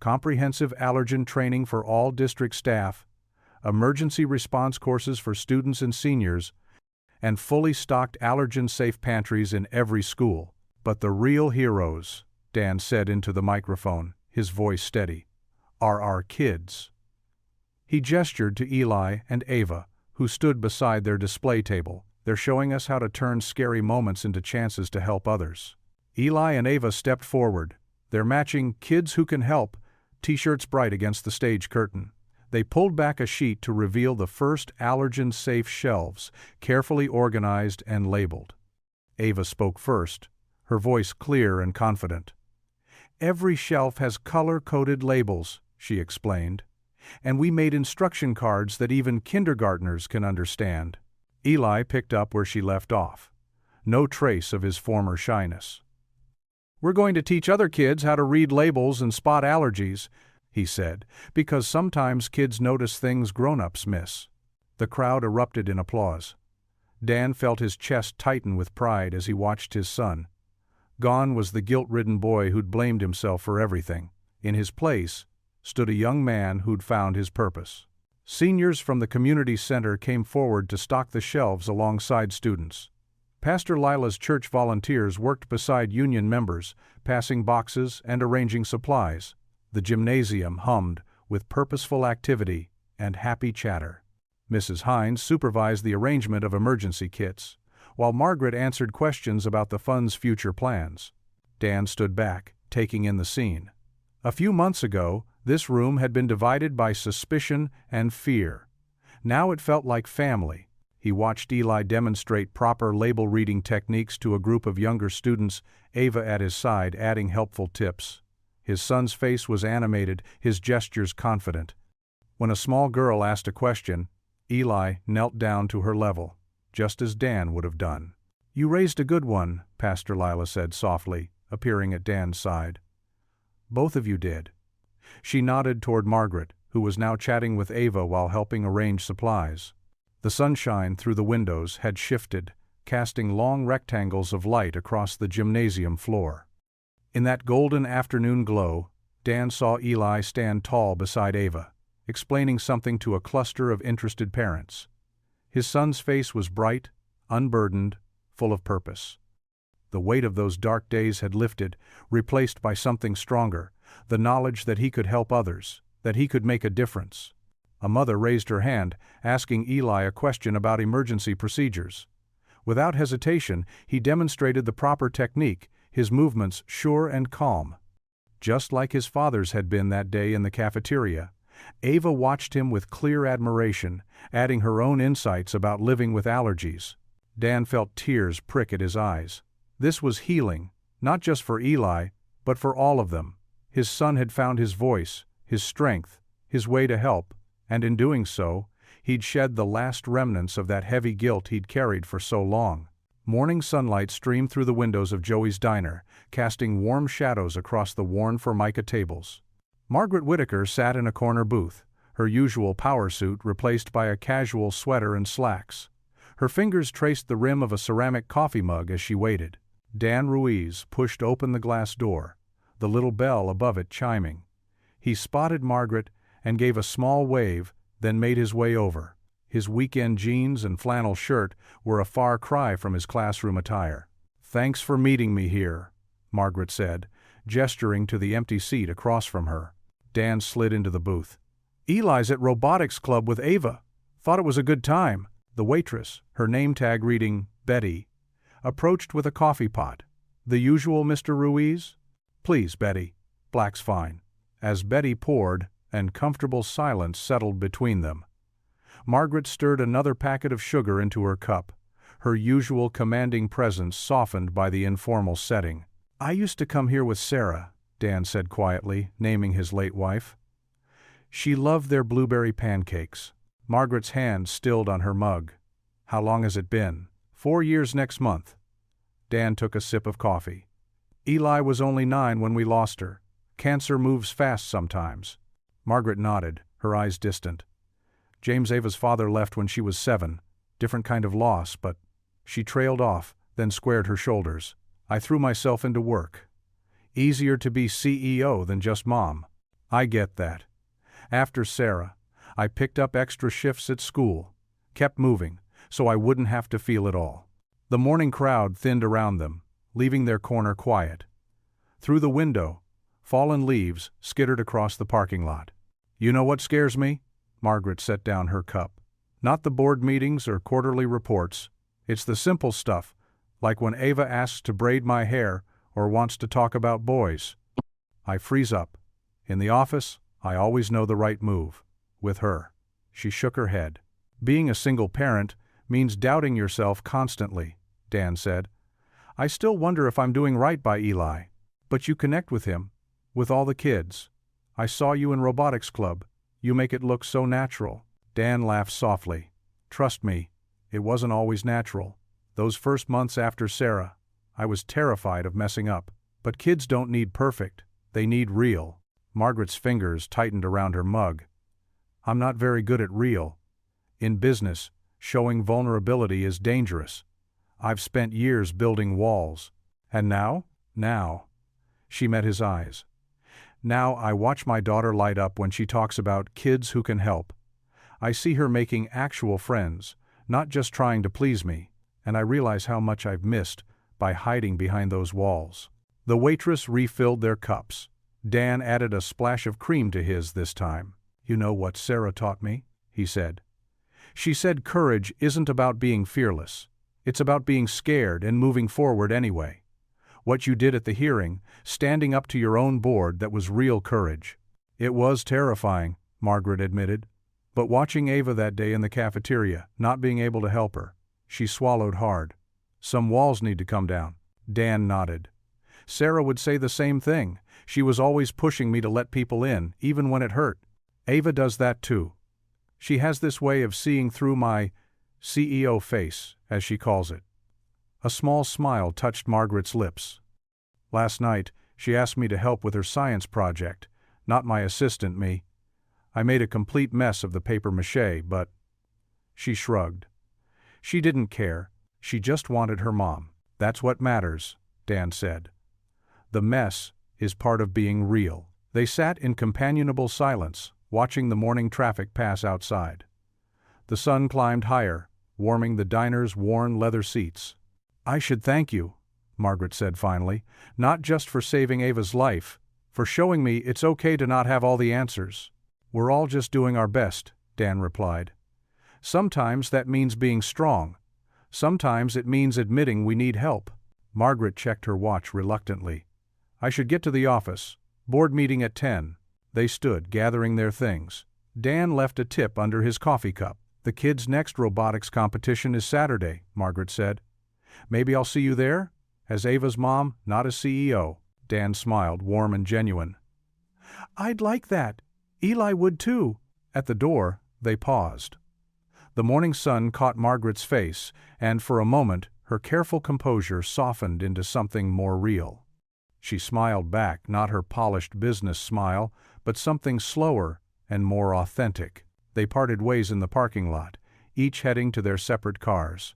Speaker 1: comprehensive allergen training for all district staff, emergency response courses for students and seniors, and fully stocked allergen-safe pantries in every school. "But the real heroes," Dan said into the microphone, his voice steady, "are our kids." He gestured to Eli and Ava, who stood beside their display table. "They're showing us how to turn scary moments into chances to help others." Eli and Ava stepped forward, their matching "Kids Who Can Help" t-shirts bright against the stage curtain. They pulled back a sheet to reveal the first allergen-safe shelves, carefully organized and labeled. Ava spoke first, her voice clear and confident. "Every shelf has color-coded labels," she explained, "and we made instruction cards that even kindergartners can understand." Eli picked up where she left off. No trace of his former shyness. "We're going to teach other kids how to read labels and spot allergies," he said, "because sometimes kids notice things grown-ups miss." The crowd erupted in applause. Dan felt his chest tighten with pride as he watched his son. Gone was the guilt-ridden boy who'd blamed himself for everything. In his place stood a young man who'd found his purpose. Seniors from the community center came forward to stock the shelves alongside students. Pastor Lila's church volunteers worked beside union members, passing boxes and arranging supplies. The gymnasium hummed with purposeful activity and happy chatter. Mrs. Hines supervised the arrangement of emergency kits, while Margaret answered questions about the fund's future plans. Dan stood back, taking in the scene. A few months ago, this room had been divided by suspicion and fear. Now it felt like family. He watched Eli demonstrate proper label-reading techniques to a group of younger students, Ava at his side adding helpful tips. His son's face was animated, his gestures confident. When a small girl asked a question, Eli knelt down to her level, just as Dan would have done. "You raised a good one," Pastor Lila said softly, appearing at Dan's side. "Both of you did." She nodded toward Margaret, who was now chatting with Ava while helping arrange supplies. The sunshine through the windows had shifted, casting long rectangles of light across the gymnasium floor. In that golden afternoon glow, Dan saw Eli stand tall beside Ava, explaining something to a cluster of interested parents. His son's face was bright, unburdened, full of purpose. The weight of those dark days had lifted, replaced by something stronger, the knowledge that he could help others, that he could make a difference. A mother raised her hand, asking Eli a question about emergency procedures. Without hesitation, he demonstrated the proper technique, his movements sure and calm. Just like his father's had been that day in the cafeteria, Ava watched him with clear admiration, adding her own insights about living with allergies. Dan felt tears prick at his eyes. This was healing, not just for Eli, but for all of them. His son had found his voice, his strength, his way to help, and in doing so, he'd shed the last remnants of that heavy guilt he'd carried for so long. Morning sunlight streamed through the windows of Joey's diner, casting warm shadows across the worn Formica tables. Margaret Whitaker sat in a corner booth, her usual power suit replaced by a casual sweater and slacks. Her fingers traced the rim of a ceramic coffee mug as she waited. Dan Ruiz pushed open the glass door, the little bell above it chiming. He spotted Margaret and gave a small wave, then made his way over. His weekend jeans and flannel shirt were a far cry from his classroom attire. "Thanks for meeting me here," Margaret said, gesturing to the empty seat across from her. Dan slid into the booth. "Eli's at Robotics Club with Ava. Thought it was a good time." The waitress, her name tag reading Betty, approached with a coffee pot. "The usual, Mr. Ruiz?" "Please, Betty. Black's fine." As Betty poured, and comfortable silence settled between them, Margaret stirred another packet of sugar into her cup, her usual commanding presence softened by the informal setting. "I used to come here with Sarah," Dan said quietly, naming his late wife. "She loved their blueberry pancakes." Margaret's hand stilled on her mug. "How long has it been?" 4 years next month." Dan took a sip of coffee. "Eli was only 9 when we lost her. Cancer moves fast sometimes." Margaret nodded, her eyes distant. "James Ava's father left when she was 7. Different kind of loss, but..." She trailed off, then squared her shoulders. "I threw myself into work. Easier to be CEO than just mom. I get that. After Sarah, I picked up extra shifts at school, kept moving, so I wouldn't have to feel it all." The morning crowd thinned around them, leaving their corner quiet. Through the window, fallen leaves skittered across the parking lot. "You know what scares me?" Margaret set down her cup. "Not the board meetings or quarterly reports. It's the simple stuff, like when Ava asks to braid my hair or wants to talk about boys. I freeze up. In the office, I always know the right move. With her." She shook her head. "Being a single parent means doubting yourself constantly," Dan said. "I still wonder if I'm doing right by Eli. But you connect with him, with all the kids. I saw you in Robotics Club. You make it look so natural." Dan laughed softly. "Trust me, it wasn't always natural. Those first months after Sarah, I was terrified of messing up. But kids don't need perfect, they need real." Margaret's fingers tightened around her mug. "I'm not very good at real. In business, showing vulnerability is dangerous. I've spent years building walls. And now?" "Now." She met his eyes. "Now I watch my daughter light up when she talks about kids who can help. I see her making actual friends, not just trying to please me. and I realize how much I've missed by hiding behind those walls." The waitress refilled their cups. Dan added a splash of cream to his this time. "You know what Sarah taught me?" he said. "She said courage isn't about being fearless. It's about being scared and moving forward anyway. What you did at the hearing, standing up to your own board, that was real courage." "It was terrifying," Margaret admitted. "But watching Ava that day in the cafeteria, not being able to help her," she swallowed hard. "Some walls need to come down." Dan nodded. "Sarah would say the same thing. She was always pushing me to let people in, even when it hurt. Ava does that too. She has this way of seeing through my CEO face, as she calls it." A small smile touched Margaret's lips. "Last night, she asked me to help with her science project, not my assistant, me. I made a complete mess of the papier-mâché, but—" She shrugged. She didn't care. She just wanted her mom. "That's what matters," Dan said. "The mess is part of being real." They sat in companionable silence, watching the morning traffic pass outside. The sun climbed higher, warming the diner's worn leather seats. "I should thank you," Margaret said finally, "not just for saving Ava's life, for showing me it's okay to not have all the answers." "We're all just doing our best," Dan replied. "Sometimes that means being strong. Sometimes it means admitting we need help." Margaret checked her watch reluctantly. "I should get to the office. Board meeting at 10. They stood, gathering their things. Dan left a tip under his coffee cup. "The kids' next robotics competition is Saturday," Margaret said. "Maybe I'll see you there? As Ava's mom, not as CEO." Dan smiled, warm and genuine. "I'd like that. Eli would too." At the door, they paused. The morning sun caught Margaret's face, and for a moment her careful composure softened into something more real. She smiled back, not her polished business smile, but something slower and more authentic. They parted ways in the parking lot, each heading to their separate cars.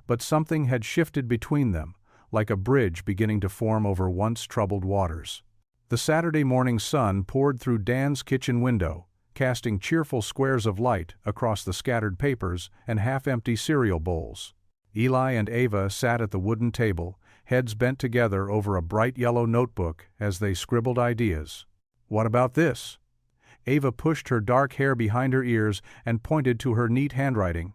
Speaker 1: But something had shifted between them, like a bridge beginning to form over once troubled waters. The Saturday morning sun poured through Dan's kitchen window, casting cheerful squares of light across the scattered papers and half-empty cereal bowls. Eli and Ava sat at the wooden table, heads bent together over a bright yellow notebook as they scribbled ideas. "What about this?" Ava pushed her dark hair behind her ears and pointed to her neat handwriting.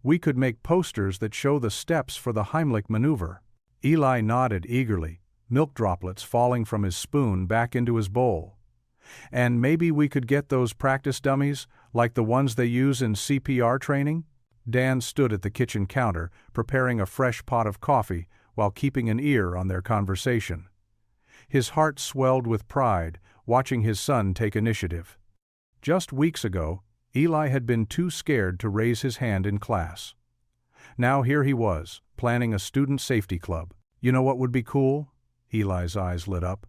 Speaker 1: "We could make posters that show the steps for the Heimlich maneuver." Eli nodded eagerly, milk droplets falling from his spoon back into his bowl. "And maybe we could get those practice dummies, like the ones they use in CPR training?" Dan stood at the kitchen counter, preparing a fresh pot of coffee while keeping an ear on their conversation. His heart swelled with pride, watching his son take initiative. Just weeks ago, Eli had been too scared to raise his hand in class. Now here he was, planning a student safety club. "You know what would be cool?" Eli's eyes lit up.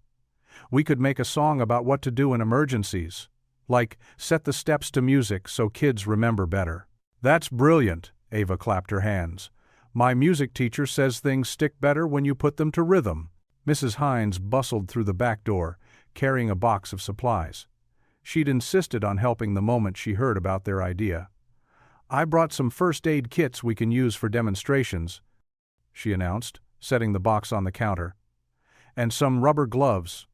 Speaker 1: "We could make a song about what to do in emergencies. Like, set the steps to music so kids remember better." "That's brilliant," Ava clapped her hands. "My music teacher says things stick better when you put them to rhythm." Mrs. Hines bustled through the back door, carrying a box of supplies. She'd insisted on helping the moment she heard about their idea. "I brought some first aid kits we can use for demonstrations," she announced, setting the box on the counter. "And some rubber gloves.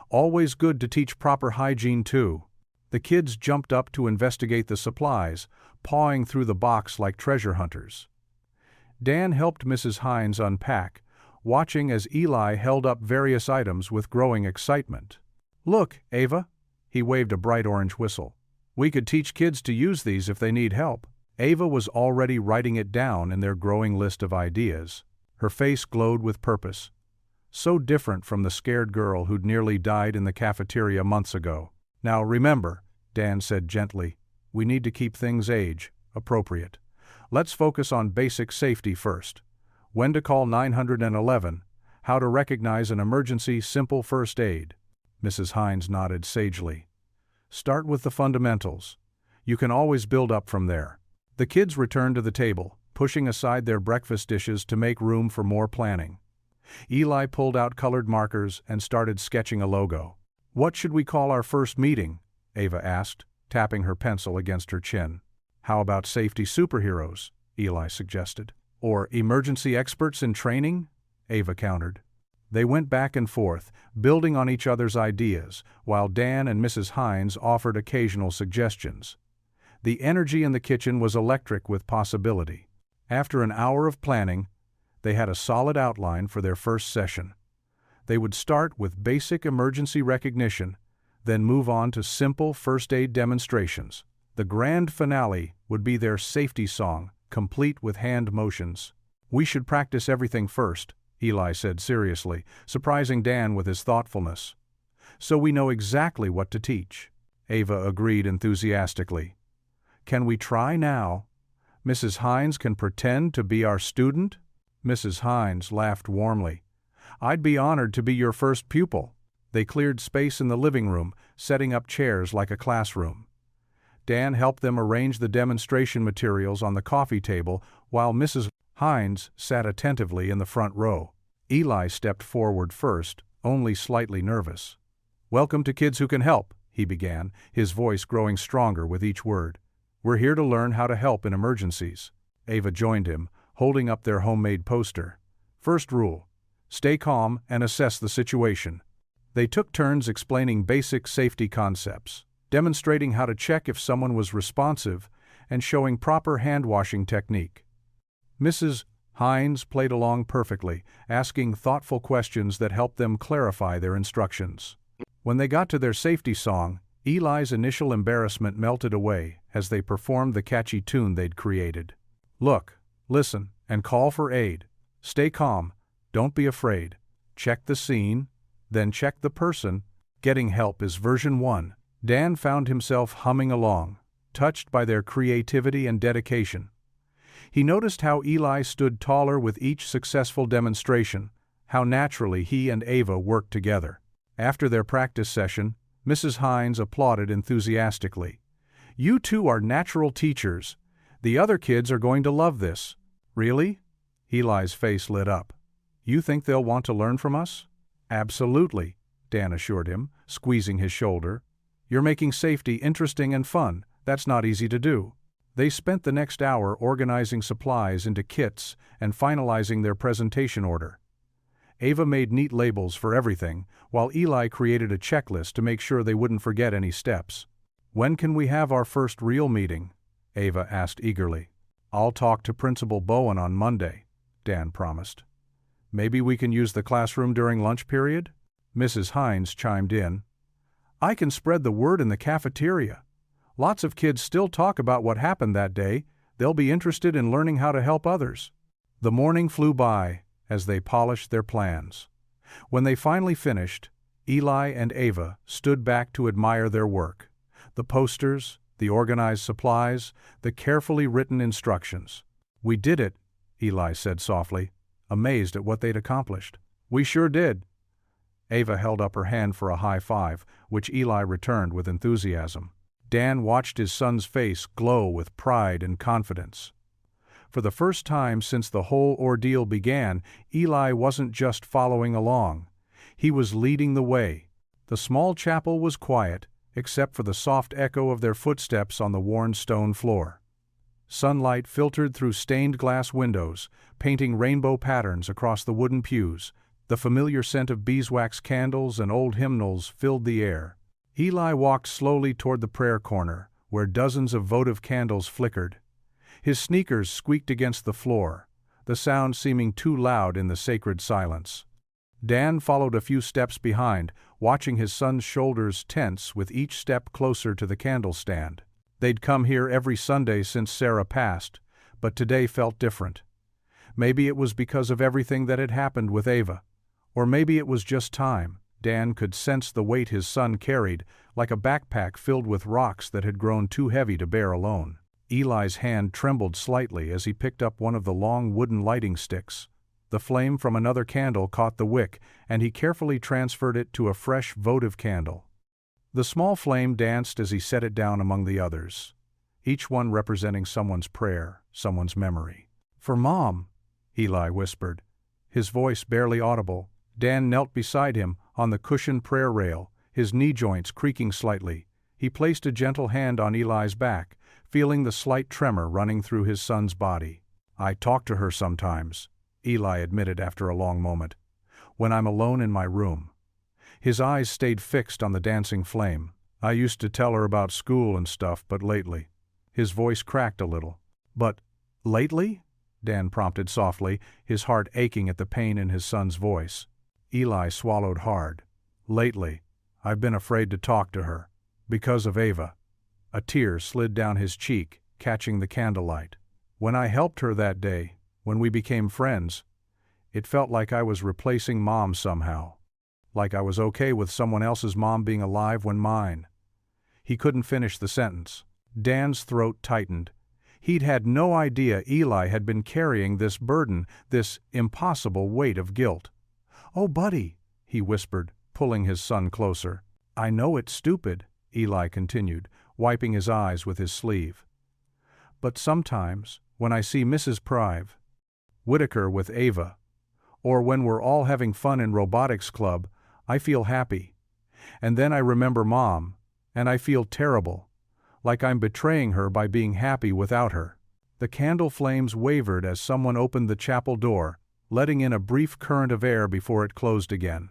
Speaker 1: Always good to teach proper hygiene too." The kids jumped up to investigate the supplies, pawing through the box like treasure hunters. Dan helped Mrs. Hines unpack, watching as Eli held up various items with growing excitement. "Look, Ava," he waved a bright orange whistle. "We could teach kids to use these if they need help." Ava was already writing it down in their growing list of ideas. Her face glowed with purpose. So different from the scared girl who'd nearly died in the cafeteria months ago. "Now remember," Dan said gently, "we need to keep things age-appropriate. Let's focus on basic safety first. When to call 911, how to recognize an emergency, simple first aid." Mrs. Hines nodded sagely. "Start with the fundamentals. You can always build up from there." The kids returned to the table, pushing aside their breakfast dishes to make room for more planning. Eli pulled out colored markers and started sketching a logo. "What should we call our first meeting?" Ava asked, tapping her pencil against her chin. "How about safety superheroes?" Eli suggested. Or emergency experts in training? Ava countered. They went back and forth, building on each other's ideas, while Dan and Mrs. Hines offered occasional suggestions. The energy in the kitchen was electric with possibility. After an hour of planning, they had a solid outline for their first session. They would start with basic emergency recognition, then move on to simple first aid demonstrations. The grand finale would be their safety song, complete with hand motions. "We should practice everything first," Eli said seriously, surprising Dan with his thoughtfulness. "So we know exactly what to teach." Ava agreed enthusiastically. "Can we try now? Mrs. Hines can pretend to be our student?" Mrs. Hines laughed warmly. "I'd be honored to be your first pupil." They cleared space in the living room, setting up chairs like a classroom. Dan helped them arrange the demonstration materials on the coffee table while Mrs. Hines sat attentively in the front row. Eli stepped forward first, only slightly nervous. "Welcome to Kids Who Can Help," he began, his voice growing stronger with each word. "We're here to learn how to help in emergencies." Ava joined him, holding up their homemade poster. "First rule: stay calm and assess the situation." They took turns explaining basic safety concepts, demonstrating how to check if someone was responsive, and showing proper hand-washing technique. Mrs. Hines played along perfectly, asking thoughtful questions that helped them clarify their instructions. When they got to their safety song, Eli's initial embarrassment melted away as they performed the catchy tune they'd created. "Look, listen, and call for aid. Stay calm, don't be afraid. Check the scene, then check the person. Getting help is version 1. Dan found himself humming along, touched by their creativity and dedication. He noticed how Eli stood taller with each successful demonstration, how naturally he and Ava worked together. After their practice session, Mrs. Hines applauded enthusiastically. "You two are natural teachers. The other kids are going to love this." "Really?" Eli's face lit up. "You think they'll want to learn from us?" "Absolutely," Dan assured him, squeezing his shoulder. "You're making safety interesting and fun. That's not easy to do." They spent the next hour organizing supplies into kits and finalizing their presentation order. Ava made neat labels for everything, while Eli created a checklist to make sure they wouldn't forget any steps. "When can we have our first real meeting?" Ava asked eagerly. "I'll talk to Principal Bowen on Monday," Dan promised. "Maybe we can use the classroom during lunch period?" Mrs. Hines chimed in. "I can spread the word in the cafeteria. Lots of kids still talk about what happened that day. They'll be interested in learning how to help others." The morning flew by as they polished their plans. When they finally finished, Eli and Ava stood back to admire their work. The posters, the organized supplies, the carefully written instructions. "We did it," Eli said softly, amazed at what they'd accomplished. "We sure did." Ava held up her hand for a high five, which Eli returned with enthusiasm. Dan watched his son's face glow with pride and confidence. For the first time since the whole ordeal began, Eli wasn't just following along. He was leading the way. The small chapel was quiet, except for the soft echo of their footsteps on the worn stone floor. Sunlight filtered through stained glass windows, painting rainbow patterns across the wooden pews. The familiar scent of beeswax candles and old hymnals filled the air. Eli walked slowly toward the prayer corner, where dozens of votive candles flickered. His sneakers squeaked against the floor, the sound seeming too loud in the sacred silence. Dan followed a few steps behind, watching his son's shoulders tense with each step closer to the candle stand. They'd come here every Sunday since Sarah passed, but today felt different. Maybe it was because of everything that had happened with Ava. Or maybe it was just time. Dan could sense the weight his son carried, like a backpack filled with rocks that had grown too heavy to bear alone. Eli's hand trembled slightly as he picked up one of the long wooden lighting sticks. The flame from another candle caught the wick, and he carefully transferred it to a fresh votive candle. The small flame danced as he set it down among the others, each one representing someone's prayer, someone's memory. "For Mom," Eli whispered, his voice barely audible. Dan knelt beside him on the cushioned prayer rail, his knee joints creaking slightly. He placed a gentle hand on Eli's back, feeling the slight tremor running through his son's body. I talk to her sometimes, Eli admitted after a long moment, when I'm alone in my room. His eyes stayed fixed on the dancing flame. I used to tell her about school and stuff, but lately. His voice cracked a little. But, lately? Dan prompted softly, his heart aching at the pain in his son's voice. Eli swallowed hard. Lately, I've been afraid to talk to her. Because of Ava. A tear slid down his cheek, catching the candlelight. When I helped her that day, when we became friends, it felt like I was replacing Mom somehow. Like I was okay with someone else's mom being alive when mine. He couldn't finish the sentence. Dan's throat tightened. He'd had no idea Eli had been carrying this burden, this impossible weight of guilt. "Oh, buddy," he whispered, pulling his son closer. "I know it's stupid," Eli continued, wiping his eyes with his sleeve. "But sometimes, when I see Mrs. Whitaker with Ava, or when we're all having fun in robotics club, I feel happy. And then I remember Mom, and I feel terrible, like I'm betraying her by being happy without her." The candle flames wavered as someone opened the chapel door, letting in a brief current of air before it closed again.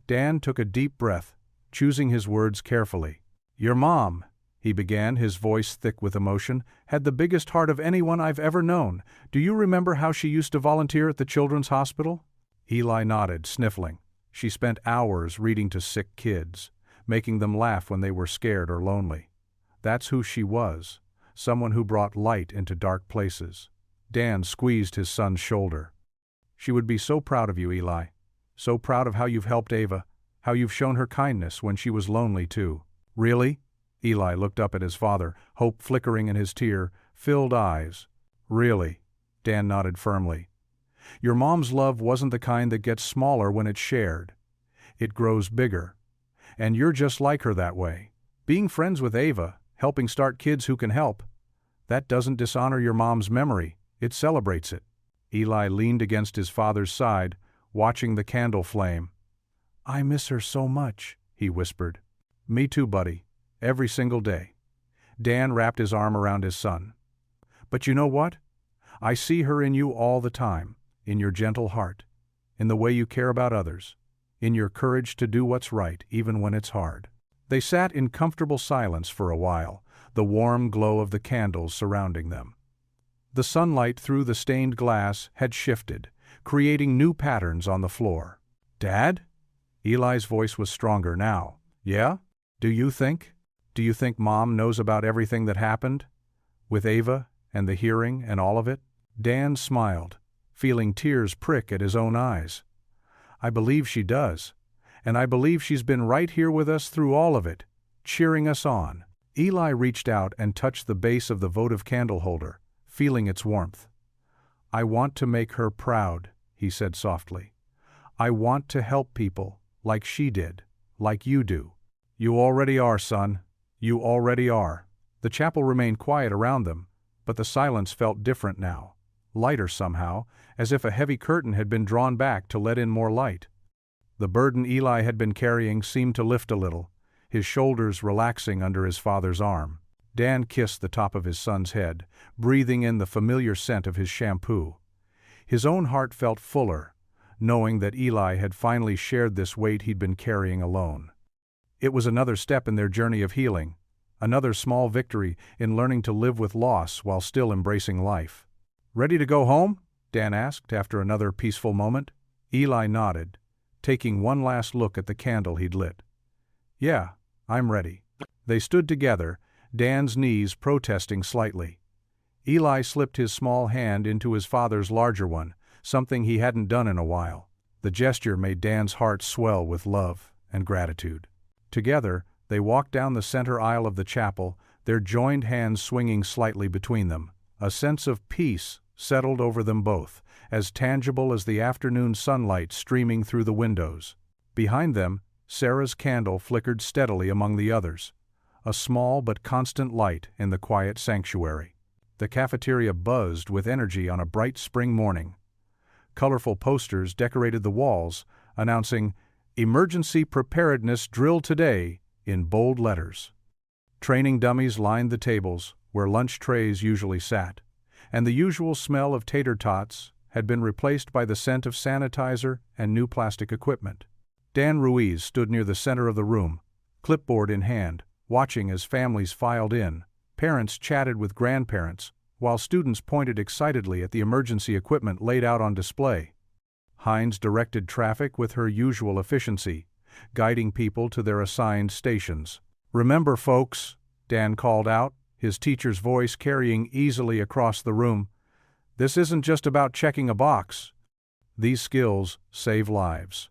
Speaker 1: Dan took a deep breath, choosing his words carefully. "Your mom," he began, his voice thick with emotion, "had the biggest heart of anyone I've ever known. Do you remember how she used to volunteer at the children's hospital?" Eli nodded, sniffling. She spent hours reading to sick kids, making them laugh when they were scared or lonely. That's who she was, someone who brought light into dark places. Dan squeezed his son's shoulder. "She would be so proud of you, Eli. So proud of how you've helped Ava, how you've shown her kindness when she was lonely too." "Really?" Eli looked up at his father, hope flickering in his tear-filled eyes. "Really?" Dan nodded firmly. "Your mom's love wasn't the kind that gets smaller when it's shared. It grows bigger. And you're just like her that way. Being friends with Ava, helping start kids who can help, that doesn't dishonor your mom's memory, it celebrates it." Eli leaned against his father's side, watching the candle flame. "I miss her so much," he whispered. "Me too, buddy. Every single day." Dan wrapped his arm around his son. "But you know what? I see her in you all the time, in your gentle heart, in the way you care about others, in your courage to do what's right even when it's hard." They sat in comfortable silence for a while, the warm glow of the candles surrounding them. The sunlight through the stained glass had shifted, creating new patterns on the floor. "Dad?" Eli's voice was stronger now. "Yeah? Do you think Mom knows about everything that happened? With Ava and the hearing and all of it?" Dan smiled, feeling tears prick at his own eyes. "I believe she does. And I believe she's been right here with us through all of it, cheering us on." Eli reached out and touched the base of the votive candle holder, feeling its warmth. "I want to make her proud," he said softly. "I want to help people, like she did, like you do." "You already are, son. You already are." The chapel remained quiet around them, but the silence felt different now, lighter somehow, as if a heavy curtain had been drawn back to let in more light. The burden Eli had been carrying seemed to lift a little, his shoulders relaxing under his father's arm. Dan kissed the top of his son's head, breathing in the familiar scent of his shampoo. His own heart felt fuller, knowing that Eli had finally shared this weight he'd been carrying alone. It was another step in their journey of healing, another small victory in learning to live with loss while still embracing life. "Ready to go home?" Dan asked after another peaceful moment. Eli nodded, taking one last look at the candle he'd lit. "Yeah, I'm ready." They stood together, Dan's knees protesting slightly. Eli slipped his small hand into his father's larger one, something he hadn't done in a while. The gesture made Dan's heart swell with love and gratitude. Together, they walked down the center aisle of the chapel, their joined hands swinging slightly between them. A sense of peace settled over them both, as tangible as the afternoon sunlight streaming through the windows. Behind them, Sarah's candle flickered steadily among the others, a small but constant light in the quiet sanctuary. The cafeteria buzzed with energy on a bright spring morning. Colorful posters decorated the walls, announcing, "Emergency Preparedness Drill Today," in bold letters. Training dummies lined the tables, where lunch trays usually sat, and the usual smell of tater tots had been replaced by the scent of sanitizer and new plastic equipment. Dan Ruiz stood near the center of the room, clipboard in hand, watching as families filed in. Parents chatted with grandparents, while students pointed excitedly at the emergency equipment laid out on display. Hines directed traffic with her usual efficiency, guiding people to their assigned stations. "Remember, folks," Dan called out, his teacher's voice carrying easily across the room, "this isn't just about checking a box. These skills save lives."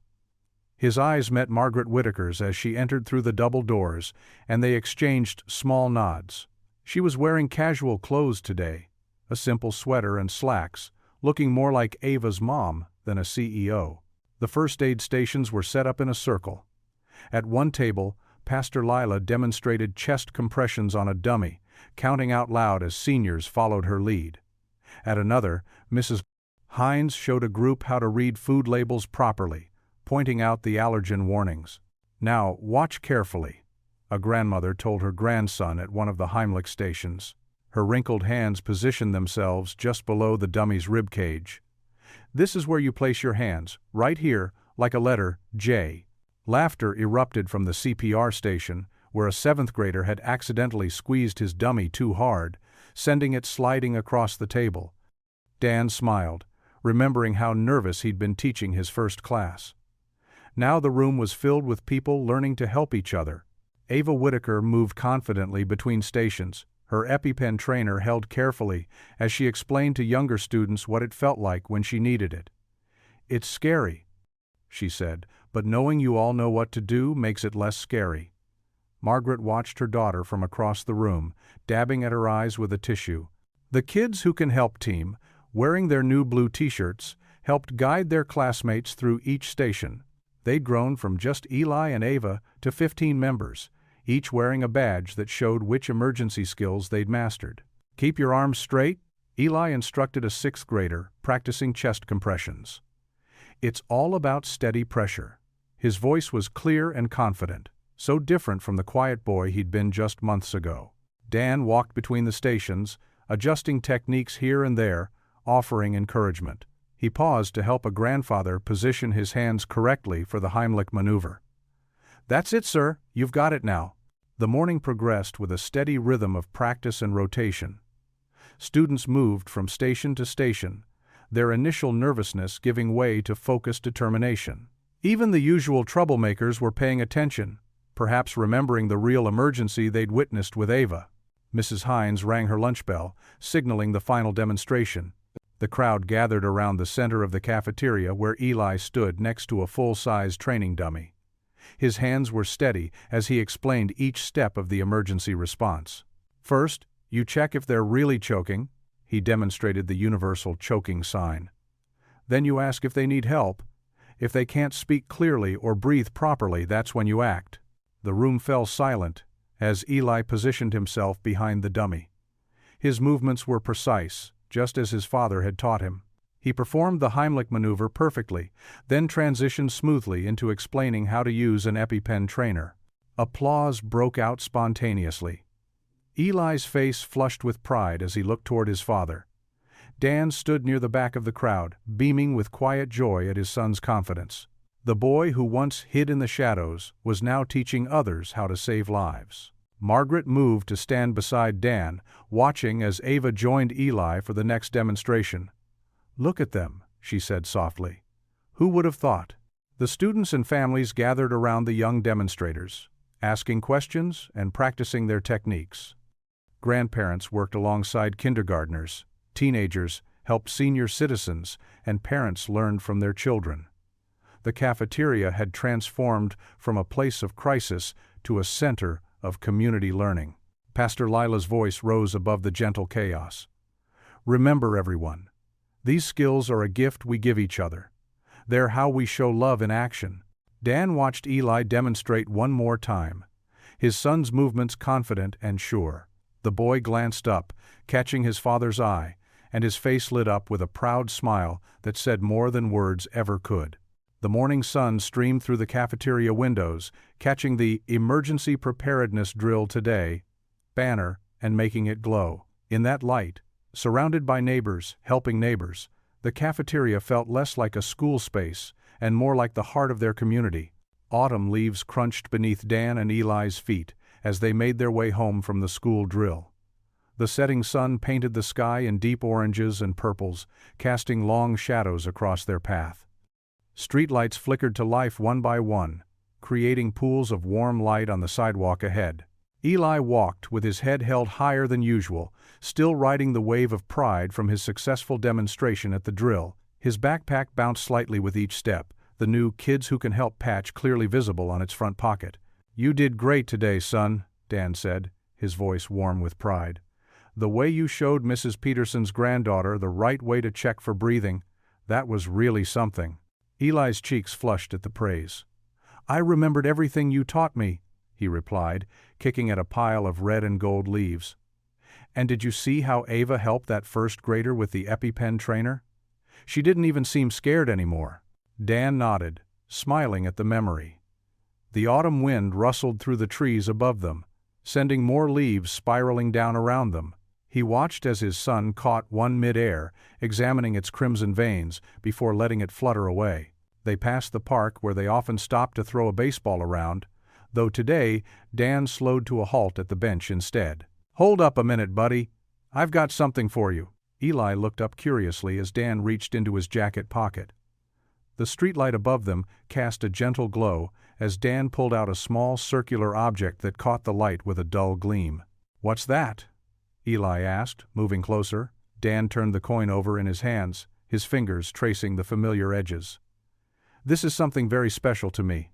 Speaker 1: His eyes met Margaret Whitaker's as she entered through the double doors, and they exchanged small nods. She was wearing casual clothes today, a simple sweater and slacks, looking more like Ava's mom than a CEO. The first aid stations were set up in a circle. At one table, Pastor Lila demonstrated chest compressions on a dummy, counting out loud as seniors followed her lead. At another, Mrs. Hines showed a group how to read food labels properly, pointing out the allergen warnings. "Now, watch carefully," a grandmother told her grandson at one of the Heimlich stations. Her wrinkled hands positioned themselves just below the dummy's rib cage. "This is where you place your hands, right here, like a letter J." Laughter erupted from the CPR station, where a 7th grader had accidentally squeezed his dummy too hard, sending it sliding across the table. Dan smiled, remembering how nervous he'd been teaching his first class. Now the room was filled with people learning to help each other. Ava Whitaker moved confidently between stations, her EpiPen trainer held carefully as she explained to younger students what it felt like when she needed it. "It's scary," she said, "but knowing you all know what to do makes it less scary." Margaret watched her daughter from across the room, dabbing at her eyes with a tissue. The Kids Who Can Help team, wearing their new blue t-shirts, helped guide their classmates through each station. They'd grown from just Eli and Ava to 15 members, each wearing a badge that showed which emergency skills they'd mastered. "Keep your arms straight," Eli instructed a 6th grader, practicing chest compressions. "It's all about steady pressure." His voice was clear and confident, so different from the quiet boy he'd been just months ago. Dan walked between the stations, adjusting techniques here and there, offering encouragement. He paused to help a grandfather position his hands correctly for the Heimlich maneuver. "That's it, sir, you've got it now." The morning progressed with a steady rhythm of practice and rotation. Students moved from station to station, their initial nervousness giving way to focused determination. Even the usual troublemakers were paying attention, perhaps remembering the real emergency they'd witnessed with Ava. Mrs. Hines rang her lunch bell, signaling the final demonstration. The crowd gathered around the center of the cafeteria where Eli stood next to a full-size training dummy. His hands were steady as he explained each step of the emergency response. "First, you check if they're really choking." He demonstrated the universal choking sign. "Then you ask if they need help. If they can't speak clearly or breathe properly, that's when you act." The room fell silent as Eli positioned himself behind the dummy. His movements were precise, just as his father had taught him. He performed the Heimlich maneuver perfectly, then transitioned smoothly into explaining how to use an EpiPen trainer. Applause broke out spontaneously. Eli's face flushed with pride as he looked toward his father. Dan stood near the back of the crowd, beaming with quiet joy at his son's confidence. The boy who once hid in the shadows was now teaching others how to save lives. Margaret moved to stand beside Dan, watching as Ava joined Eli for the next demonstration. "Look at them," she said softly. "Who would have thought?" The students and families gathered around the young demonstrators, asking questions and practicing their techniques. Grandparents worked alongside kindergartners, teenagers helped senior citizens, and parents learned from their children. The cafeteria had transformed from a place of crisis to a center of community learning. Pastor Lila's voice rose above the gentle chaos. "Remember, everyone, these skills are a gift we give each other. They're how we show love in action." Dan watched Eli demonstrate one more time, his son's movements confident and sure. The boy glanced up, catching his father's eye, and his face lit up with a proud smile that said more than words ever could. The morning sun streamed through the cafeteria windows, catching the "Emergency Preparedness Drill Today" banner and making it glow. In that light, Surrounded by neighbors, helping neighbors, the cafeteria felt less like a school space and more like the heart of their community. Autumn leaves crunched beneath Dan and Eli's feet as they made their way home from the school drill. The setting sun painted the sky in deep oranges and purples, casting long shadows across their path. Streetlights flickered to life one by one, creating pools of warm light on the sidewalk ahead. Eli walked with his head held higher than usual, still riding the wave of pride from his successful demonstration at the drill. His backpack bounced slightly with each step, the new Kids Who Can Help patch clearly visible on its front pocket. "You did great today, son," Dan said, his voice warm with pride. "The way you showed Mrs. Peterson's granddaughter the right way to check for breathing, that was really something." Eli's cheeks flushed at the praise. "I remembered everything you taught me," he replied, kicking at a pile of red and gold leaves. "And did you see how Ava helped that first grader with the EpiPen trainer? She didn't even seem scared anymore." Dan nodded, smiling at the memory. The autumn wind rustled through the trees above them, sending more leaves spiraling down around them. He watched as his son caught one mid-air, examining its crimson veins before letting it flutter away. They passed the park where they often stopped to throw a baseball around, though today Dan slowed to a halt at the bench instead. "Hold up a minute, buddy. I've got something for you." Eli looked up curiously as Dan reached into his jacket pocket. The streetlight above them cast a gentle glow as Dan pulled out a small circular object that caught the light with a dull gleam. "What's that?" Eli asked, moving closer. Dan turned the coin over in his hands, his fingers tracing the familiar edges. "This is something very special to me.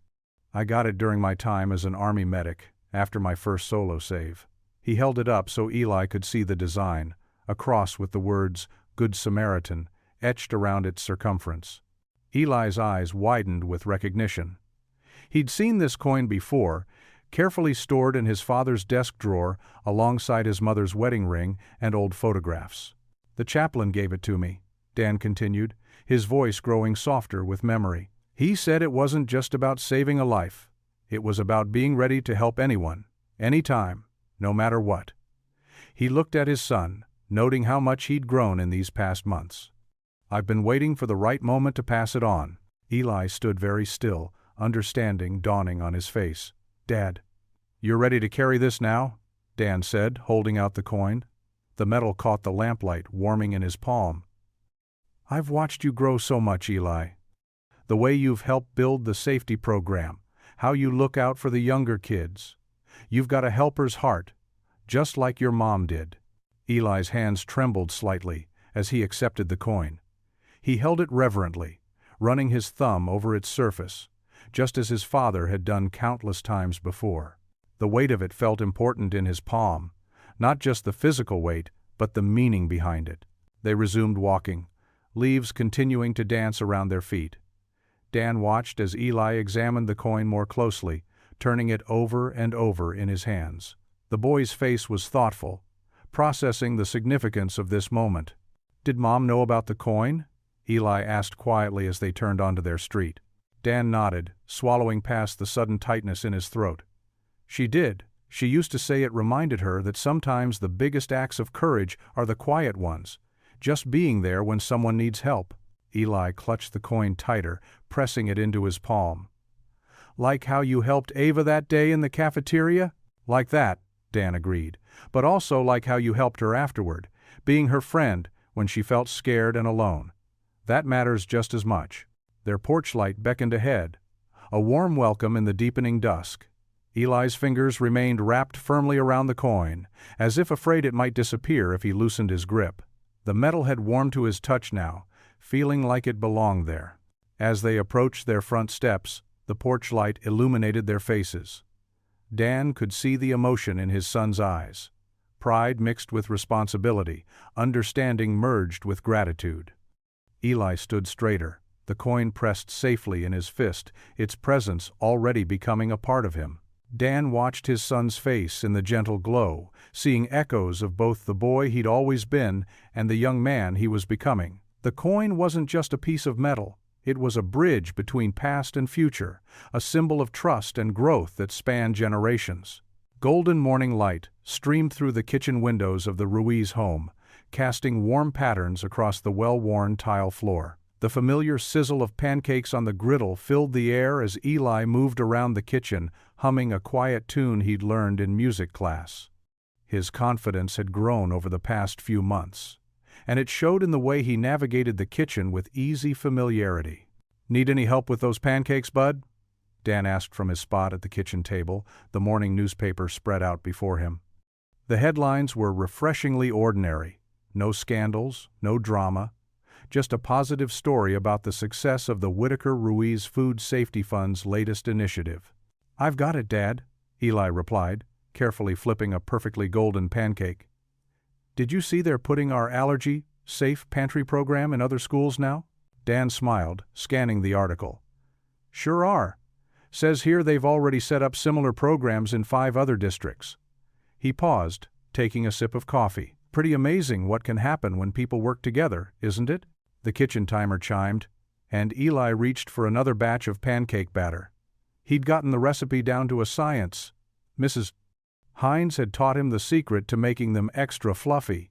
Speaker 1: I got it during my time as an Army medic, after my first solo save." He held it up so Eli could see the design, a cross with the words, "Good Samaritan," etched around its circumference. Eli's eyes widened with recognition. He'd seen this coin before, carefully stored in his father's desk drawer alongside his mother's wedding ring and old photographs. "The chaplain gave it to me," Dan continued, his voice growing softer with memory. "He said it wasn't just about saving a life. It was about being ready to help anyone, anytime, no matter what." He looked at his son, noting how much he'd grown in these past months. "I've been waiting for the right moment to pass it on." Eli stood very still, understanding dawning on his face. "Dad, you're ready to carry this now?" Dan said, holding out the coin. The metal caught the lamplight, warming in his palm. "I've watched you grow so much, Eli. The way you've helped build the safety program, how you look out for the younger kids. You've got a helper's heart, just like your mom did." Eli's hands trembled slightly as he accepted the coin. He held it reverently, running his thumb over its surface, just as his father had done countless times before. The weight of it felt important in his palm, not just the physical weight, but the meaning behind it. They resumed walking, leaves continuing to dance around their feet. Dan watched as Eli examined the coin more closely, turning it over and over in his hands. The boy's face was thoughtful, processing the significance of this moment. "Did Mom know about the coin?" Eli asked quietly as they turned onto their street. Dan nodded, swallowing past the sudden tightness in his throat. "She did. She used to say it reminded her that sometimes the biggest acts of courage are the quiet ones, just being there when someone needs help." Eli clutched the coin tighter, pressing it into his palm. "Like how you helped Ava that day in the cafeteria?" "Like that," Dan agreed, "but also like how you helped her afterward, being her friend when she felt scared and alone. That matters just as much." Their porch light beckoned ahead, a warm welcome in the deepening dusk. Eli's fingers remained wrapped firmly around the coin, as if afraid it might disappear if he loosened his grip. The metal had warmed to his touch now, feeling like it belonged there. As they approached their front steps, the porch light illuminated their faces. Dan could see the emotion in his son's eyes. Pride mixed with responsibility, understanding merged with gratitude. Eli stood straighter, the coin pressed safely in his fist, its presence already becoming a part of him. Dan watched his son's face in the gentle glow, seeing echoes of both the boy he'd always been and the young man he was becoming. The coin wasn't just a piece of metal, it was a bridge between past and future, a symbol of trust and growth that spanned generations. Golden morning light streamed through the kitchen windows of the Ruiz home, casting warm patterns across the well-worn tile floor. The familiar sizzle of pancakes on the griddle filled the air as Eli moved around the kitchen, humming a quiet tune he'd learned in music class. His confidence had grown over the past few months, and it showed in the way he navigated the kitchen with easy familiarity. "Need any help with those pancakes, bud?" Dan asked from his spot at the kitchen table, the morning newspaper spread out before him. The headlines were refreshingly ordinary. No scandals, no drama, just a positive story about the success of the Whitaker Ruiz Food Safety Fund's latest initiative. "I've got it, Dad," Eli replied, carefully flipping a perfectly golden pancake. "Did you see they're putting our allergy-safe pantry program in other schools now?" Dan smiled, scanning the article. "Sure are. Says here they've already set up similar programs in 5 other districts." He paused, taking a sip of coffee. "Pretty amazing what can happen when people work together, isn't it?" The kitchen timer chimed, and Eli reached for another batch of pancake batter. He'd gotten the recipe down to a science. Mrs. Hines had taught him the secret to making them extra fluffy.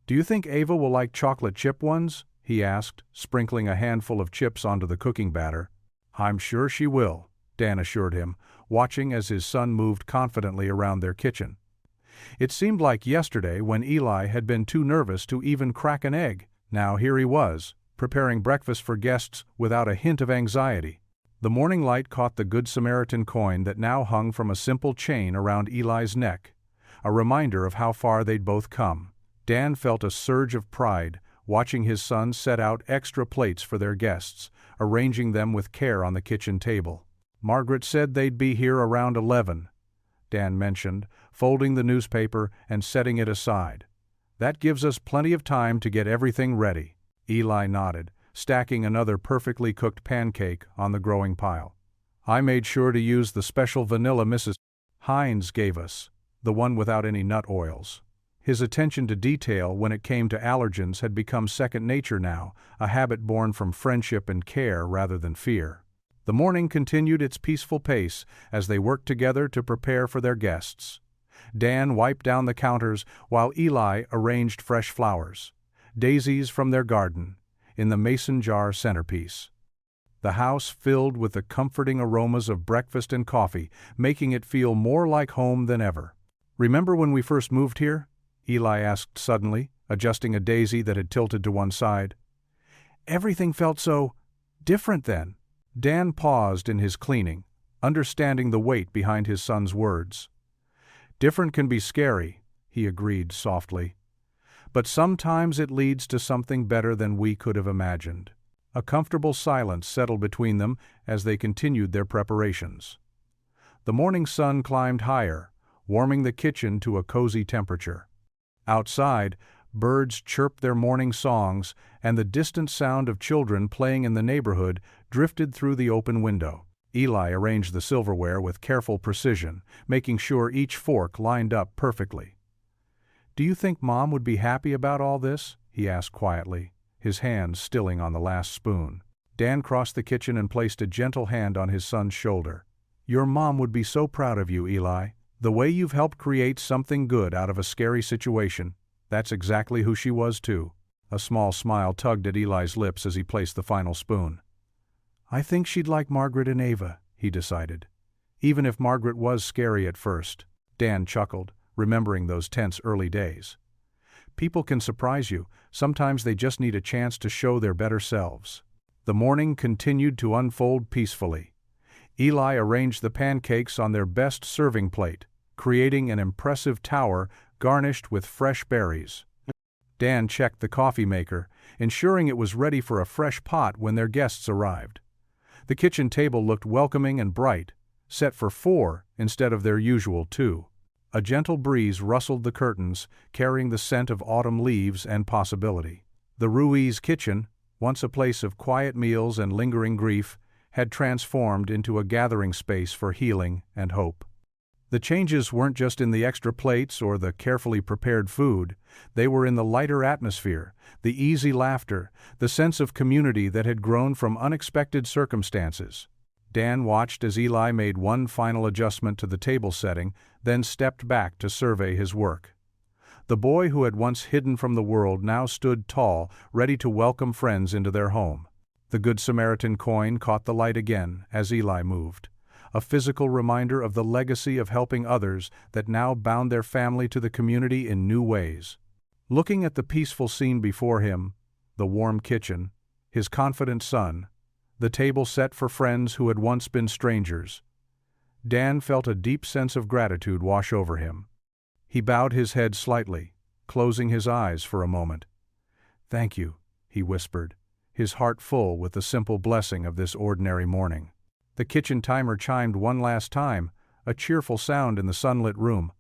Speaker 1: "Do you think Ava will like chocolate chip ones?" he asked, sprinkling a handful of chips onto the cooking batter. "I'm sure she will," Dan assured him, watching as his son moved confidently around their kitchen. It seemed like yesterday when Eli had been too nervous to even crack an egg. Now here he was, preparing breakfast for guests without a hint of anxiety. The morning light caught the Good Samaritan coin that now hung from a simple chain around Eli's neck, a reminder of how far they'd both come. Dan felt a surge of pride, watching his son set out extra plates for their guests, arranging them with care on the kitchen table. "Margaret said they'd be here around 11, Dan mentioned, folding the newspaper and setting it aside. "That gives us plenty of time to get everything ready." Eli nodded, stacking another perfectly cooked pancake on the growing pile. "I made sure to use the special vanilla Mrs. Hines gave us, the one without any nut oils." His attention to detail when it came to allergens had become second nature now, a habit born from friendship and care rather than fear. The morning continued its peaceful pace as they worked together to prepare for their guests. Dan wiped down the counters while Eli arranged fresh flowers, daisies from their garden, in the mason jar centerpiece. The house filled with the comforting aromas of breakfast and coffee, making it feel more like home than ever. "Remember when we first moved here?" Eli asked suddenly, adjusting a daisy that had tilted to one side. "Everything felt so different then." Dan paused in his cleaning, understanding the weight behind his son's words. "Different can be scary," he agreed softly. "But sometimes it leads to something better than we could have imagined." A comfortable silence settled between them as they continued their preparations. The morning sun climbed higher, warming the kitchen to a cozy temperature. Outside, birds chirped their morning songs, and the distant sound of children playing in the neighborhood drifted through the open window. Eli arranged the silverware with careful precision, making sure each fork lined up perfectly. "Do you think Mom would be happy about all this?" he asked quietly, his hand stilling on the last spoon. Dan crossed the kitchen and placed a gentle hand on his son's shoulder. "Your mom would be so proud of you, Eli. The way you've helped create something good out of a scary situation, that's exactly who she was too." A small smile tugged at Eli's lips as he placed the final spoon. "I think she'd like Margaret and Ava," he decided. Even if Margaret was scary at first. Dan chuckled, remembering those tense early days. People can surprise you, sometimes they just need a chance to show their better selves. The morning continued to unfold peacefully. Eli arranged the pancakes on their best serving plate, creating an impressive tower garnished with fresh berries. Dan checked the coffee maker, ensuring it was ready for a fresh pot when their guests arrived. The kitchen table looked welcoming and bright, set for 4 instead of their usual 2. A gentle breeze rustled the curtains, carrying the scent of autumn leaves and possibility. The Ruiz kitchen, once a place of quiet meals and lingering grief, had transformed into a gathering space for healing and hope. The changes weren't just in the extra plates or the carefully prepared food, they were in the lighter atmosphere, the easy laughter, the sense of community that had grown from unexpected circumstances. Dan watched as Eli made one final adjustment to the table setting, then stepped back to survey his work. The boy who had once hidden from the world now stood tall, ready to welcome friends into their home. The Good Samaritan coin caught the light again as Eli moved, a physical reminder of the legacy of helping others that now bound their family to the community in new ways. Looking at the peaceful scene before him, the warm kitchen, his confident son, the table set for friends who had once been strangers, Dan felt a deep sense of gratitude wash over him. He bowed his head slightly, closing his eyes for a moment. "Thank you," he whispered, his heart full with the simple blessing of this ordinary morning. The kitchen timer chimed one last time, a cheerful sound in the sunlit room.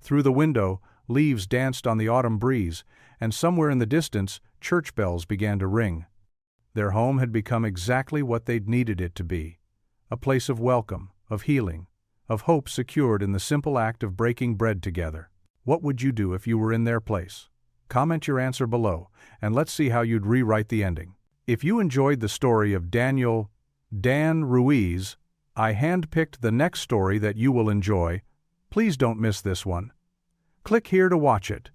Speaker 1: Through the window, leaves danced on the autumn breeze, and somewhere in the distance, church bells began to ring. Their home had become exactly what they'd needed it to be, a place of welcome, of healing, of hope secured in the simple act of breaking bread together. What would you do if you were in their place? Comment your answer below, and let's see how you'd rewrite the ending. If you enjoyed the story of Dan Ruiz, I handpicked the next story that you will enjoy. Please don't miss this one. Click here to watch it.